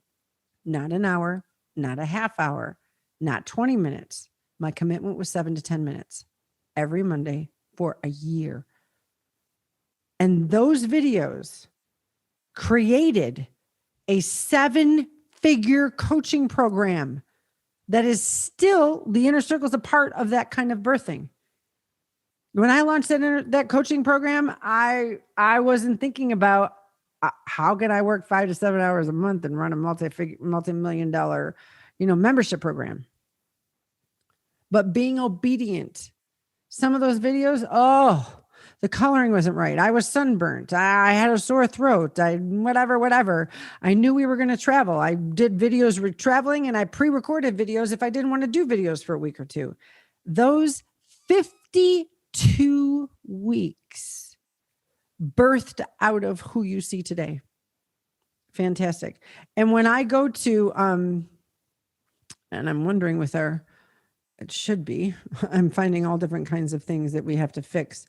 Not an hour, not a half hour, not 20 minutes. My commitment was 7 to 10 minutes every Monday for a year. And those videos created a 7 7-figure coaching program that is still, the inner circle is a part of that kind of birthing. When I launched that coaching program, I wasn't thinking about how can I work 5 to 7 hours a month and run a multi-million dollar, membership program. But being obedient. Some of those videos, the coloring wasn't right. I was sunburnt. I had a sore throat. Whatever. I knew we were going to travel. I did videos with traveling, and I pre-recorded videos if I didn't want to do videos for a week or two. Those 52 weeks birthed out of who you see today. Fantastic. And when I go to, and I'm wondering with it should be, I'm finding all different kinds of things that we have to fix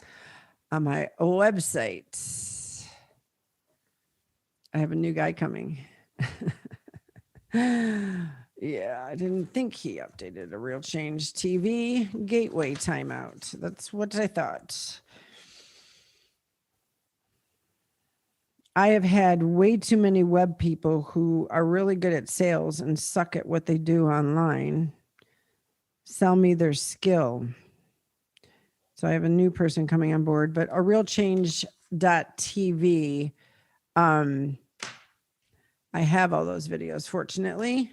on my website. I have a new guy coming. Yeah, I didn't think he updated a real change. TV gateway timeout. That's what I thought. I have had way too many web people who are really good at sales and suck at what they do online sell me their skill. So I have a new person coming on board, but a realchange.tv. I have all those videos, fortunately.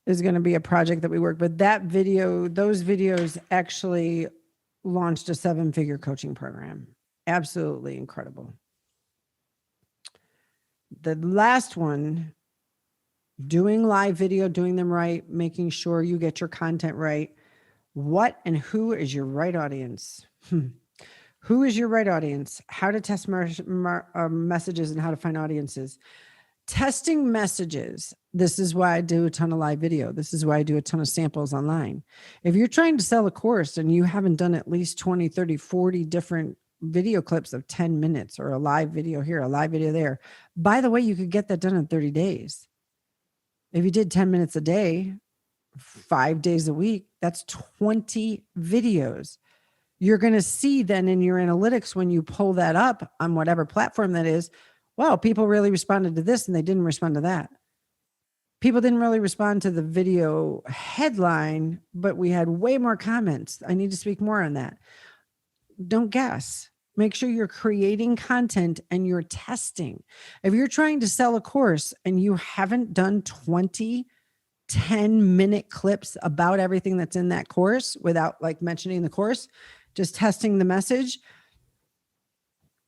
Is going to be a project that we work, but those videos actually launched a 7-figure coaching program. Absolutely incredible. The last one, doing live video, doing them right, making sure you get your content right. What and who is your right audience? Who is your right audience? How to test messages and how to find audiences. Testing messages. This is why I do a ton of live video. This is why I do a ton of samples online. If you're trying to sell a course and you haven't done at least 20, 30, 40 different video clips of 10 minutes or a live video here, a live video there, by the way, you could get that done in 30 days. If you did 10 minutes a day, 5 days a week, that's 20 videos. You're going to see then in your analytics when you pull that up on whatever platform that is, wow, people really responded to this and they didn't respond to that. People didn't really respond to the video headline, but we had way more comments. I need to speak more on that. Don't guess. Make sure you're creating content and you're testing. If you're trying to sell a course and you haven't done 20 10-minute clips about everything that's in that course without like mentioning the course, just testing the message,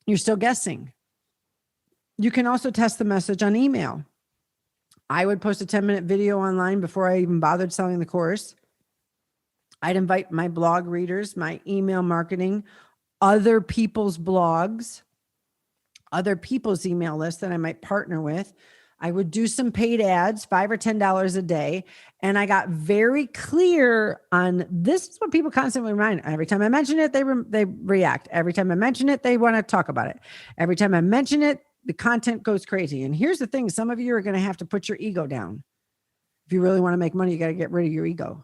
you're still guessing. You can also test the message on email. I would post a 10-minute video online before I even bothered selling the course. I'd invite my blog readers, my email marketing, other people's blogs, other people's email lists that I might partner with. I would do some paid ads, $5 or $10 a day. And I got very clear on this is what people constantly remind. Every time I mention it, they react. Every time I mention it, they want to talk about it. Every time I mention it, the content goes crazy. And here's the thing. Some of you are going to have to put your ego down. If you really want to make money, you got to get rid of your ego.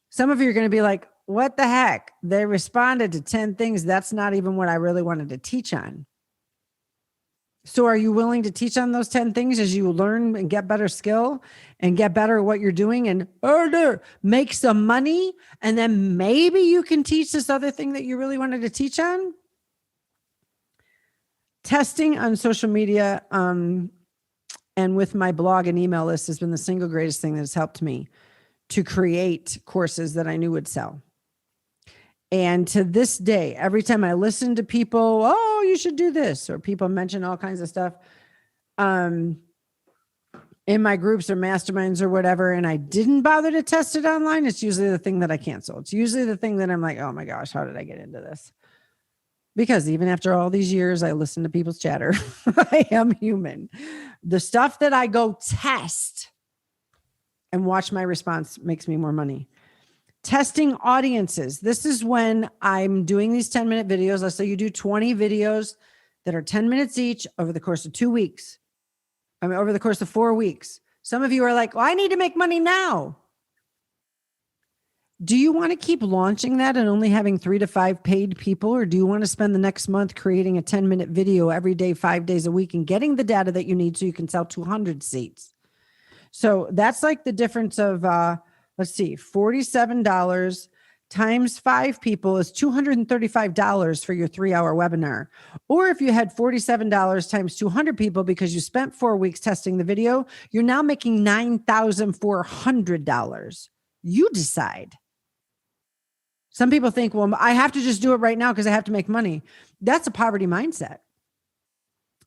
Some of you are going to be like, what the heck? They responded to 10 things. That's not even what I really wanted to teach on. So are you willing to teach on those 10 things as you learn and get better skill and get better at what you're doing and make some money? And then maybe you can teach this other thing that you really wanted to teach on. Testing on social media and with my blog and email list has been the single greatest thing that has helped me to create courses that I knew would sell. And to this day, every time I listen to people, oh, you should do this, or people mention all kinds of stuff in my groups or masterminds or whatever, and I didn't bother to test it online, it's usually the thing that I cancel. It's usually the thing that I'm like, oh my gosh, how did I get into this? Because even after all these years, I listen to people's chatter. I am human. The stuff that I go test and watch my response makes me more money. Testing audiences. This is when I'm doing these 10-minute videos. Let's say you do 20 videos that are 10 minutes each over the course of 2 weeks. Over the course of 4 weeks. Some of you are like, well, I need to make money now. Do you want to keep launching that and only having 3 to 5 paid people? Or do you want to spend the next month creating a 10-minute video every day, 5 days a week, and getting the data that you need so you can sell 200 seats? So that's like the difference of, let's see, $47 times 5 people is $235 for your 3-hour webinar. Or if you had $47 times 200 people because you spent 4 weeks testing the video, you're now making $9,400. You decide. Some people think, well, I have to just do it right now because I have to make money. That's a poverty mindset.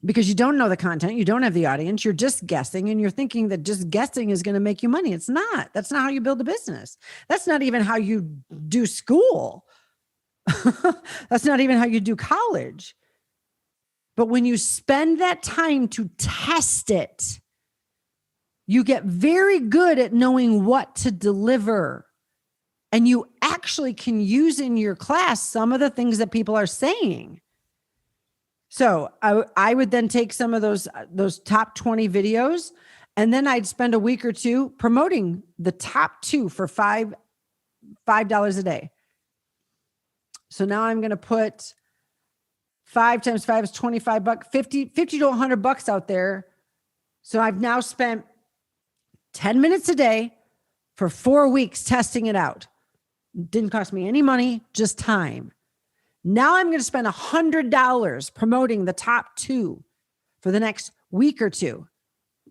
Because you don't know the content, you don't have the audience, you're just guessing, and you're thinking that just guessing is going to make you money. It's not. That's not how you build a business. That's not even how you do school. That's not even how you do college. But when you spend that time to test it, you get very good at knowing what to deliver. And you actually can use in your class some of the things that people are saying. So I would then take some of those top 20 videos, and then I'd spend a week or two promoting the top 2 for $5 a day. So now I'm going to put 5 times 5 is $25, 50 to $100 out there. So I've now spent 10 minutes a day for 4 weeks testing it out. Didn't cost me any money, just time. Now I'm going to spend $100 promoting the top 2 for the next week or two,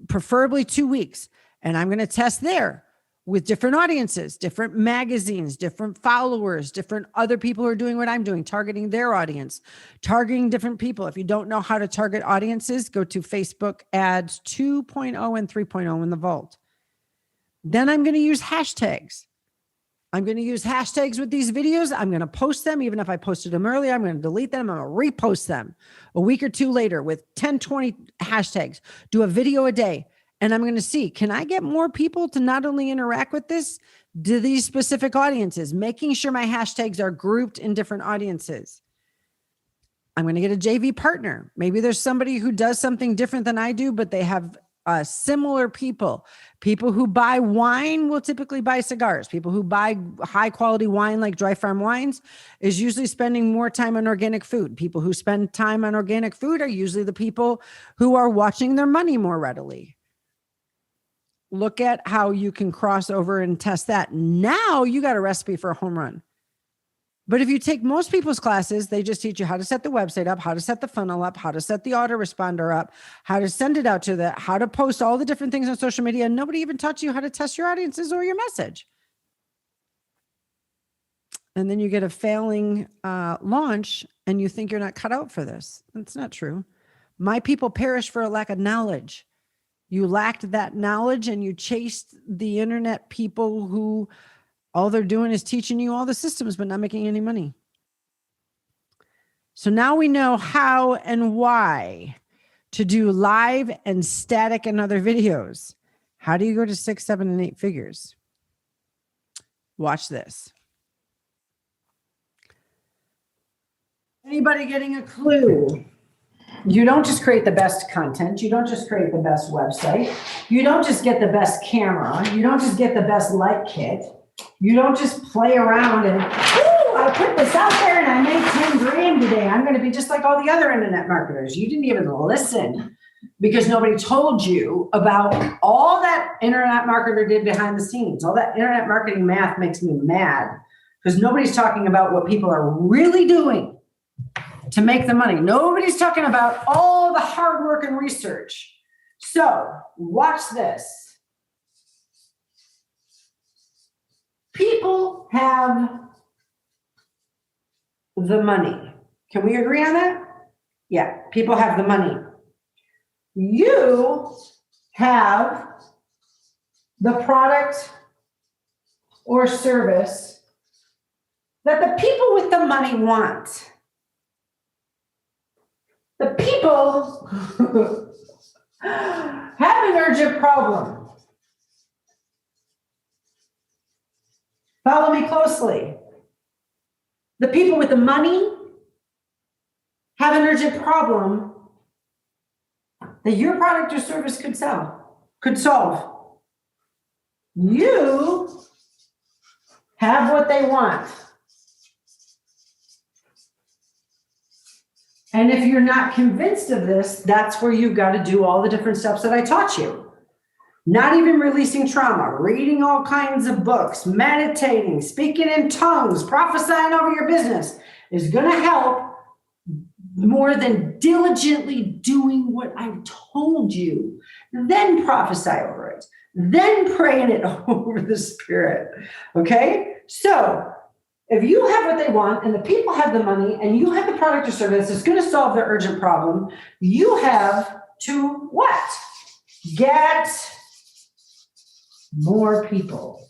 preferably 2 weeks. And I'm going to test there with different audiences, different magazines, different followers, different other people who are doing what I'm doing, targeting their audience, targeting different people. If you don't know how to target audiences, go to Facebook ads 2.0 and 3.0 in the vault. Then I'm going to use hashtags. I'm going to use hashtags with these videos. I'm going to post them. Even if I posted them earlier, I'm going to delete them. I'm going to repost them a week or two later with 10, 20 hashtags. Do a video a day. And I'm going to see, can I get more people to not only interact with this, to these specific audiences, making sure my hashtags are grouped in different audiences. I'm going to get a JV partner. Maybe there's somebody who does something different than I do, but they have similar people. People who buy wine will typically buy cigars. People who buy high quality wine, like Dry Farm Wines, is usually spending more time on organic food. People who spend time on organic food are usually the people who are watching their money more readily. Look at how you can cross over and test that. Now you got a recipe for a home run. But if you take most people's classes, they just teach you how to set the website up, how to set the funnel up, how to set the autoresponder up, how to send it out to how to post all the different things on social media. And nobody even taught you how to test your audiences or your message. And then you get a failing launch and you think you're not cut out for this. That's not true. My people perish for a lack of knowledge. You lacked that knowledge and you chased the internet people who all they're doing is teaching you all the systems, but not making any money. So now we know how and why to do live and static and other videos. How do you go to 6, 7, and 8 figures? Watch this. Anybody getting a clue? You don't just create the best content. You don't just create the best website. You don't just get the best camera. You don't just get the best light kit. You don't just play around and, I put this out there and I made 10 grand today. I'm going to be just like all the other internet marketers. You didn't even listen because nobody told you about all that internet marketer did behind the scenes. All that internet marketing math makes me mad because nobody's talking about what people are really doing to make the money. Nobody's talking about all the hard work and research. So watch this. People have the money. Can we agree on that? Yeah, people have the money. You have the product or service that the people with the money want. The people have an urgent problem. Follow me closely. The people with the money have an urgent problem that your product or service could solve. You have what they want. And if you're not convinced of this, that's where you've got to do all the different steps that I taught you. Not even releasing trauma, reading all kinds of books, meditating, speaking in tongues, prophesying over your business is going to help more than diligently doing what I've told you. Then prophesy over it. Then praying it over the spirit. Okay? So if you have what they want and the people have the money and you have the product or service that's going to solve their urgent problem, you have to what? Get more people.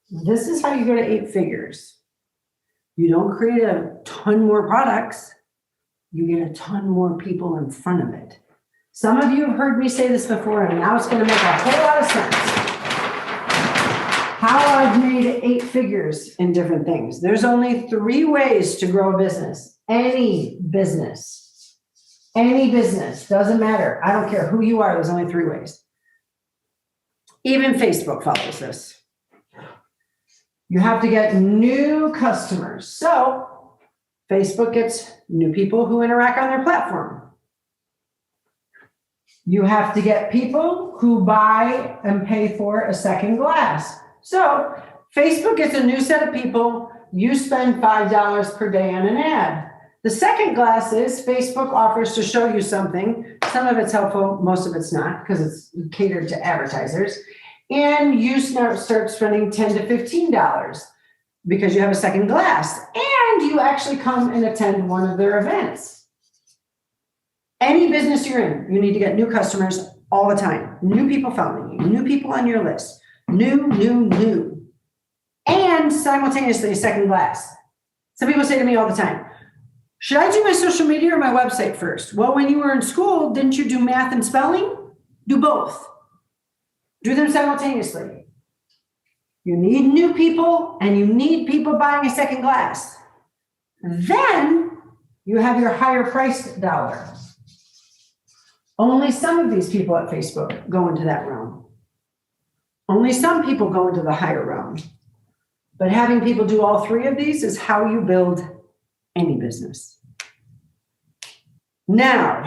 This is how you go to 8 figures. You don't create a ton more products. You get a ton more people in front of it. Some of you have heard me say this before, and now it's going to make a whole lot of sense. How I've made 8 figures in different things. There's only 3 ways to grow a business. Any business. Any business, doesn't matter. I don't care who you are, there's only 3 ways. Even Facebook follows this. You have to get new customers. So Facebook gets new people who interact on their platform. You have to get people who buy and pay for a second glass. So Facebook gets a new set of people. You spend $5 per day on an ad. The second glass is Facebook offers to show you something. Some of it's helpful, most of it's not, because it's catered to advertisers. And you start spending $10 to $15 because you have a second glass. And you actually come and attend one of their events. Any business you're in, you need to get new customers all the time. New people following you, new people on your list. New. And simultaneously a second glass. Some people say to me all the time, should I do my social media or my website first? Well, when you were in school, didn't you do math and spelling? Do both. Do them simultaneously. You need new people and you need people buying a second glass. Then you have your higher priced dollar. Only some of these people at Facebook go into that realm. Only some people go into the higher realm. But having people do all 3 of these is how you build any business. Now,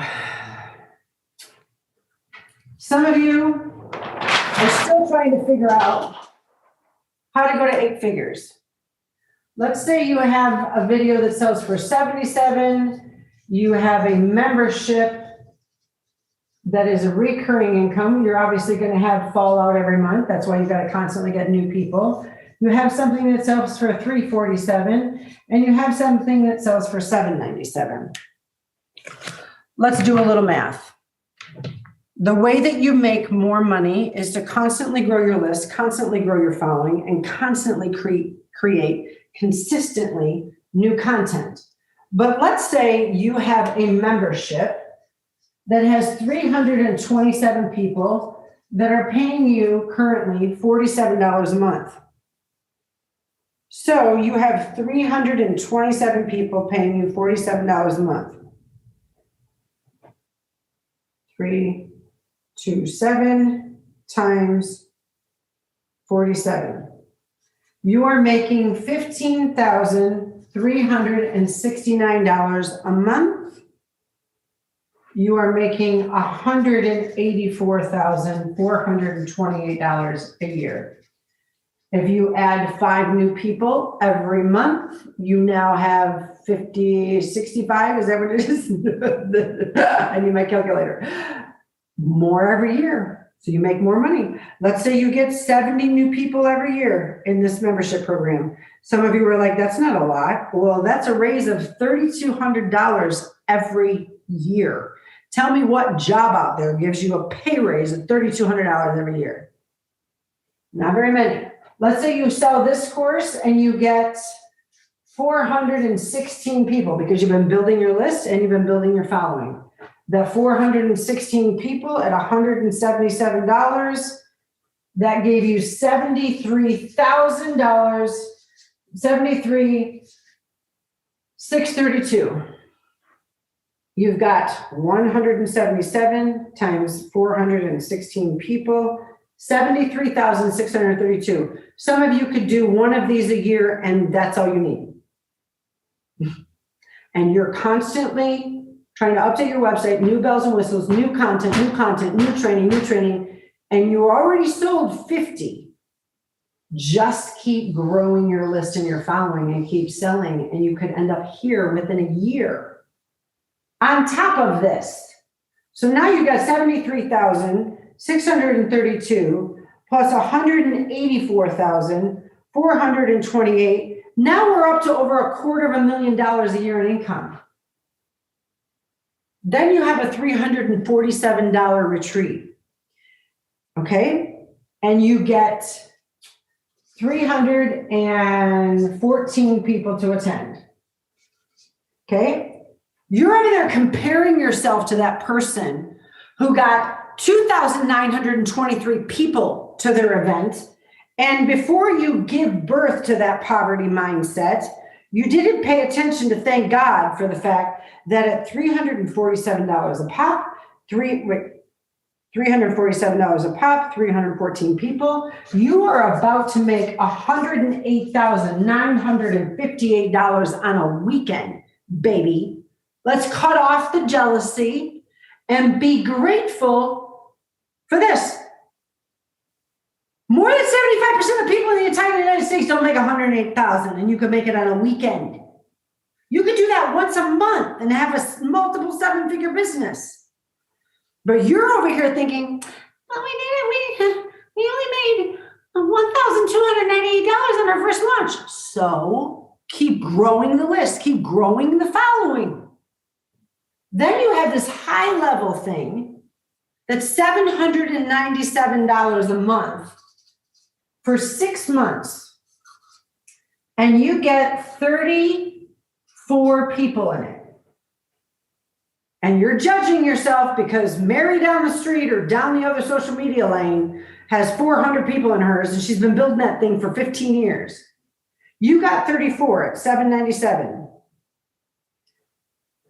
some of you are still trying to figure out how to go to 8 figures. Let's say you have a video that sells for $77. You have a membership that is a recurring income. You're obviously going to have fallout every month. That's why you got to constantly get new people. You have something that sells for $347, and you have something that sells for $797. Let's do a little math. The way that you make more money is to constantly grow your list, constantly grow your following, and constantly create consistently new content. But let's say you have a membership that has 327 people that are paying you currently $47 a month. So you have 327 people paying you $47 a month. 327 times 47. You are making $15,369 a month. You are making $184,428 a year. If you add 5 new people every month, you now have 50, 65, is that what it is? I need my calculator. More every year, so you make more money. Let's say you get 70 new people every year in this membership program. Some of you were like, that's not a lot. Well, that's a raise of $3,200 every year. Tell me what job out there gives you a pay raise of $3,200 every year? Not very many. Let's say you sell this course and you get 416 people because you've been building your list and you've been building your following. The 416 people at $177, that gave you $73,000, 73,632. You've got 177 times 416 people 73,632. Some of you could do one of these a year and that's all you need. And you're constantly trying to update your website, new bells and whistles, new content, new training, and you already sold 50. Just keep growing your list and your following and keep selling, and you could end up here within a year. On top of this, so now you've got 73,632 plus 184,428. Now we're up to over $250,000 a year in income. Then you have a $347 retreat. Okay? And you get 314 people to attend. Okay? You're over there comparing yourself to that person who got 2,923 people to their event. And before you give birth to that poverty mindset, you didn't pay attention to thank God for the fact that at $347 a pop, $347 a pop, 314 people, you are about to make $108,958 on a weekend, baby. Let's cut off the jealousy and be grateful for this. More than 75% of people in the entire United States don't make $108,000, and you can make it on a weekend. You could do that once a month and have a multiple seven-figure business. But you're over here thinking, well, we only made $1,298 on our first launch. So keep growing the list, keep growing the following. Then you have this high-level thing that's $797 a month for 6 months, and you get 34 people in it. And you're judging yourself because Mary down the street or down the other social media lane has 400 people in hers, and she's been building that thing for 15 years. You got 34 at $797.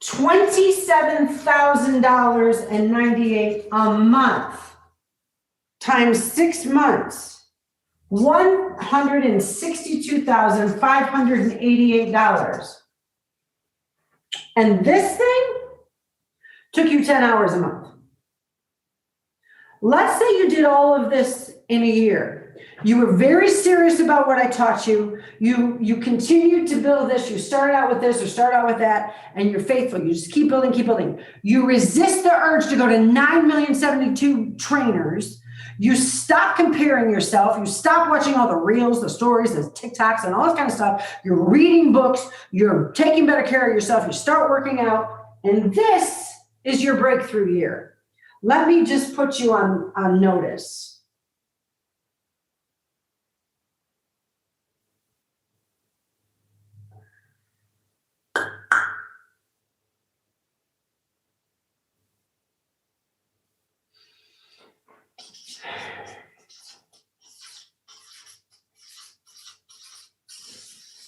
$27,098 a month times 6 months. $162,588. And this thing took you 10 hours a month. Let's say you did all of this in a year. You were very serious about what I taught you. You continued to build this. You started out with this or start out with that, and you're faithful. You just keep building, keep building. You resist the urge to go to 9,072 trainers. You stop comparing yourself. You stop watching all the reels, the stories, the TikToks, and all this kind of stuff. You're reading books. You're taking better care of yourself. You start working out. And this is your breakthrough year. Let me just put you on notice.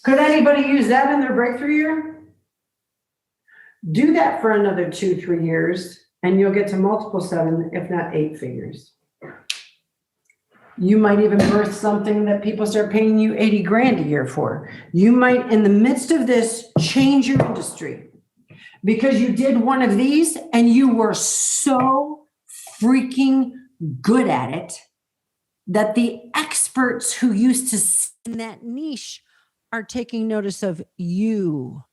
Could anybody use that in their breakthrough year? Do that for another 2-3 years, and you'll get to multiple 7, if not 8 figures. You might even birth something that people start paying you 80 grand a year for. You might, in the midst of this, change your industry because you did one of these and you were so freaking good at it that the experts who used to sit in that niche are taking notice of you.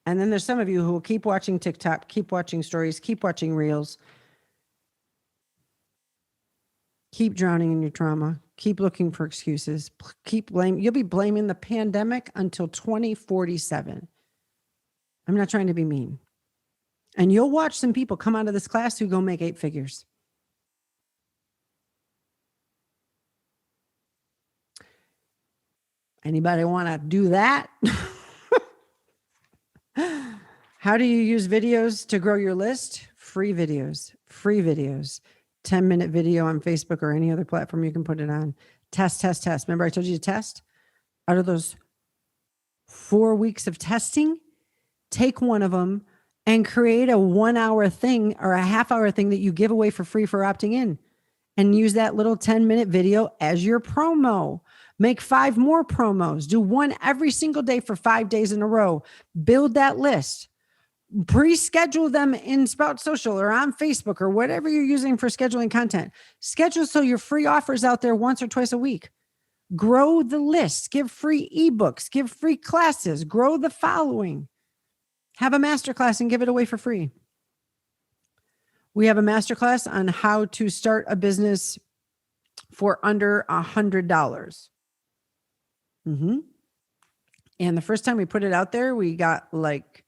And then there's some of you who will keep watching TikTok, keep watching stories, keep watching reels, keep drowning in your trauma, keep looking for excuses, keep blaming. You'll be blaming the pandemic until 2047. I'm not trying to be mean. And you'll watch some people come out of this class who go make 8 figures. Anybody want to do that? How do you use videos to grow your list? Free videos, 10-minute video on Facebook or any other platform you can put it on. Test. Remember I told you to test? Out of those 4 weeks of testing, take one of them and create a 1 hour thing or a half hour thing that you give away for free for opting in, and use that little 10-minute video as your promo. Make 5 more promos. Do one every single day for 5 days in a row. Build that list. Pre-schedule them in Sprout Social or on Facebook or whatever you're using for scheduling content. Schedule so your free offers out there once or twice a week. Grow the list. Give free ebooks. Give free classes. Grow the following. Have a masterclass and give it away for free. We have a masterclass on how to start a business for under $100. And the first time we put it out there, we got like,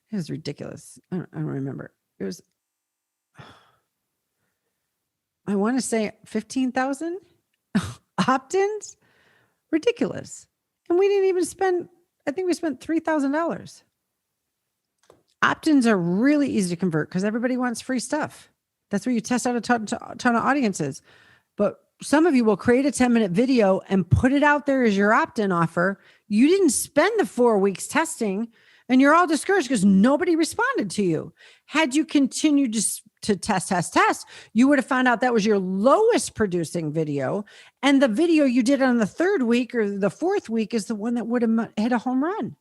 it was ridiculous. I don't remember. It was, I want to say 15,000 opt-ins. Ridiculous. And we didn't even spend, I think we spent $3,000. Opt-ins are really easy to convert because everybody wants free stuff. That's where you test out a ton of audiences. But some of you will create a 10-minute video and put it out there as your opt-in offer. You didn't spend the 4 weeks testing, and you're all discouraged because nobody responded to you. Had you continued to test, you would have found out that was your lowest producing video. And the video you did on the 3rd week or the 4th week is the one that would have hit a home run.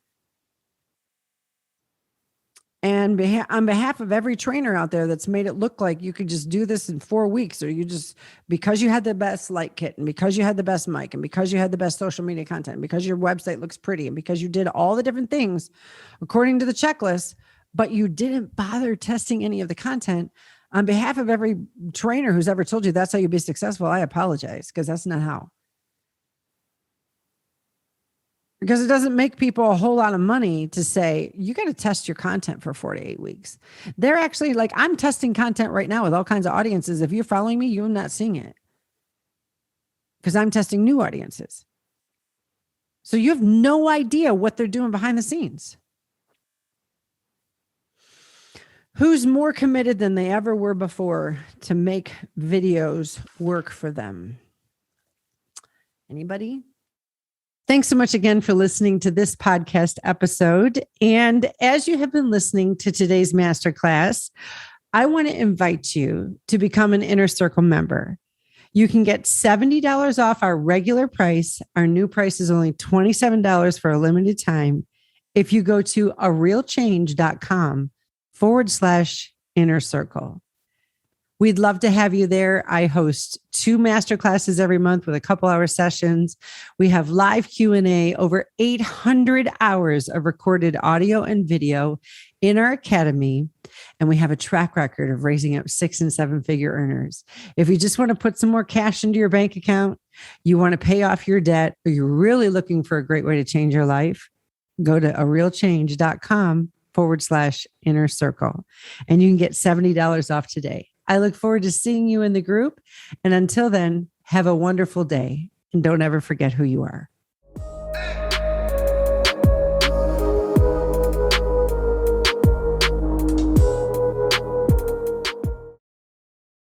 And on behalf of every trainer out there that's made it look like you could just do this in 4 weeks, or you just, because you had the best light kit and because you had the best mic and because you had the best social media content, and because your website looks pretty and because you did all the different things according to the checklist, but you didn't bother testing any of the content, on behalf of every trainer who's ever told you that's how you be successful, I apologize, because that's not how. Because it doesn't make people a whole lot of money to say, you got to test your content for 4 to 8 weeks. They're actually like, I'm testing content right now with all kinds of audiences. If you're following me, you're not seeing it because I'm testing new audiences. So you have no idea what they're doing behind the scenes. Who's more committed than they ever were before to make videos work for them? Anybody? Thanks so much again for listening to this podcast episode. And as you have been listening to today's masterclass, I want to invite you to become an Inner Circle member. You can get $70 off our regular price. Our new price is only $27 for a limited time if you go to arealchange.com/inner circle. We'd love to have you there. I host 2 masterclasses every month with a couple-hour sessions. We have live Q&A, over 800 hours of recorded audio and video in our academy. And we have a track record of raising up 6- and 7-figure earners. If you just want to put some more cash into your bank account, you want to pay off your debt, or you're really looking for a great way to change your life, go to arealchange.com/inner circle. And you can get $70 off today. I look forward to seeing you in the group. And until then, have a wonderful day. And don't ever forget who you are.